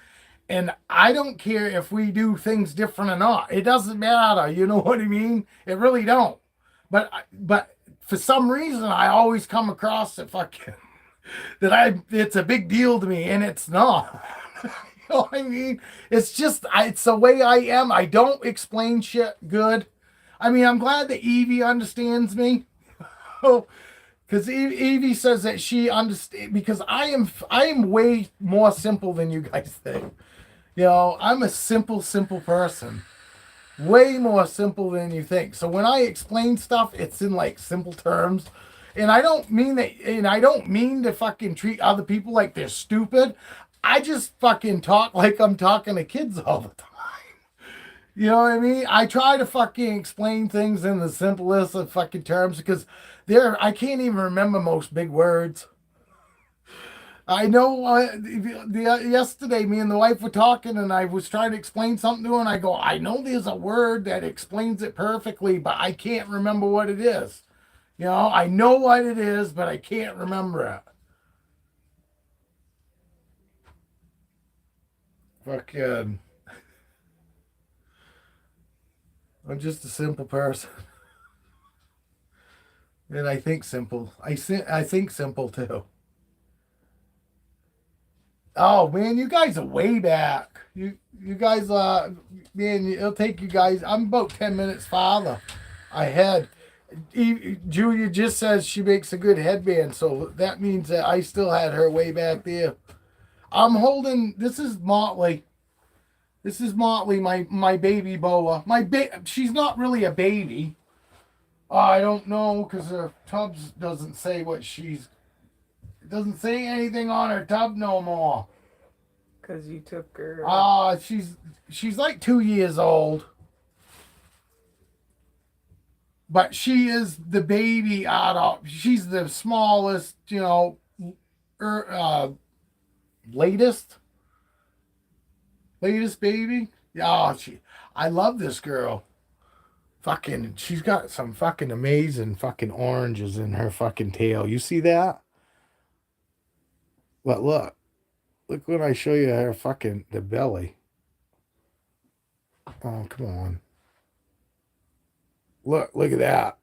And I don't care if we do things different or not. It doesn't matter. You know what I mean? It really don't. But for some reason, I always come across it fucking it's a big deal to me, and it's not. You know what I mean? It's just, it's the way I am. I don't explain shit good. I mean, I'm glad that Evie understands me. Because Evie says that she understands, because I am way more simple than you guys think. You know, I'm a simple person. Way more simple than you think. So when I explain stuff, it's in like simple terms. And I don't mean that, and I don't mean to fucking treat other people like they're stupid. I just fucking talk like I'm talking to kids all the time. You know what I mean? I try to fucking explain things in the simplest of fucking terms because I can't even remember most big words. I know yesterday me and the wife were talking and I was trying to explain something to her and I go, I know there's a word that explains it perfectly, but I can't remember what it is. You know, I know what it is, but I can't remember it. Fucking, I'm just a simple person. And I think simple. I think simple too. Oh man, you guys are way back. You guys man, it'll take you guys. I'm about 10 minutes farther ahead. Julia just says she makes a good headband, so that means that I still had her way back there. I'm holding. This is Motley. This is Motley, my baby boa. She's not really a baby. I don't know because her tubs doesn't say what she's. It doesn't say anything on her tub no more. Cause you took her. She's like 2 years old, but she is the baby out of. She's the smallest, er, uh, latest baby. Yeah, I love this girl. Fucking, she's got some fucking amazing fucking oranges in her fucking tail. You see that? But look when I show you her fucking the belly. Oh, come on. Look at that.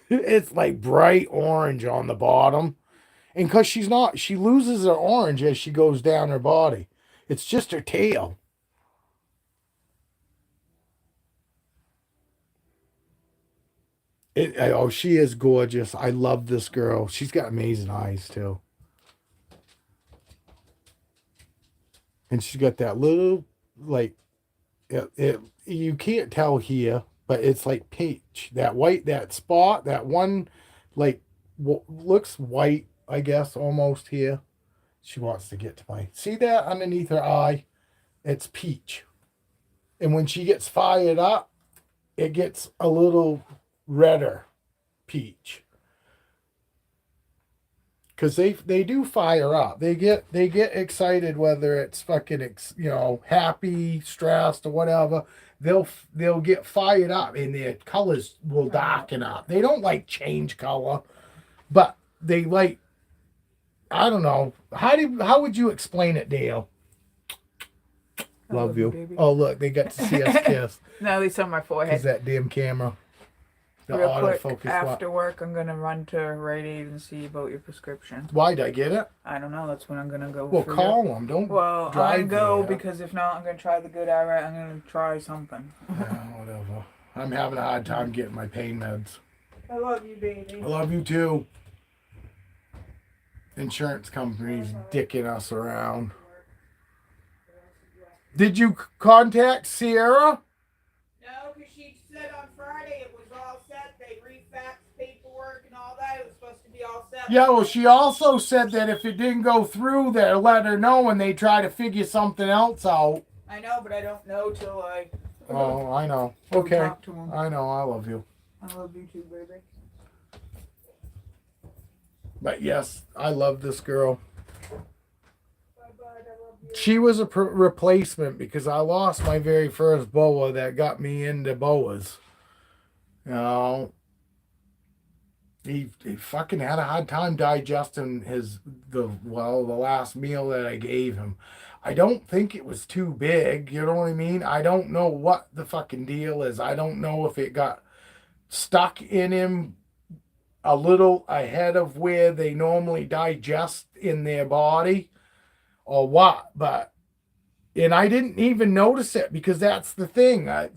It's like bright orange on the bottom. And because she loses her orange as she goes down her body. It's just her tail. She is gorgeous. I love this girl. She's got amazing eyes too. And she's got that little, like, you can't tell here, but it's like peach. That white, that spot, that one, like, looks white, I guess, almost here. She wants to get to see that underneath her eye? It's peach. And when she gets fired up, it gets a little redder peach. Because they do fire up. They get excited, whether it's fucking happy, stressed, or whatever. They'll get fired up, and their colors will darken up. They don't like change color, but they like. I don't know how would you explain it, Dale? Love you. Baby. Oh look, they got to see us kiss. No, they saw my forehead. Because that damn camera. The Real quick, autofocus. after work, I'm gonna run to Rite Aid and see about your prescription. Why'd I get it? I don't know. That's when I'm gonna go. Well, call them. Don't Well, drive I go there. because if not, I'm gonna try the good eye. I'm gonna try something. Whatever. I'm having a hard time getting my pain meds. I love you, baby. I love you too. Insurance companies dicking us around. Did you contact Sierra? No, because she said on Friday it was all set. They refaxed paperwork and all that. It was supposed to be all set. Yeah, well, she also said that if it didn't go through, they'll let her know and they try to figure something else out. I know, but I don't know till I Oh, I know. go Okay. talk to him. I know. I love you. I love you too, baby. But yes, I love this girl. Bye-bye, I love you. She was a replacement because I lost my very first boa that got me into boas. He fucking had a hard time digesting the last meal that I gave him. I don't think it was too big, you know what I mean? I don't know what the fucking deal is. I don't know if it got stuck in him a little ahead of where they normally digest in their body or what, and I didn't even notice it because that's the thing. I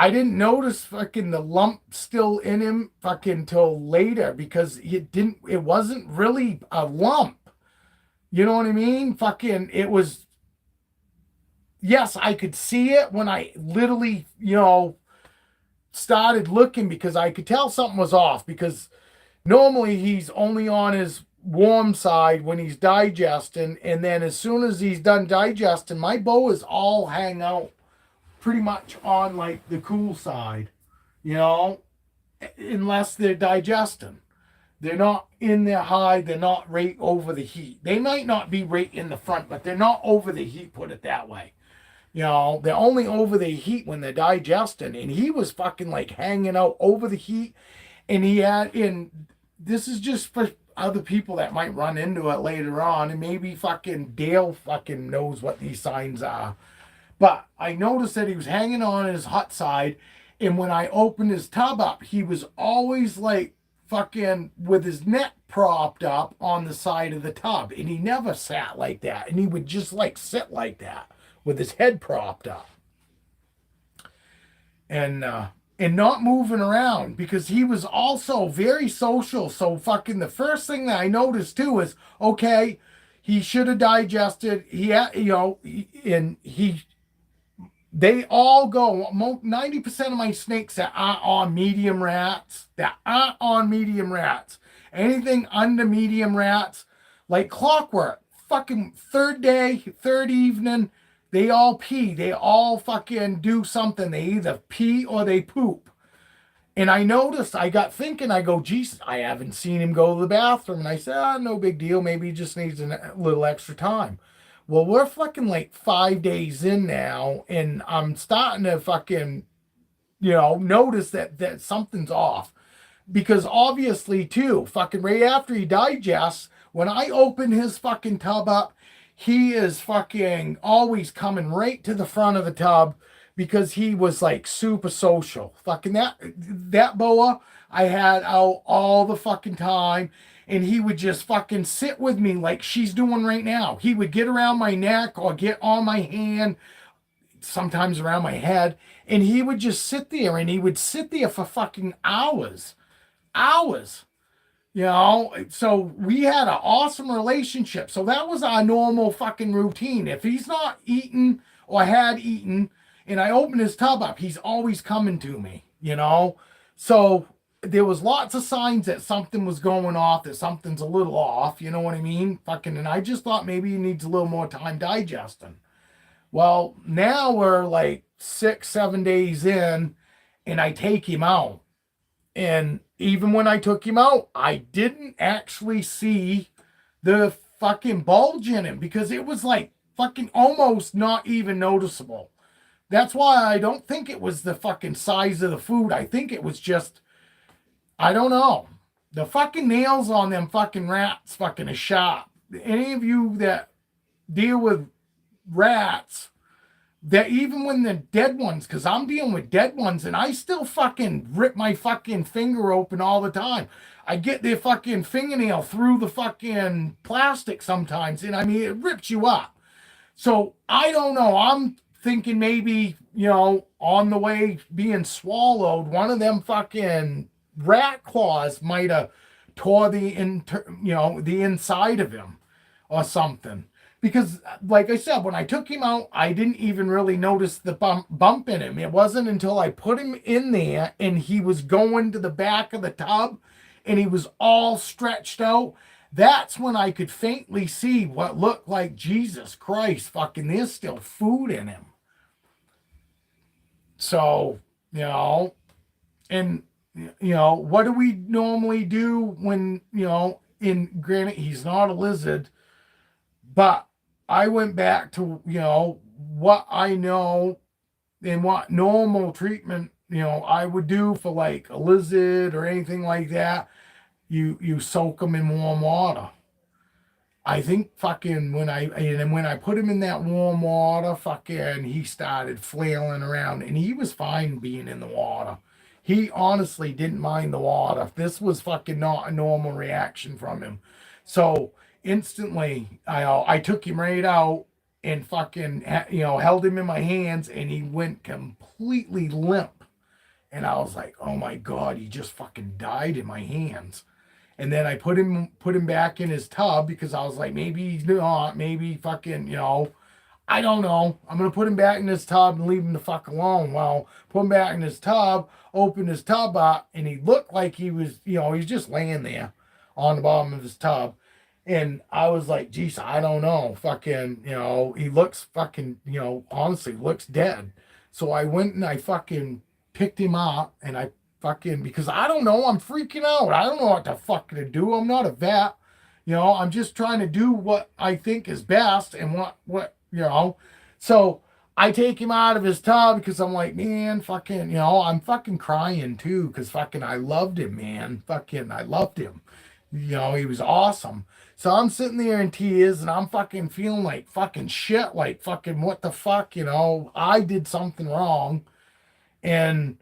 didn't notice fucking the lump still in him fucking till later because it wasn't really a lump. You know what I mean? Fucking, it was, yes, I could see it when I literally, started looking because I could tell something was off because normally he's only on his warm side when he's digesting, and then as soon as he's done digesting, my boas all hang out pretty much on like the cool side, unless they're digesting. They're not in their hide, they're not right over the heat. They might not be right in the front, but they're not over the heat, put it that way. They're only over the heat when they're digesting, and he was fucking like hanging out over the heat, and this is just for other people that might run into it later on, and maybe fucking Dale fucking knows what these signs are. But I noticed that he was hanging on his hot side, and when I opened his tub up, he was always like fucking with his neck propped up on the side of the tub, and he never sat like that, and he would just like sit like that with his head propped up. And not moving around because he was also very social. So fucking the first thing that I noticed too is, okay, he should have digested. They all go, 90% of my snakes that aren't on medium rats, anything under medium rats, like clockwork, fucking third day, third evening, they all pee. They all fucking do something. They either pee or they poop. And I noticed, I got thinking, I go, geez, I haven't seen him go to the bathroom. And I said, no big deal. Maybe he just needs a little extra time. Well, we're fucking like 5 days in now, and I'm starting to fucking, notice that something's off. Because obviously, too, fucking right after he digests, when I open his fucking tub up, he is fucking always coming right to the front of the tub because he was like super social. Fucking that boa I had out all the fucking time, and he would just fucking sit with me like she's doing right now. He would get around my neck or get on my hand, sometimes around my head, and he would just sit there, and he would sit there for fucking hours. Hours. So we had an awesome relationship. So that was our normal fucking routine. If he's not eating or had eaten and I open his tub up, he's always coming to me, So there was lots of signs that something was going off, that something's a little off, you know what I mean? And I just thought maybe he needs a little more time digesting. Well, now we're like 6-7 days in, and I take him out. And even when I took him out, I didn't actually see the fucking bulge in him because it was like fucking almost not even noticeable. That's why I don't think it was the fucking size of the food. I think it was just, I don't know. The fucking nails on them fucking rats fucking is sharp. Any of you that deal with rats, that even when the dead ones, because I'm dealing with dead ones, and I still fucking rip my fucking finger open all the time. I get their fucking fingernail through the fucking plastic sometimes, and I mean, it rips you up. So I don't know. I'm thinking maybe, on the way being swallowed, one of them fucking rat claws might have tore the inside of him or something. Because, like I said, when I took him out, I didn't even really notice the bump in him. It wasn't until I put him in there and he was going to the back of the tub and he was all stretched out. That's when I could faintly see what looked like, Jesus Christ, fucking, there's still food in him. So, and, what do we normally do when, granted, he's not a lizard, but I went back to, what I know and what normal treatment, I would do for like a lizard or anything like that. You soak them in warm water. I think fucking when I put him in that warm water, fucking he started flailing around, and he was fine being in the water. He honestly didn't mind the water. This was fucking not a normal reaction from him. So instantly, I took him right out and fucking, held him in my hands, and he went completely limp. And I was like, oh my God, he just fucking died in my hands. And then I put him back in his tub because I was like, maybe he's not, maybe fucking, I don't know. I'm going to put him back in his tub and leave him the fuck alone. Well, put him back in his tub, open his tub up, and he looked like he was, he's just laying there on the bottom of his tub. And I was like, geez, I don't know. Fucking, he looks fucking, honestly looks dead. So I went and I fucking picked him up, and I fucking, because I don't know, I'm freaking out. I don't know what the fuck to do. I'm not a vet. I'm just trying to do what I think is best and what. So I take him out of his tub because I'm like, man, fucking, I'm fucking crying too because fucking I loved him, man. Fucking, I loved him. He was awesome. So I'm sitting there in tears and I'm fucking feeling like fucking shit, like fucking what the fuck, I did something wrong. And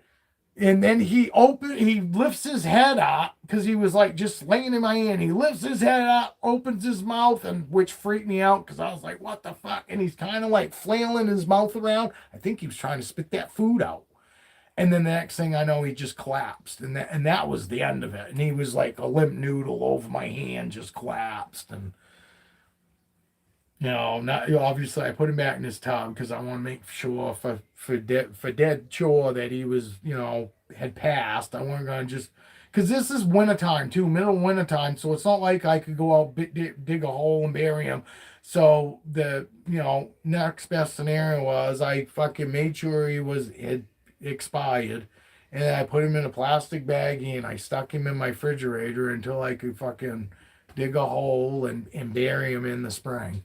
then he lifts his head up because he was like just laying in my hand. He lifts his head up, opens his mouth, and which freaked me out because I was like, what the fuck? And he's kind of like flailing his mouth around. I think he was trying to spit that food out. And then the next thing I know, he just collapsed. And that was the end of it. And he was like a limp noodle over my hand, just collapsed. And Not obviously. I put him back in his tub because I want to make sure for dead sure that he was, had passed. I wasn't gonna just because this is wintertime too, middle of wintertime, so it's not like I could go out dig a hole and bury him. So the next best scenario was I fucking made sure he had expired, and then I put him in a plastic baggie and I stuck him in my refrigerator until I could fucking dig a hole and bury him in the spring.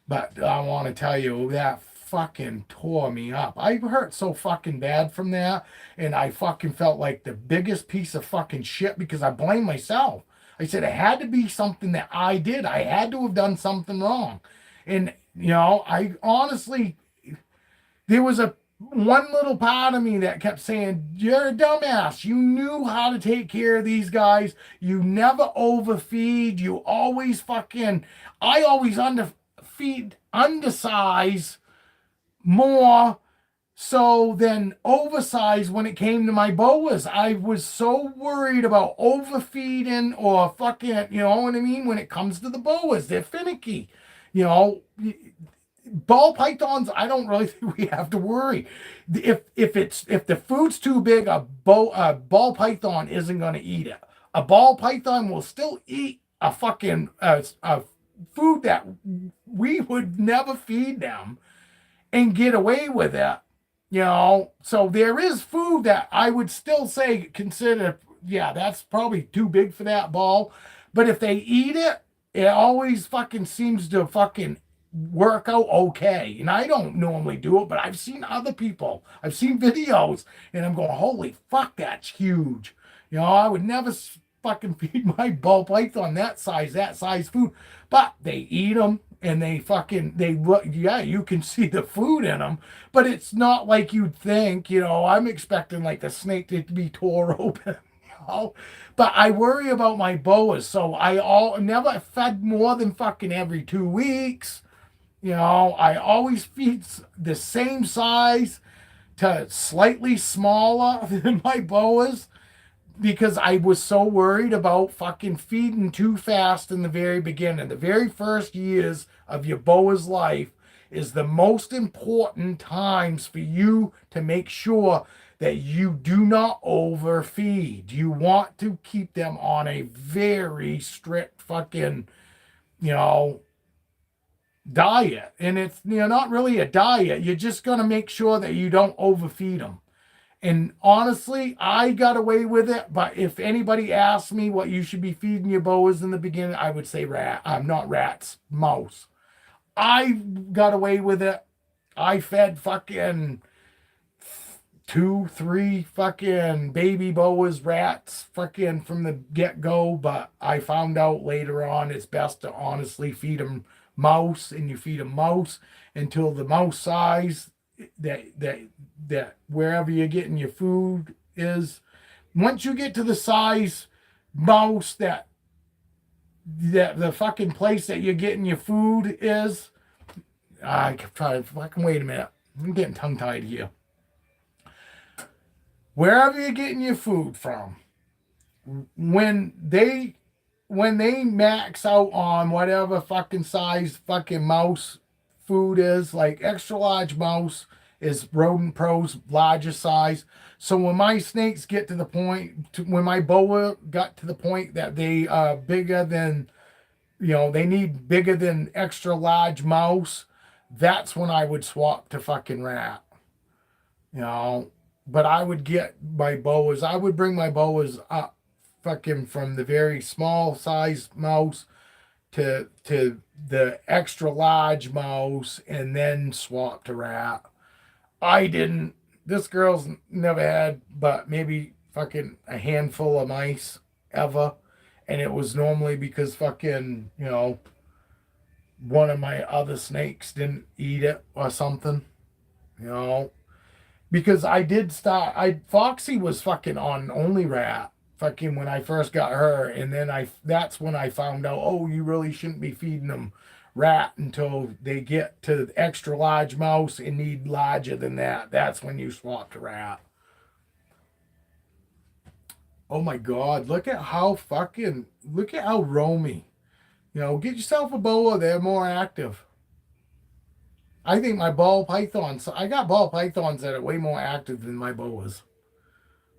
But I want to tell you, that fucking tore me up. I hurt so fucking bad from that. And I fucking felt like the biggest piece of fucking shit because I blame myself. I said it had to be something that I did. I had to have done something wrong. And, I honestly, there was a one little part of me that kept saying, "You're a dumbass. You knew how to take care of these guys. You never overfeed. You always fucking, I always undersize more so than oversize when it came to my boas. I was so worried about overfeeding or fucking, you know what I mean? When it comes to the boas, they're finicky. You know, ball pythons, I don't really think we have to worry. If the food's too big, a ball python isn't going to eat it. A ball python will still eat a fucking a food that we would never feed them and get away with it. So there is food that I would still say consider, yeah, that's probably too big for that ball. But if they eat it, it always fucking seems to fucking work out okay. And I don't normally do it, but I've seen other people. I've seen videos and I'm going, holy fuck, that's huge. I would never fucking feed my ball python that size food. But they eat them and they look, yeah, you can see the food in them, but it's not like you'd think, I'm expecting like the snake to be tore open. But I worry about my boas, so I never fed more than fucking every 2 weeks. I always feed the same size to slightly smaller than my boas because I was so worried about fucking feeding too fast in the very beginning. The very first years of your boa's life is the most important times for you to make sure that you do not overfeed. You want to keep them on a very strict fucking, diet. And it's not really a diet. You're just going to make sure that you don't overfeed them. And honestly, I got away with it. But if anybody asks me what you should be feeding your boas in the beginning, I would say not rats, mouse. I got away with it. I fed fucking 2, 3 fucking baby boas, rats, fucking from the get-go. But I found out later on it's best to honestly feed them mouse, and you feed them mouse until the mouse size that wherever you're getting your food is. Once you get to the size mouse that the fucking place that you're getting your food is, I try to fucking wait a minute. I'm getting tongue tied here. Wherever you're getting your food from, when they max out on whatever fucking size fucking mouse food is, like extra large mouse is Rodent Pro's largest size. So when my snakes get to the point, when my boa got to the point that they are bigger than, they need bigger than extra large mouse, that's when I would swap to fucking rat. But I would get my boas, I would bring my boas up fucking from the very small size mouse to the extra large mouse and then swap to rat. I didn't. This girl's never had but maybe fucking a handful of mice ever. And it was normally because fucking, one of my other snakes didn't eat it or something. Because I did start, Foxy was fucking on only rat fucking when I first got her, and then that's when I found out, oh, you really shouldn't be feeding them rat until they get to the extra large mouse and need larger than that. That's when you swap to rat. Oh my God, look at how roamy. Get yourself a boa, they're more active. I think my ball pythons, I got ball pythons that are way more active than my boas.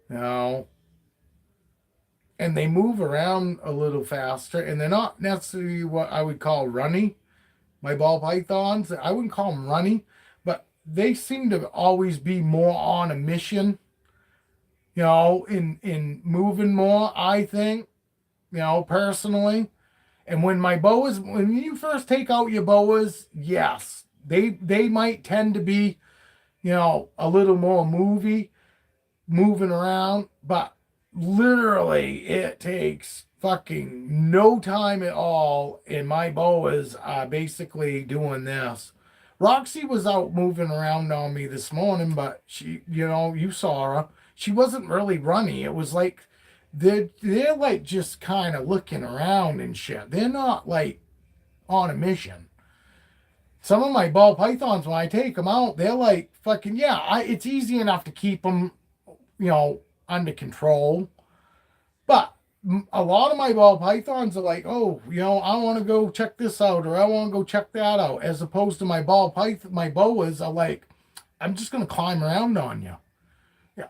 You know, and they move around a little faster, and they're not necessarily what I would call runny. My ball pythons, I wouldn't call them runny, but they seem to always be more on a mission, in moving more, I think, personally. And when you first take out your boas, yes, they might tend to be, a little more moving around, but literally it takes fucking no time at all. And my boas are basically doing this. Roxy was out moving around on me this morning, but she, you saw her. She wasn't really running. It was like they're like just kind of looking around and shit. They're not like on a mission. Some of my ball pythons, when I take them out, they're like fucking yeah. It's easy enough to keep them, under control. But a lot of my ball pythons are like, oh, I want to go check this out or I want to go check that out. As opposed to my boas are like, I'm just gonna climb around on you.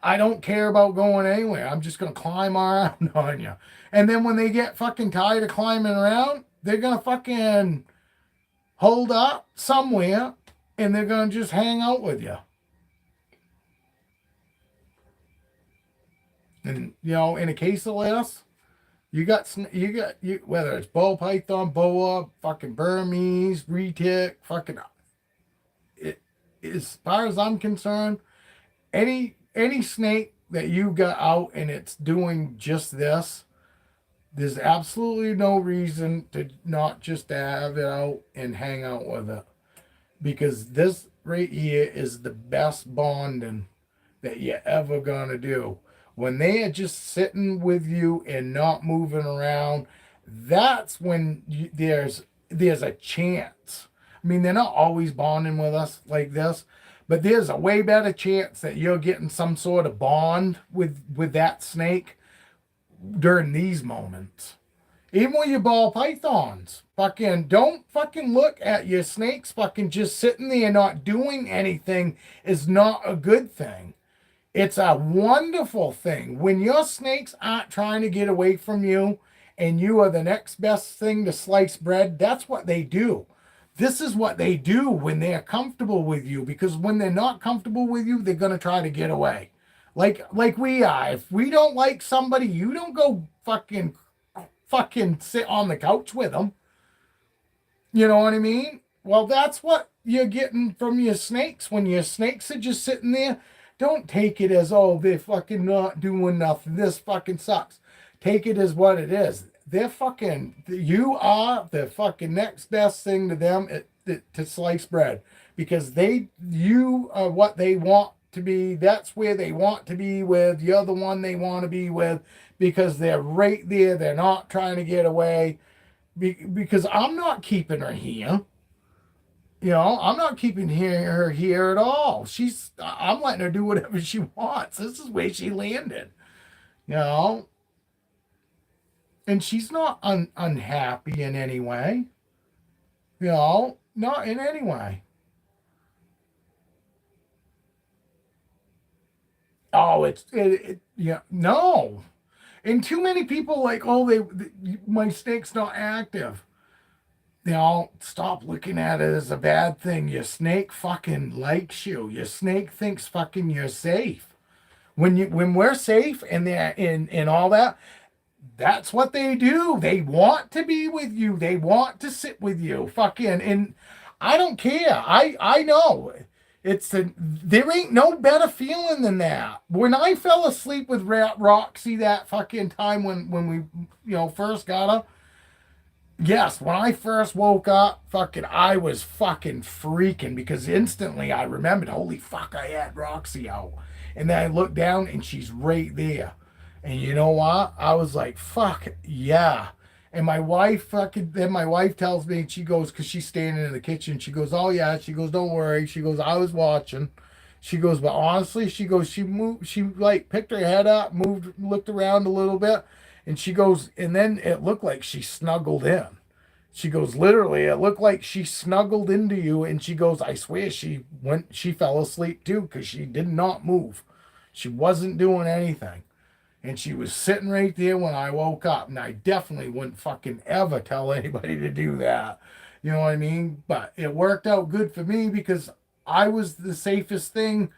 I don't care about going anywhere. I'm just gonna climb around on you. And then when they get fucking tired of climbing around, they're gonna fucking hold up somewhere and they're gonna just hang out with you. And in a case of this, you whether it's ball python, boa, fucking Burmese, retic, fucking it. As far as I'm concerned, any snake that you got out and it's doing just this, there's absolutely no reason to not just have it out and hang out with it, because this right here is the best bonding that you're ever gonna do. When they are just sitting with you and not moving around, that's when there's a chance. I mean, they're not always bonding with us like this, but there's a way better chance that you're getting some sort of bond with that snake during these moments. Even with your ball pythons, fucking don't fucking look at your snakes fucking just sitting there not doing anything is not a good thing. It's a wonderful thing. When your snakes aren't trying to get away from you and you are the next best thing to sliced bread, that's what they do. This is what they do when they're comfortable with you, because when they're not comfortable with you, they're going to try to get away. Like we are. If we don't like somebody, you don't go fucking sit on the couch with them. You know what I mean? Well, that's what you're getting from your snakes. When your snakes are just sitting there, don't take it as, oh, they're fucking not doing nothing. This fucking sucks. Take it as what it is. You are the fucking next best thing to them to slice bread, because you are what they want to be. That's where they want to be with. You're the one they want to be with, because they're right there. They're not trying to get away, because I'm not keeping her here. I'm not keeping her here at all. I'm letting her do whatever she wants. This is where she landed, and she's not unhappy in any way, not in any way. Oh, no. And too many people like, oh, my snake's not active. Stop looking at it as a bad thing. Your snake fucking likes you. Your snake thinks fucking you're safe. When we're safe and they're in all that, that's what they do. They want to be with you. They want to sit with you. Fucking, and I don't care. I know. There ain't no better feeling than that. When I fell asleep with Roxy that fucking time when we first got her. Yes, when I first woke up, I was fucking freaking, because instantly I remembered, holy fuck, I had Roxy out. And then I looked down and she's right there. And you know what? I was like, fuck, yeah. And my wife tells me, she goes, because she's standing in the kitchen, she goes, oh yeah, she goes, don't worry. She goes, I was watching. She goes, but honestly, she goes, she like picked her head up, looked around a little bit. And she goes, and then it looked like she snuggled in. She goes, literally, it looked like she snuggled into you. And she goes, I swear she fell asleep too because she did not move. She wasn't doing anything. And she was sitting right there when I woke up. And I definitely wouldn't fucking ever tell anybody to do that. You know what I mean? But it worked out good for me because I was the safest thing,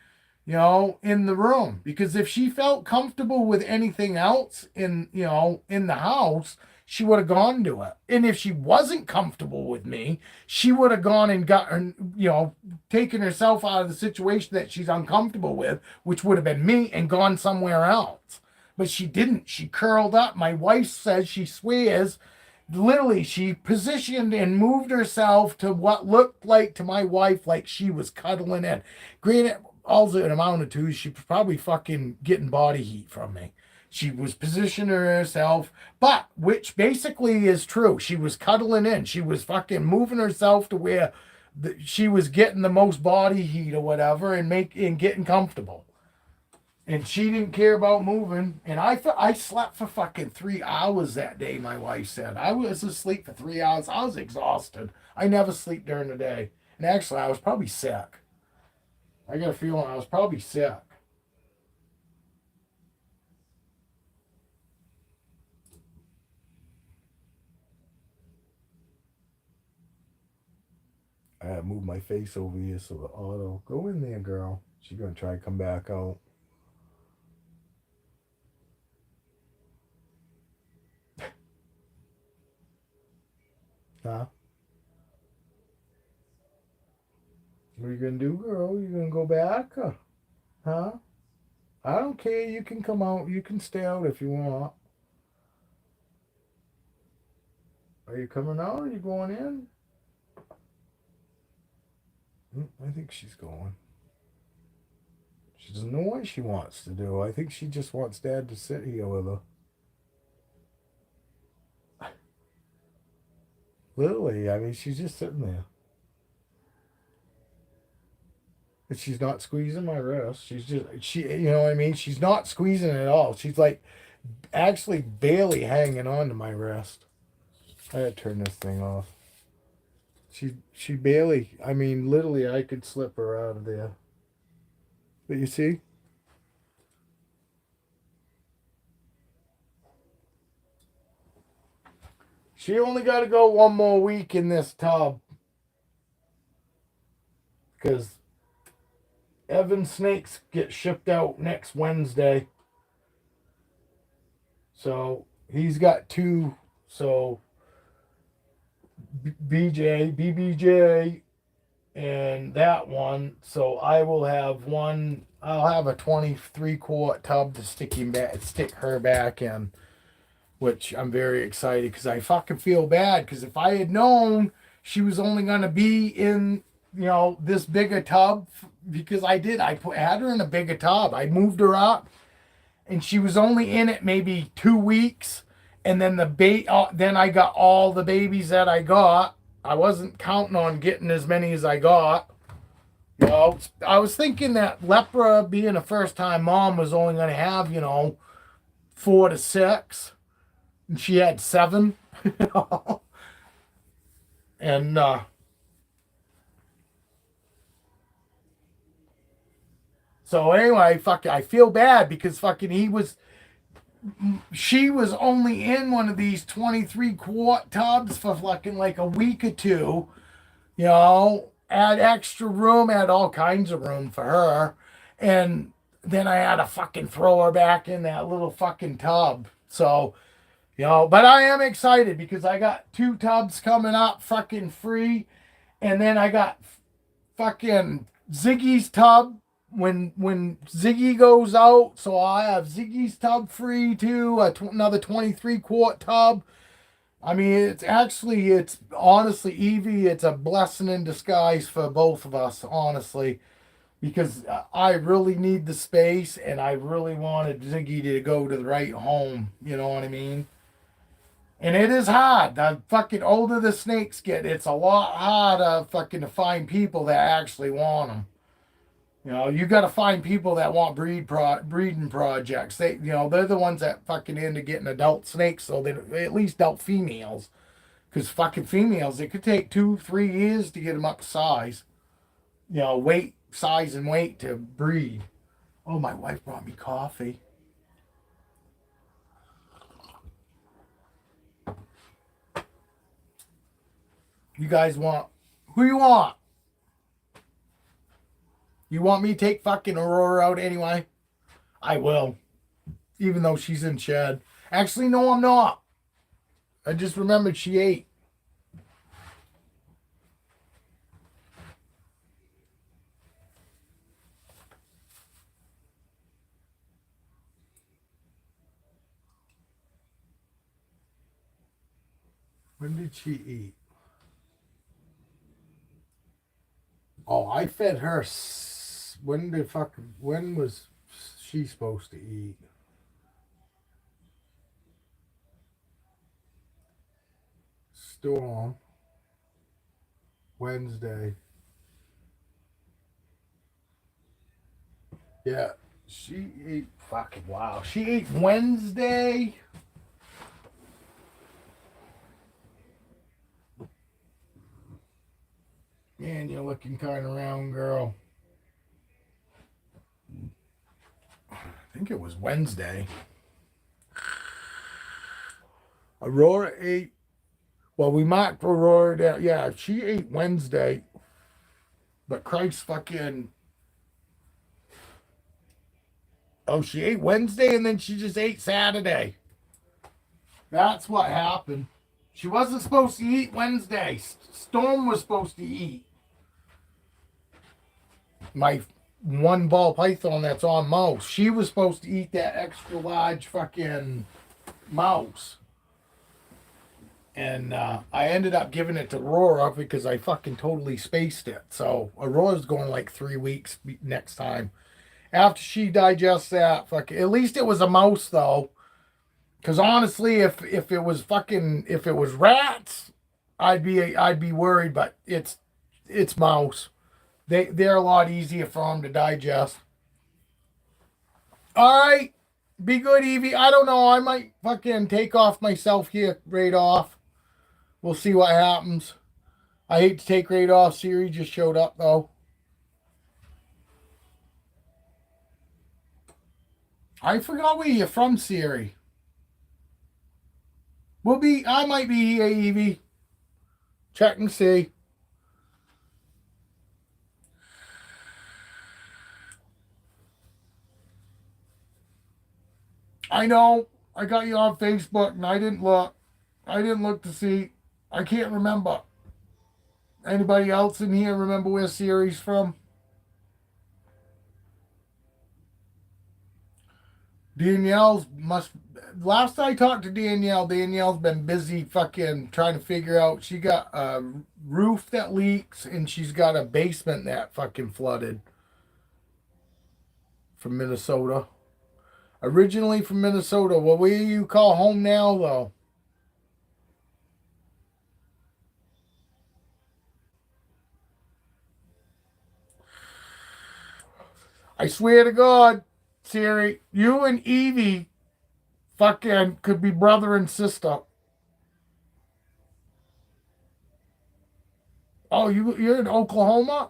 in the room. Because if she felt comfortable with anything else in the house, she would have gone to it. And if she wasn't comfortable with me, she would have gone and taken herself out of the situation that she's uncomfortable with, which would have been me, and gone somewhere else. But she didn't. She curled up. My wife says she swears. Literally, she positioned and moved herself to what looked like to my wife like she was cuddling in. Granted, all it amounted to is she was probably fucking getting body heat from me. She was positioning herself, but which basically is true. She was cuddling in. She was fucking moving herself to where she was getting the most body heat or whatever, and getting comfortable. And she didn't care about moving. And I slept for fucking 3 hours that day, my wife said. I was asleep for 3 hours. I was exhausted. I never sleep during the day. And actually, I was probably sick. I got a feeling I was probably sick. I had to move my face over here so the auto. Go in there, girl. She's going to try to come back out. Huh? What are you going to do, girl? You going to go back? Huh? I don't care. You can come out. You can stay out if you want. Are you coming out? Are you going in? I think she's going. She doesn't know what she wants to do. I think she just wants Dad to sit here with her. Literally, I mean, she's just sitting there. But she's not squeezing my wrist. You know what I mean? She's not squeezing at all. She's like actually barely hanging on to my wrist. I gotta turn this thing off. She barely, I mean, literally, I could slip her out of there. But you see? She only got to go one more week in this tub. Because Evan's snakes get shipped out next Wednesday. So he's got 2. So BBJ, and that one. So I will have one. I'll have a 23-quart tub to stick her back in, which I'm very excited because I fucking feel bad because if I had known she was only gonna be in this bigger tub, because I had her in a bigger tub. I moved her up, and she was only in it maybe 2 weeks. And then then I got all the babies that I got. I wasn't counting on getting as many as I got. I was thinking that Lepra, being a first-time mom, was only going to have 4 to 6, and she had 7. And so anyway, I feel bad because she was only in one of these 23-quart tubs for fucking like a week or 2, had extra room, had all kinds of room for her. And then I had to fucking throw her back in that little fucking tub. So, but I am excited because I got 2 tubs coming up fucking free. And then I got fucking Ziggy's tub when Ziggy goes out, so I have Ziggy's tub free too, another 23-quart tub. I mean, it's honestly, Evie, it's a blessing in disguise for both of us, honestly, because I really need the space, and I really wanted Ziggy to go to the right home, you know what I mean? And it is hard. The fucking older the snakes get, it's a lot harder fucking to find people that actually want them. You got to find people that want breeding projects. They're the ones that fucking into getting adult snakes, so they at least adult females. Because fucking females, it could take 2-3 years to get them up to size. You know, weight, size, and weight to breed. Oh, my wife brought me coffee. You guys want... Who you want? You want me to take fucking Aurora out anyway? I will. Even though she's in shed. Actually, no, I'm not. I just remembered she ate. When did she eat? Oh, I fed her. When was she supposed to eat? Storm. Wednesday. Yeah, she ate. Fucking wow. She ate Wednesday. Man, you're looking kind of round, girl. I think it was Wednesday. Aurora ate. Well, we marked Aurora down. Yeah, she ate Wednesday. But Christ fucking. Oh, she ate Wednesday and then she just ate Saturday. That's what happened. She wasn't supposed to eat Wednesday. Storm was supposed to eat. My one ball python that's on mouse. She was supposed to eat that extra large fucking mouse. And I ended up giving it to Aurora because I fucking totally spaced it. So Aurora's going like 3 weeks next time. After she digests that, fucking, at least it was a mouse though. Because honestly, if it was rats, I'd be worried. But it's mouse. They're a lot easier for them to digest. All right, be good, Evie. I don't know. I might fucking take off myself here, right off. We'll see what happens. I hate to take right off. Siri just showed up though. I forgot where you're from, Siri. I might be here, Evie. Check and see. I know. I got you on Facebook and I didn't look. I didn't look to see. I can't remember. Anybody else in here remember where Siri's from? Last I talked to Danielle's been busy fucking trying to figure out. She got a roof that leaks and she's got a basement that fucking flooded. From Minnesota. Originally from Minnesota. Well, where you call home now, though? I swear to God, Siri, you and Evie fucking could be brother and sister. Oh, you're in Oklahoma?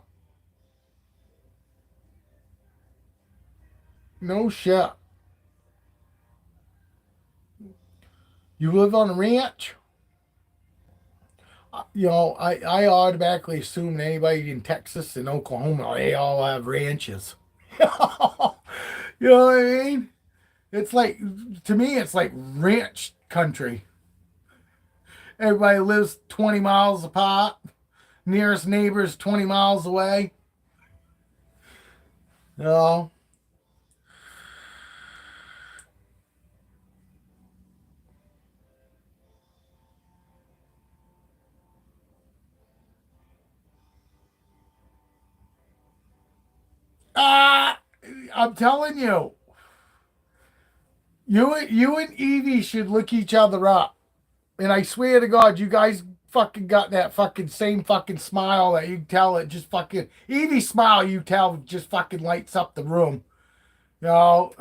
No shit. You live on a ranch? You know, I automatically assume that anybody in Texas and Oklahoma, they all have ranches. You know what I mean? It's like, to me, it's like ranch country. Everybody lives 20 miles apart. Nearest neighbor's 20 miles away. You know? I'm telling you. You and Evie should look each other up. And I swear to God, you guys fucking got that fucking same fucking smile that you tell it just fucking Evie's smile you tell just fucking lights up the room. You know,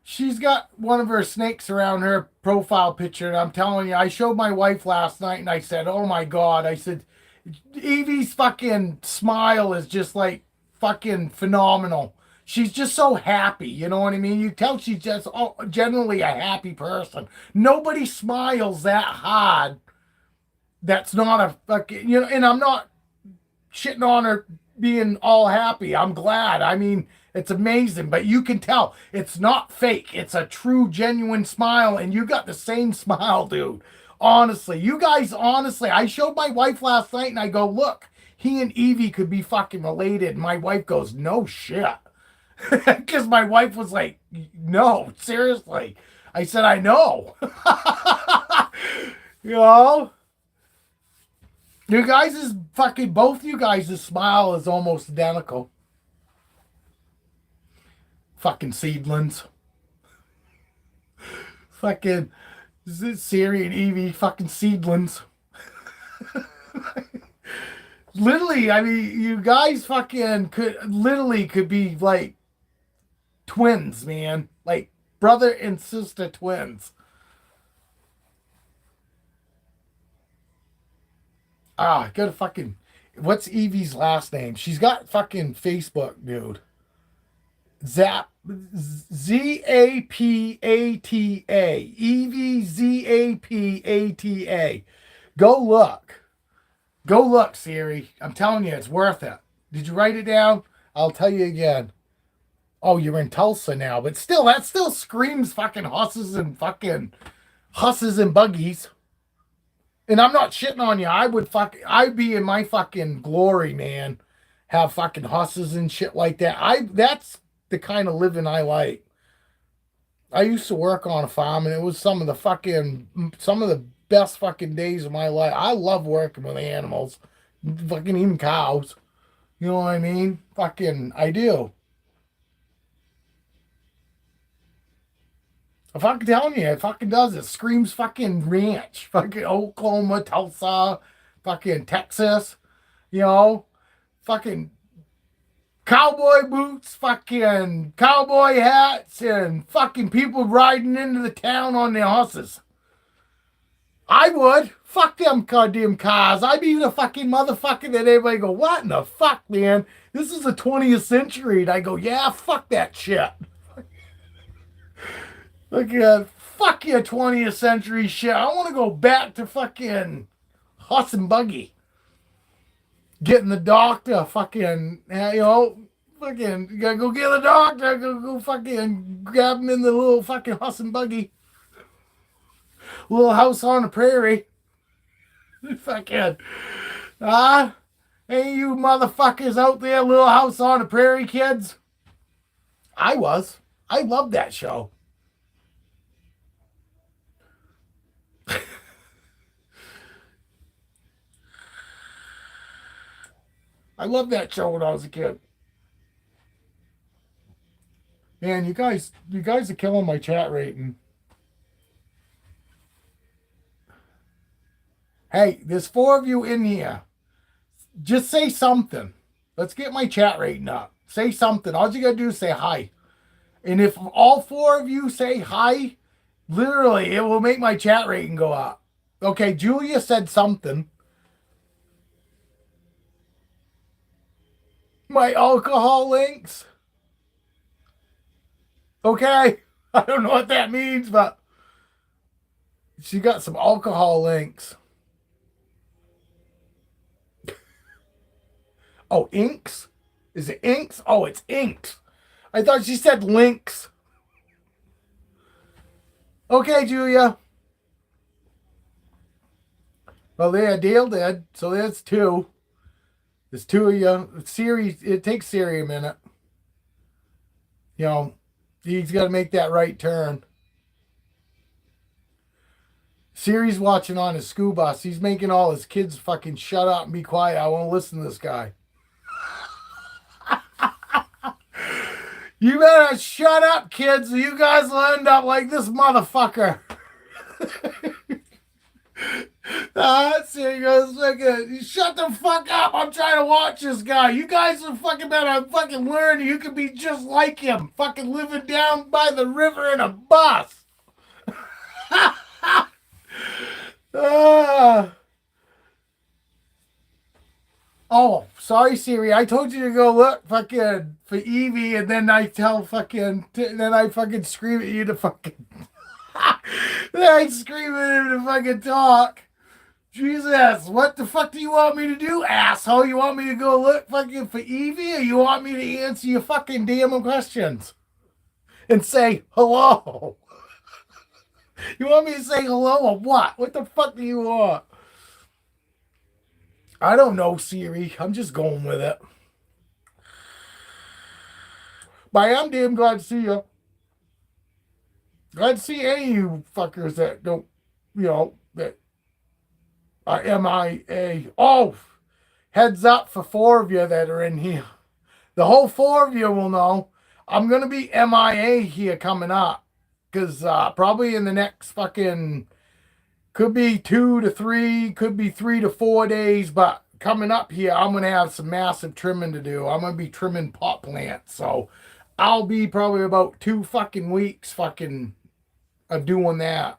she's got one of her snakes around her profile picture, and I'm telling you, I showed my wife last night, and I said, "Oh my God!" I said, "Evie's fucking smile is just like fucking phenomenal. She's just so happy, you know what I mean? You tell she's just generally a happy person. Nobody smiles that hard. That's not a fucking, you know." And I'm not shitting on her being all happy. I'm glad. I mean, it's amazing, but you can tell it's not fake. It's a true, genuine smile, and you got the same smile, dude. Honestly, you guys, honestly, I showed my wife last night, and I go, "Look, he and Evie could be fucking related." And my wife goes, "No shit." Because my wife was like, "No, seriously." I said, "I know." You know? You guys is fucking, both you guys' smile is almost identical. Fucking seedlings. Fucking Siri and Evie, fucking seedlings. Literally, I mean, you guys fucking could be like twins, man. Like brother and sister twins. Ah, gotta fucking. What's Evie's last name? She's got fucking Facebook, dude. Zap. Zapata. Evie Zapata. Go look. Go look, Siri. I'm telling you, it's worth it. Did you write it down? I'll tell you again. Oh, you're in Tulsa now, but still, that still screams fucking husses and buggies. And I'm not shitting on you. I'd be in my fucking glory, man. Have fucking husses and shit like that. That's the kind of living I like. I used to work on a farm, and it was some of the best fucking days of my life. I love working with animals, fucking even cows. You know what I mean? Fucking, I do. I'm fucking telling you, it fucking does. It screams fucking ranch. Fucking Oklahoma, Tulsa, fucking Texas, you know? Fucking cowboy boots, fucking cowboy hats, and fucking people riding into the town on their horses. I would. Fuck them goddamn cars. I'd be the fucking motherfucker that everybody go, "What in the fuck, man? This is the 20th century." And I go, "Yeah, fuck that shit." Look at fuck your 20th century shit. I want to go back to fucking horse and buggy. Getting the doctor, fucking, fucking, you gotta go get the doctor, go fucking grab him in the little fucking horse and buggy. Little house on the prairie. Fucking, hey, you motherfuckers out there, Little House on the Prairie kids? I loved that show. I loved that show when I was a kid. Man, you guys are killing my chat rating. Hey, there's 4 of you in here. Just say something. Let's get my chat rating up. Say something. All you gotta do is say hi. And if all 4 of you say hi, literally, it will make my chat rating go up. Okay, Julia said something. My alcohol links. Okay. I don't know what that means, but she got some alcohol links. Oh, inks? Is it inks? Oh, it's inks. I thought she said links. Okay, Julia. Well, there, Dale did. So there's 2. There's 2 of you. Siri, it takes Siri a minute. You know, he's got to make that right turn. Siri's watching on his school bus. He's making all his kids fucking shut up and be quiet. I won't listen to this guy. You better shut up, kids, or you guys will end up like this motherfucker. Siri goes, fucking, shut the fuck up. I'm trying to watch this guy. You guys are fucking better fucking learn. You could be just like him. Fucking living down by the river in a bus. Ah. Oh, sorry, Siri. I told you to go look fucking for Evie, and then I tell fucking, then I fucking scream at you to fucking, then I scream at him to fucking talk. Jesus, what the fuck do you want me to do, asshole? You want me to go look fucking for Evie, or you want me to answer your fucking damn questions and say hello? You want me to say hello or what? What the fuck do you want? I don't know, Siri. I'm just going with it. But I am damn glad to see you. Glad to see any of you fuckers that don't, that are MIA. Oh, heads up for 4 of you that are in here. The whole 4 of you will know I'm going to be MIA here coming up. Because probably in the next fucking, could be 2 to 3, could be 3 to 4 days, but coming up here, I'm going to have some massive trimming to do. I'm going to be trimming pot plants. So I'll be probably about 2 fucking weeks fucking of doing that.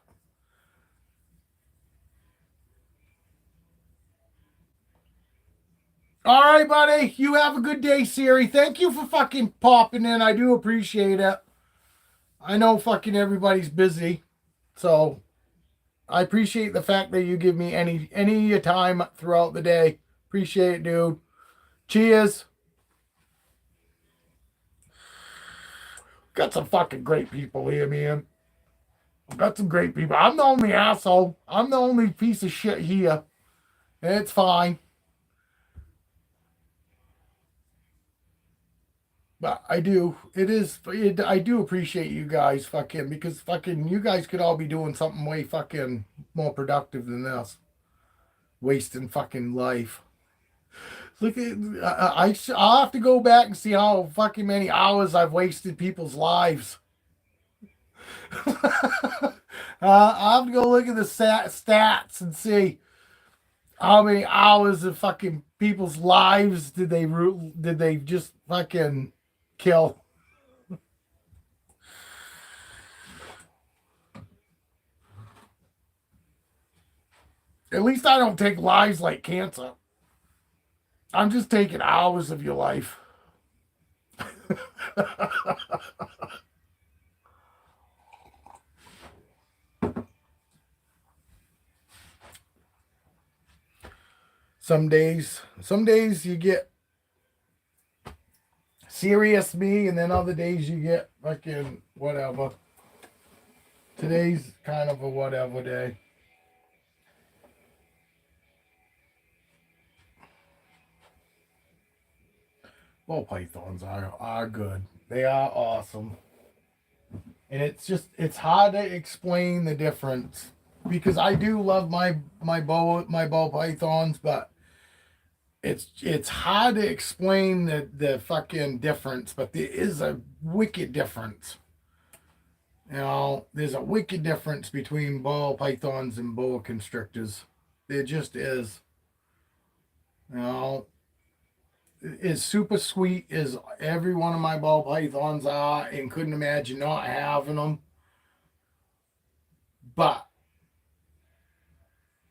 All right, buddy. You have a good day, Siri. Thank you for fucking popping in. I do appreciate it. I know fucking everybody's busy. So I appreciate the fact that you give me any of your time throughout the day. Appreciate it, dude. Cheers. Got some fucking great people here, man. Got some great people. I'm the only asshole. I'm the only piece of shit here. It's fine. But I do. I do appreciate you guys fucking, because fucking you guys could all be doing something way fucking more productive than this. Wasting fucking life. Look at, I'll have to go back and see how fucking many hours I've wasted people's lives. I'll have to go look at the stats and see how many hours of fucking people's lives did they just fucking kill. At least I don't take lives like cancer. I'm just taking hours of your life. Some days you get serious me, and then other days you get fucking whatever. Today's kind of a whatever day. Ball pythons are good. They are awesome. And it's hard to explain the difference, because I do love my ball pythons, but it's hard to explain the fucking difference, but there is a wicked difference. There's a wicked difference between ball pythons and boa constrictors. There just is. As super sweet as every one of my ball pythons are, and couldn't imagine not having them. But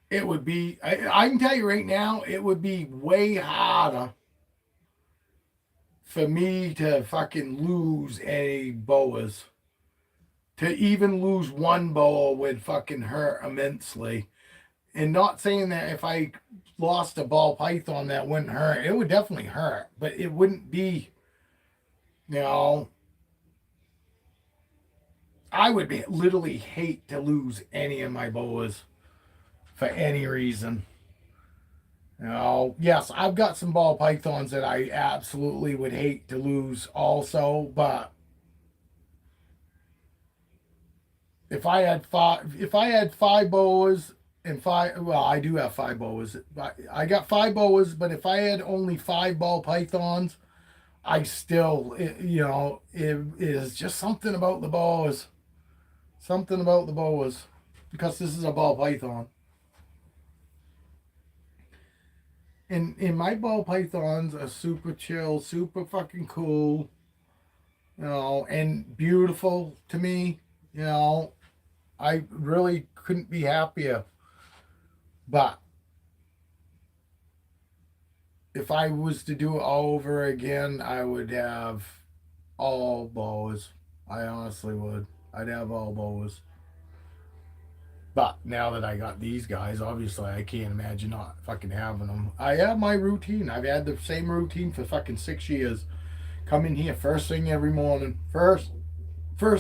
it would be, I can tell you right now, it would be way harder for me to fucking lose any boas. To even lose one boa would fucking hurt immensely. And not saying that if I lost a ball python that wouldn't hurt. It would definitely hurt, but it wouldn't be, I would literally hate to lose any of my boas for any reason. Yes, I've got some ball pythons that I absolutely would hate to lose also, but if I had five boas and I do have 5 boas. I got 5 boas, but if I had only 5 ball pythons, I still, it is just something about the boas. Something about the boas, because this is a ball python. And my ball pythons are super chill, super fucking cool, and beautiful to me. You know, I really couldn't be happier. But if I was to do it all over again, I would have all boas. I honestly would. I'd have all boas. But now that I got these guys, obviously I can't imagine not fucking having them. I have my routine. I've had the same routine for fucking 6 years. Come in here first thing every morning. First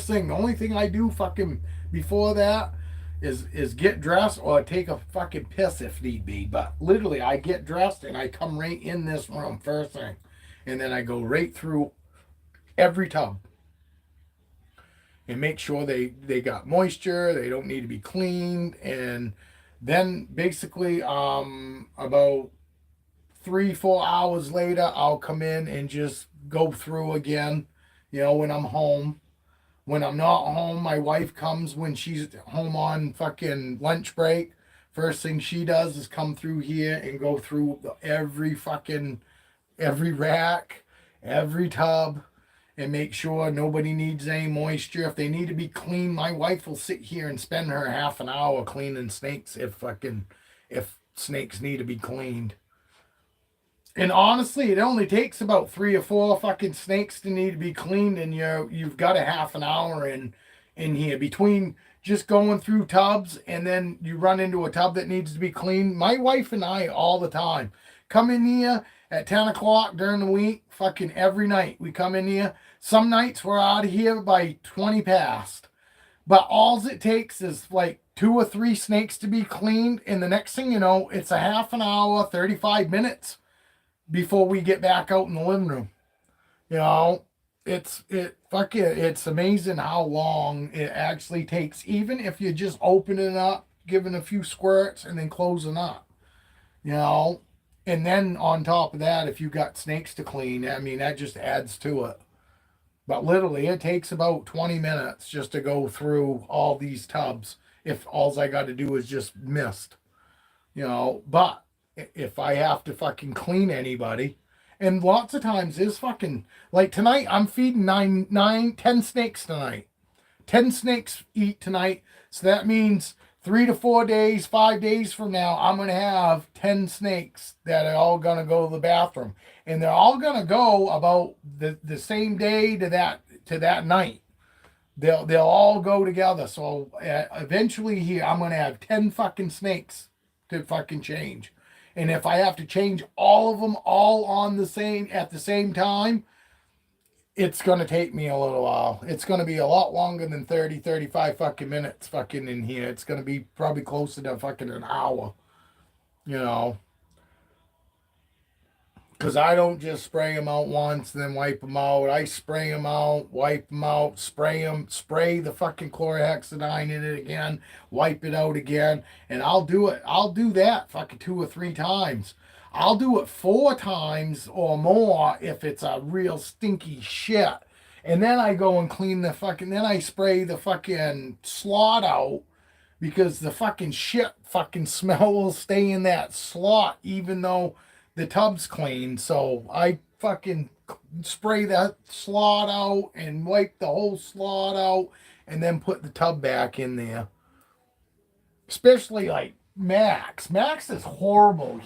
thing. The only thing I do fucking before that is get dressed or take a fucking piss if need be. But literally I get dressed and I come right in this room first thing. And then I go right through every tub and make sure they got moisture, they don't need to be cleaned, and then basically about 3-4 hours later I'll come in and just go through again, when I'm home. When I'm not home, my wife comes when she's home on fucking lunch break. First thing she does is come through here and go through every rack, every tub, and make sure nobody needs any moisture. If they need to be cleaned, my wife will sit here and spend her half an hour cleaning snakes if snakes need to be cleaned. And honestly, it only takes about 3 or 4 fucking snakes to need to be cleaned, and you've got a half an hour in here between just going through tubs, and then you run into a tub that needs to be cleaned. My wife and I all the time come in here at 10 o'clock during the week, fucking every night. We come in here. Some nights we're out of here by 20 past. But all it takes is like 2 or 3 snakes to be cleaned, and the next thing you know, it's a half an hour, 35 minutes before we get back out in the living room. It's amazing how long it actually takes, even if you're just opening up, giving a few squirts, and then closing up. And then on top of that, if you got snakes to clean, I mean, that just adds to it. But literally, it takes about 20 minutes just to go through all these tubs if all I got to do is just mist. But if I have to fucking clean anybody, and lots of times is fucking, like tonight, I'm feeding 10 snakes tonight. 10 snakes eat tonight. So that means 3 to 4 days, 5 days from now, I'm going to have 10 snakes that are all going to go to the bathroom. And they're all going to go about the same day to that night. They'll all go together. So eventually here, I'm going to have 10 fucking snakes to fucking change. And if I have to change all of them all at the same time, it's going to take me a little while. It's going to be a lot longer than 35 fucking minutes fucking in here. It's going to be probably closer to fucking an hour, Because I don't just spray them out once and then wipe them out. I spray them out, wipe them out, spray the fucking chlorhexidine in it again, wipe it out again. And I'll do it. I'll do that fucking 2 or 3 times. I'll do it 4 times or more if it's a real stinky shit. And then I go and clean then I spray the fucking slot out, because the fucking shit fucking smell will stay in that slot even though the tub's clean. So I fucking spray that slot out and wipe the whole slot out and then put the tub back in there. Especially like Max. Max is horrible.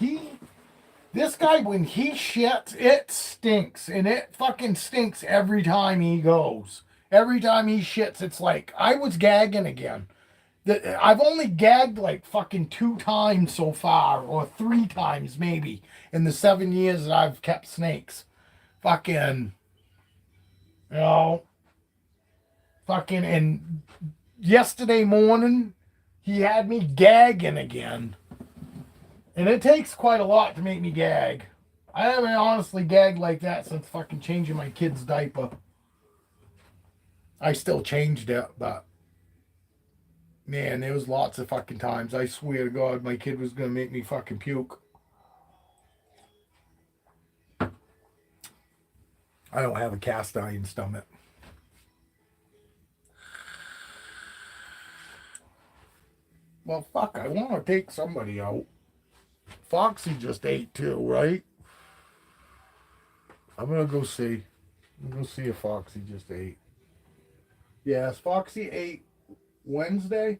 This guy, when he shits, it stinks. And it fucking stinks every time he goes. Every time he shits, it's like, I was gagging again. I've only gagged like fucking 2 times so far, or 3 times maybe, in the 7 years that I've kept snakes. Fucking, and yesterday morning, he had me gagging again. And it takes quite a lot to make me gag. I haven't honestly gagged like that since fucking changing my kid's diaper. I still changed it, but man, there was lots of fucking times. I swear to God, my kid was gonna make me fucking puke. I don't have a cast iron stomach. Well, fuck, I want to take somebody out. Foxy just ate too, right? I'm gonna go see. I'm gonna see if Foxy just ate. Yes, Foxy ate Wednesday.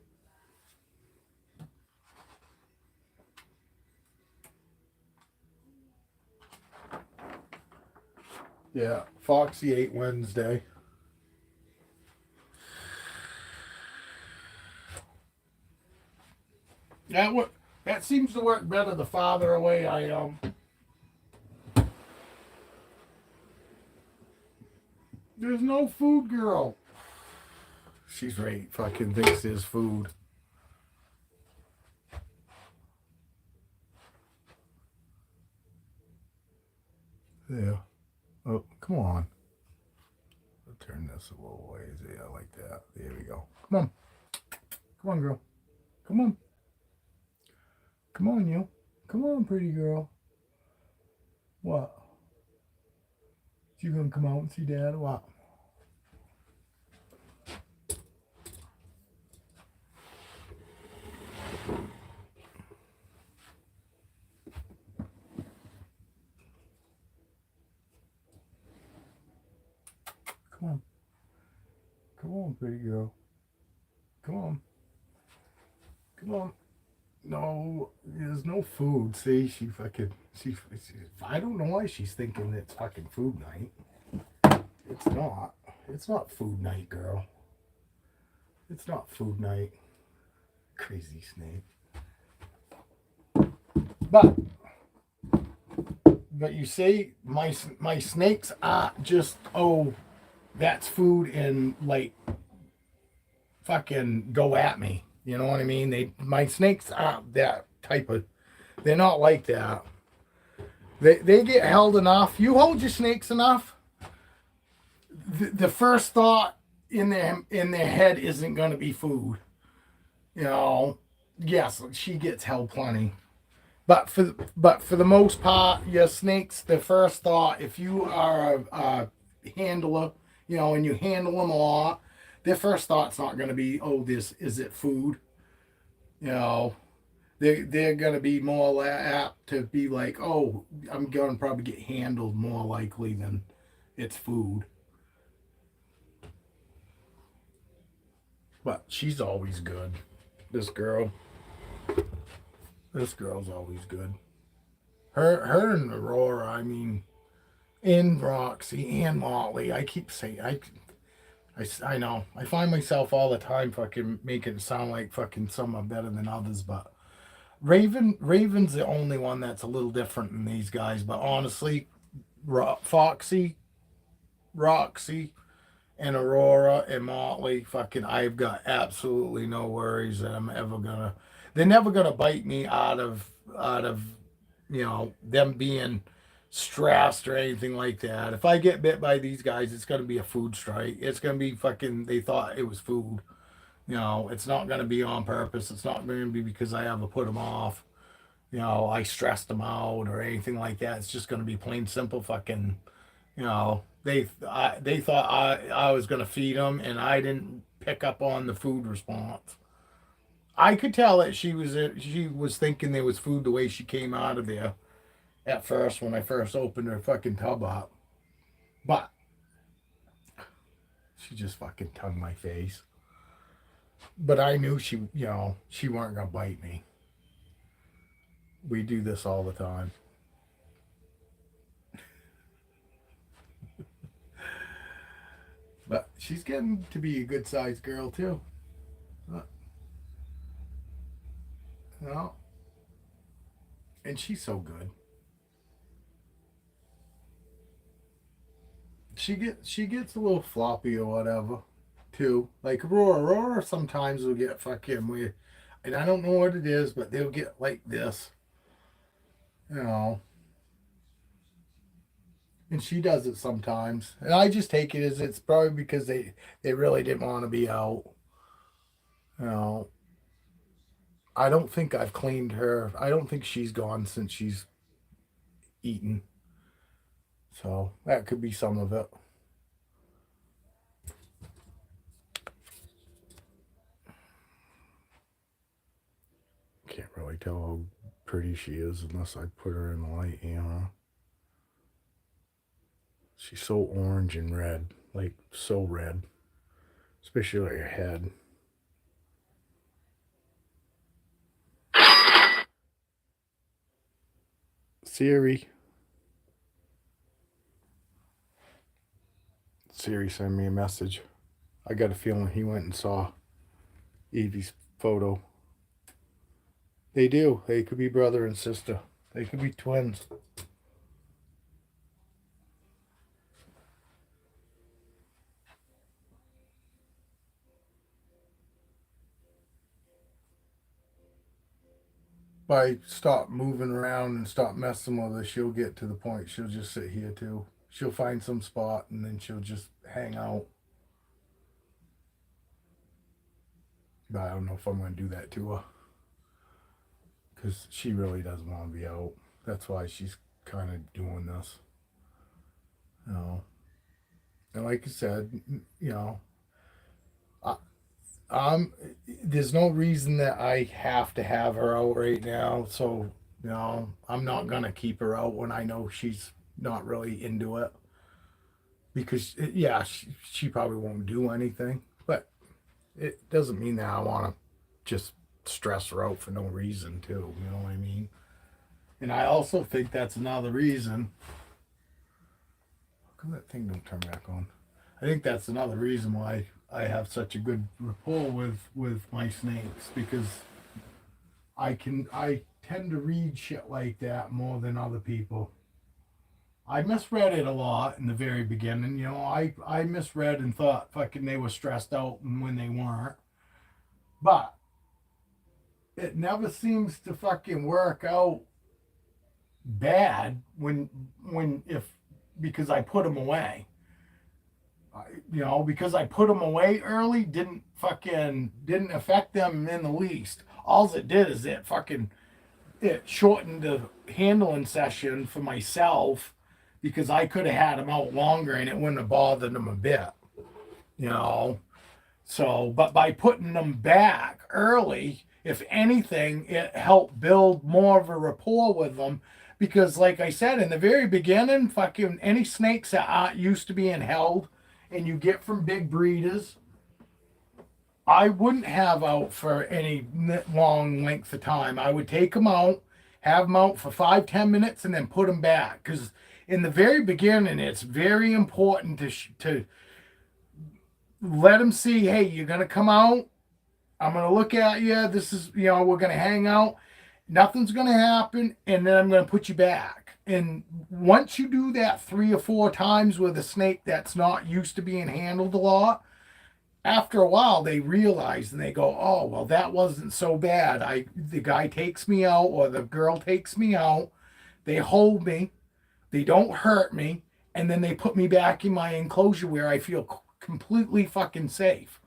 Yeah, Foxy ate Wednesday. That seems to work better the farther away I am. There's no food, girl. She's right. Fucking thinks there's food. Yeah. Oh, come on. I'll turn this a little ways. Yeah, like that. There we go. Come on. Come on, girl. Come on. Come on, you. Come on, pretty girl. What? You gonna come out and see Dad or what? Come on. Come on, pretty girl. Come on. Come on. No, there's no food. See, she I don't know why she's thinking it's fucking food night. It's not. It's not food night, girl. It's not food night. Crazy snake. But you see, my snakes are just, oh, that's food, and like fucking go at me. You know what I mean? My snakes aren't that type of. They're not like that. They get held enough. You hold your snakes enough. The first thought in their head isn't going to be food. You know. Yes, she gets held plenty. But for the most part, your snakes, the first thought, if you are a handler, you know, and you handle them a lot, their first thought's not going to be, oh, this is it food, you know. They're going to be more apt to be like, oh, I'm going to probably get handled more likely than it's food. But she's always good. This girl's always good. Her and Aurora, I mean, and Roxy and Motley. I keep saying I know. I find myself all the time fucking making it sound like fucking some are better than others, but Raven's the only one that's a little different than these guys. But honestly, Foxy, Roxy, and Aurora and Motley, fucking, I've got absolutely no worries that I'm ever gonna. They're never gonna bite me out of you know, them being stressed or anything like that. If I get bit by these guys, it's gonna be a food strike. It's gonna be fucking. They thought it was food. You know, it's not gonna be on purpose. It's not gonna be because I ever put them off. You know, I stressed them out or anything like that. It's just gonna be plain simple fucking. You know, they thought I was gonna feed them, and I didn't pick up on the food response. I could tell that she was thinking there was food the way she came out of there at first when I first opened her fucking tub up. But she just fucking tongued my face. But I knew she weren't gonna bite me. We do this all the time. But she's getting to be a good sized girl too. You know? And she's so good. She gets a little floppy or whatever, too. Like Aurora sometimes will get fucking weird, and I don't know what it is, but they'll get like this, you know. And she does it sometimes, and I just take it as it's probably because they really didn't want to be out, you know. I don't think I've cleaned her. I don't think she's gone since she's eaten, so that could be some of it. Can't really tell how pretty she is unless I put her in the light, you know. She's so orange and red, like so red, especially like her head. Siri. Siri sent me a message. I got a feeling he went and saw Evie's photo. They do. They could be brother and sister. They could be twins. If I stop moving around and stop messing with her, she'll get to the point she'll just sit here too. She'll find some spot and then she'll just hang out. But I don't know if I'm going to do that to her. Because she really doesn't want to be out. That's why she's kind of doing this. You know. And like I said, you know, there's no reason that I have to have her out right now. So, you know, I'm not going to keep her out when I know she's not really into it. Because, yeah, she probably won't do anything. But it doesn't mean that I want to just stress her out for no reason, too. You know what I mean? And I also think that's another reason. How come that thing don't turn back on? I think that's another reason why I have such a good rapport with my snakes, because I tend to read shit like that more than other people. I misread it a lot in the very beginning. You know, I misread and thought fucking they were stressed out when they weren't. But it never seems to fucking work out bad because I put them away. You know, because I put them away early didn't affect them in the least. All it did is it shortened the handling session for myself, because I could have had them out longer and it wouldn't have bothered them a bit. You know, so but by putting them back early, if anything, it helped build more of a rapport with them. Because, like I said, in the very beginning, fucking any snakes that aren't used to being held and you get from big breeders, I wouldn't have out for any long length of time. I would take them out, have them out for 5-10 minutes, and then put them back. Because in the very beginning, it's very important to let them see, hey, you're going to come out. I'm going to look at you. This is, you know, we're going to hang out. Nothing's going to happen. And then I'm going to put you back. And once you do that 3 or 4 times with a snake that's not used to being handled a lot, after a while they realize and they go, oh, well, that wasn't so bad. The guy takes me out or the girl takes me out. They hold me. They don't hurt me. And then they put me back in my enclosure where I feel completely fucking safe.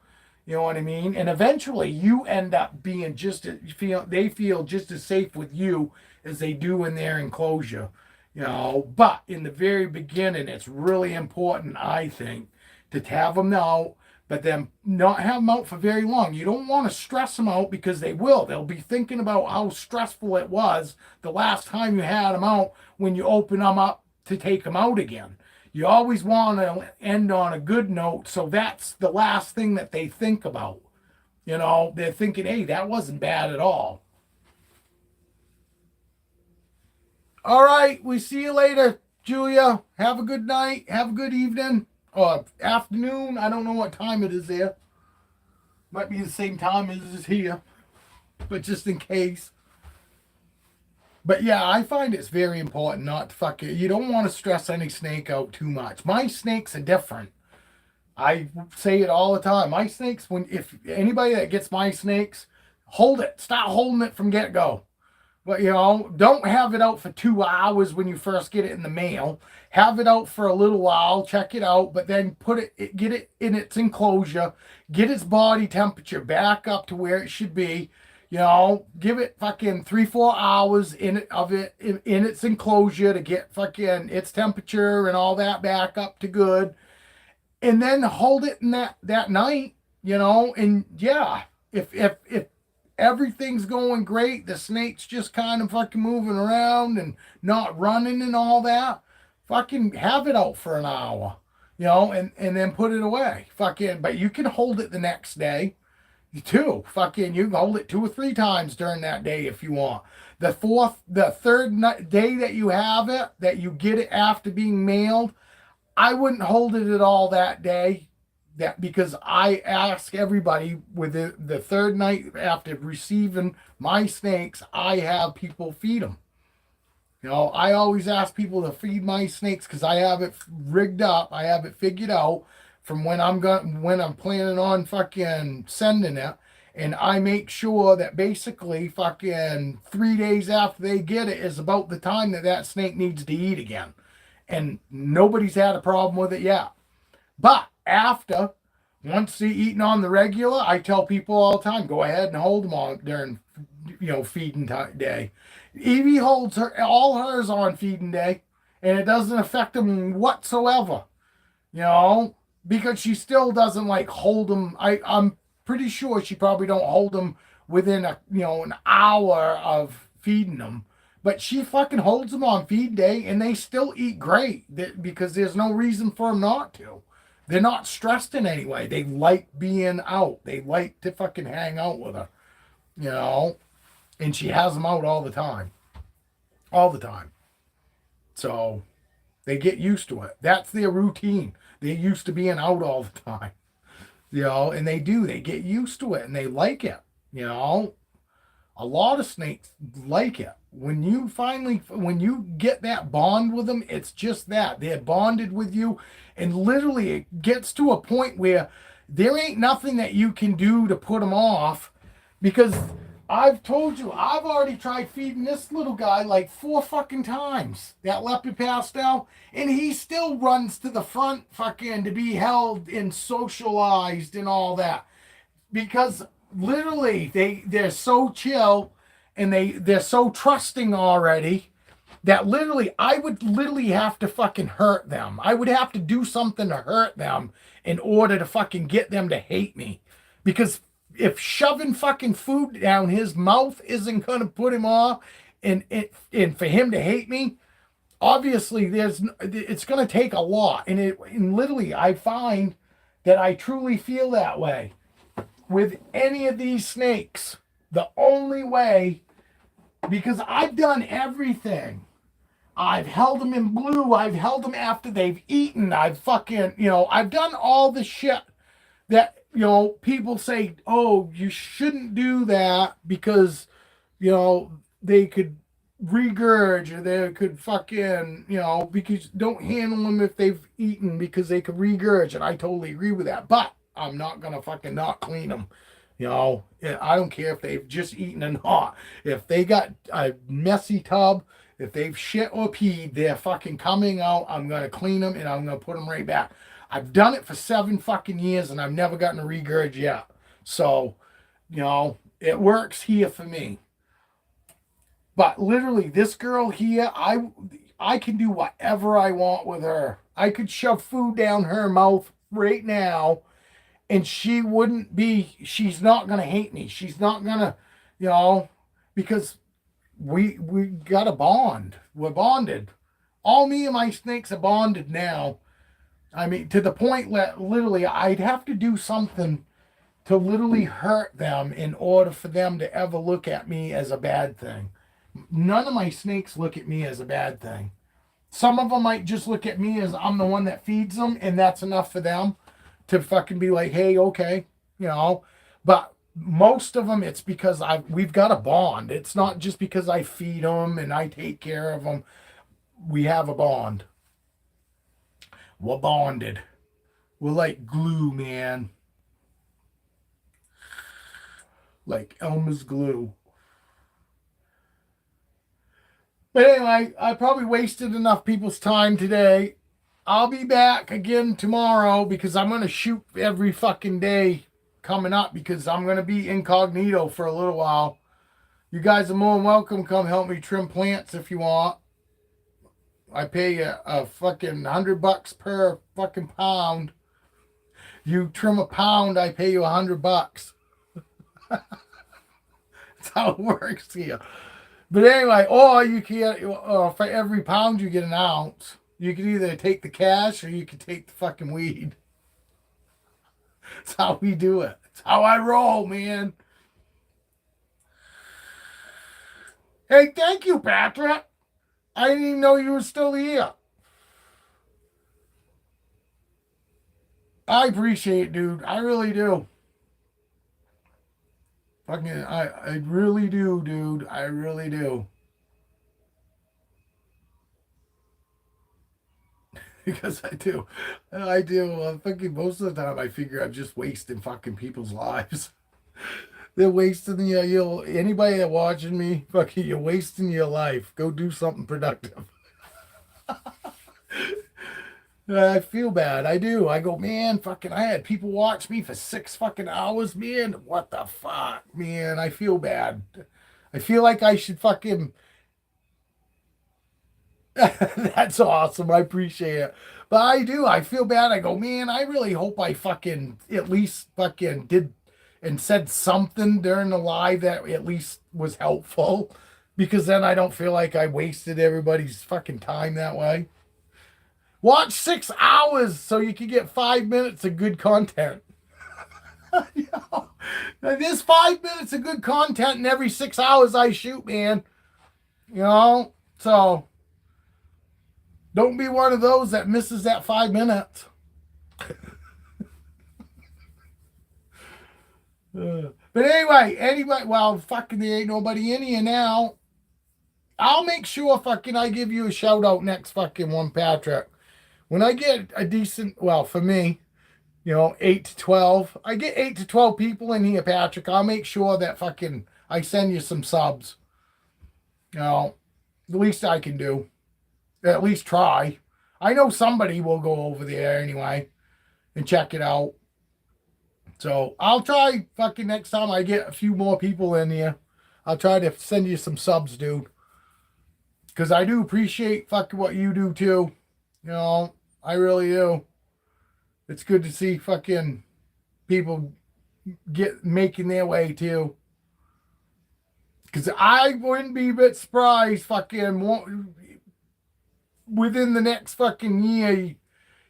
You know what I mean? And eventually you end up being they feel just as safe with you as they do in their enclosure. You know, but in the very beginning, it's really important, I think, to have them out, but then not have them out for very long. You don't want to stress them out, because they will. They'll be thinking about how stressful it was the last time you had them out when you open them up to take them out again. You always want to end on a good note, so that's the last thing that they think about. You know, they're thinking, hey, that wasn't bad at all. All right, we see you later, Julia. Have a good night. Have a good evening. Or afternoon. I don't know what time it is there. Might be the same time as it is here. But just in case. But yeah, I find it's very important not to fucking... You don't want to stress any snake out too much. My snakes are different. I say it all the time. My snakes, if anybody that gets my snakes, hold it. Start holding it from get-go. But, you know, don't have it out for 2 hours when you first get it in the mail. Have it out for a little while, check it out, but then get it in its enclosure, get its body temperature back up to where it should be. You know, give it fucking 3-4 hours in its enclosure to get fucking its temperature and all that back up to good. And then hold it in that night, you know, and yeah, if everything's going great, the snake's just kind of fucking moving around and not running and all that, fucking have it out for an hour, and then put it away. Fucking, but you can hold it the next day too. Fucking, you can hold it 2 or 3 times during that day if you want. The third day that you have it, that you get it after being mailed, I wouldn't hold it at all that day. That because I ask everybody with the third night after receiving my snakes, I have people feed them. I always ask people to feed my snakes because I have it rigged up. I have it figured out from when I'm planning on fucking sending it. And I make sure that basically fucking 3 days after they get it is about the time that snake needs to eat again. And nobody's had a problem with it yet. But once they're eating on the regular, I tell people all the time, go ahead and hold them on during, feeding day. Evie holds all hers on feeding day, and it doesn't affect them whatsoever, because she still doesn't like hold them. I'm pretty sure she probably don't hold them within an hour of feeding them. But she fucking holds them on feed day, and they still eat great because there's no reason for them not to. They're not stressed in any way. They like being out. They like to fucking hang out with her, And she has them out all the time. All the time. So they get used to it. That's their routine. They're used to being out all the time. And they do. They get used to it, and they like it, A lot of snakes like it. When you get that bond with them, it's just that. They're bonded with you. And literally it gets to a point where there ain't nothing that you can do to put them off. Because I've told you, I've already tried feeding this little guy like 4 fucking times. That leopard pastel. And he still runs to the front fucking to be held and socialized and all that. Because literally they're so chill. And they're so trusting already that I would literally have to fucking hurt them. I would have to do something to hurt them in order to fucking get them to hate me. Because if shoving fucking food down his mouth isn't going to put him off and for him to hate me, obviously it's going to take a lot. And literally I find that I truly feel that way with any of these snakes. The only way, because I've done everything. I've held them in blue. I've held them after they've eaten. I've fucking, I've done all the shit that, people say, oh, you shouldn't do that because, they could regurge or they could fucking, because don't handle them if they've eaten because they could regurge. And I totally agree with that. But I'm not going to fucking not clean them. I don't care if they've just eaten or not. If they got a messy tub, if they've shit or peed, they're fucking coming out. I'm going to clean them and I'm going to put them right back. I've done it for 7 fucking years and I've never gotten a regurge yet. So, it works here for me. But literally, this girl here, I can do whatever I want with her. I could shove food down her mouth right now. And she's not going to hate me. She's not going to, because we got a bond. We're bonded. All me and my snakes are bonded now. I mean, to the point that literally I'd have to do something to literally hurt them in order for them to ever look at me as a bad thing. None of my snakes look at me as a bad thing. Some of them might just look at me as I'm the one that feeds them, and that's enough for them to fucking be like, hey, okay, but most of them, it's because we've got a bond. It's not just because I feed them and I take care of them. We have a bond. We're bonded. We're like glue, man. Like Elmer's glue. But anyway, I probably wasted enough people's time today. I'll be back again tomorrow because I'm going to shoot every fucking day coming up because I'm going to be incognito for a little while. You guys are more than welcome. Come help me trim plants if you want. I pay you a fucking $100 per fucking pound. You trim a pound, I pay you $100. That's how it works here. But anyway, or you can, for every pound you get an ounce. You can either take the cash or you can take the fucking weed. That's how we do it. That's how I roll, man. Hey, thank you, Patrick. I didn't even know you were still here. I appreciate it, dude. I really do. Fucking, I really do, dude. I really do. Because I do. I do. Fucking most of the time I figure I'm just wasting fucking people's lives. They're wasting anybody that watching me, fucking you're wasting your life. Go do something productive. I feel bad. I do. I go, man, fucking I had people watch me for 6 fucking hours, man. What the fuck, man? I feel bad. I feel like I should fucking That's awesome. I appreciate it. But I do. I feel bad. I go, man, I really hope I fucking at least fucking did and said something during the live that at least was helpful. Because then I don't feel like I wasted everybody's fucking time that way. Watch 6 hours so you can get 5 minutes of good content. You know, there's 5 minutes of good content in every 6 hours I shoot, man. You know, so don't be one of those that misses that 5 minutes. But anyway, well, fucking there ain't nobody in here now. I'll make sure fucking I give you a shout out next fucking one, Patrick. When I get a decent, well, for me, 8 to 12, I get 8 to 12 people in here, Patrick. I'll make sure that fucking I send you some subs. The least I can do. At least try. I know somebody will go over there anyway and check it out. So I'll try fucking next time I get a few more people in here. I'll try to send you some subs, dude. Because I do appreciate fucking what you do too. I really do. It's good to see fucking people making their way too. Because I wouldn't be a bit surprised fucking within the next fucking year,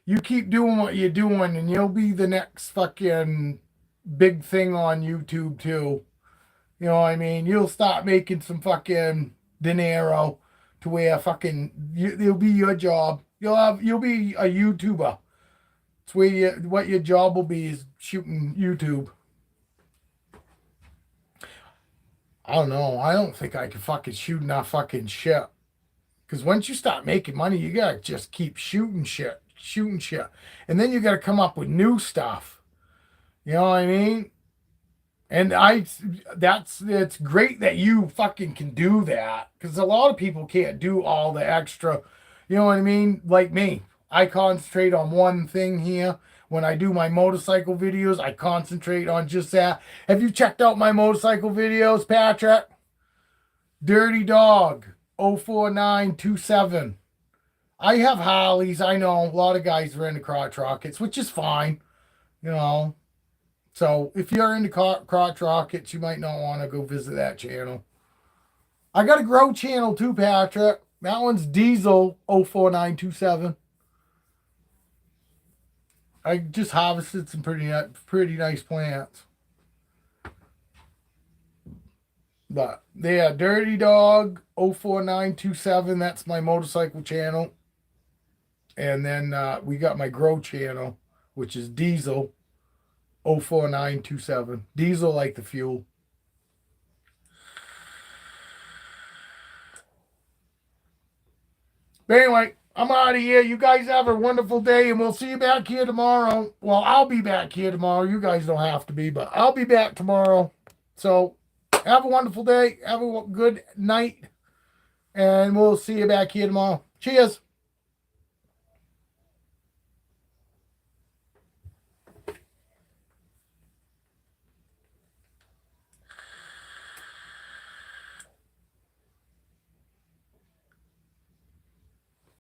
you keep doing what you're doing and you'll be the next fucking big thing on YouTube too. You know what I mean? You'll start making some fucking dinero to where fucking it'll be your job. You'll be a YouTuber. It's where what your job will be is shooting YouTube. I don't know. I don't think I can fucking shoot enough fucking shit. Because once you start making money, you gotta just keep shooting shit. And then you gotta come up with new stuff. You know what I mean? And it's great that you fucking can do that. Because a lot of people can't do all the extra, you know what I mean? Like me. I concentrate on one thing here. When I do my motorcycle videos, I concentrate on just that. Have you checked out my motorcycle videos, Patrick? Dirty Dog 04927. I have Harleys. I know a lot of guys are into crotch rockets, which is fine. So if you're into crotch rockets, you might not want to go visit that channel. I got a grow channel too, Patrick. That one's Diesel 04927. I just harvested some pretty nice plants. But yeah, Dirty Dog 04927. That's my motorcycle channel. And then we got my grow channel, which is Diesel 04927. Diesel like the fuel. But anyway, I'm out of here. You guys have a wonderful day, and we'll see you back here tomorrow. Well, I'll be back here tomorrow. You guys don't have to be, but I'll be back tomorrow. So have a wonderful day. Have a good night, and we'll see you back here tomorrow. Cheers.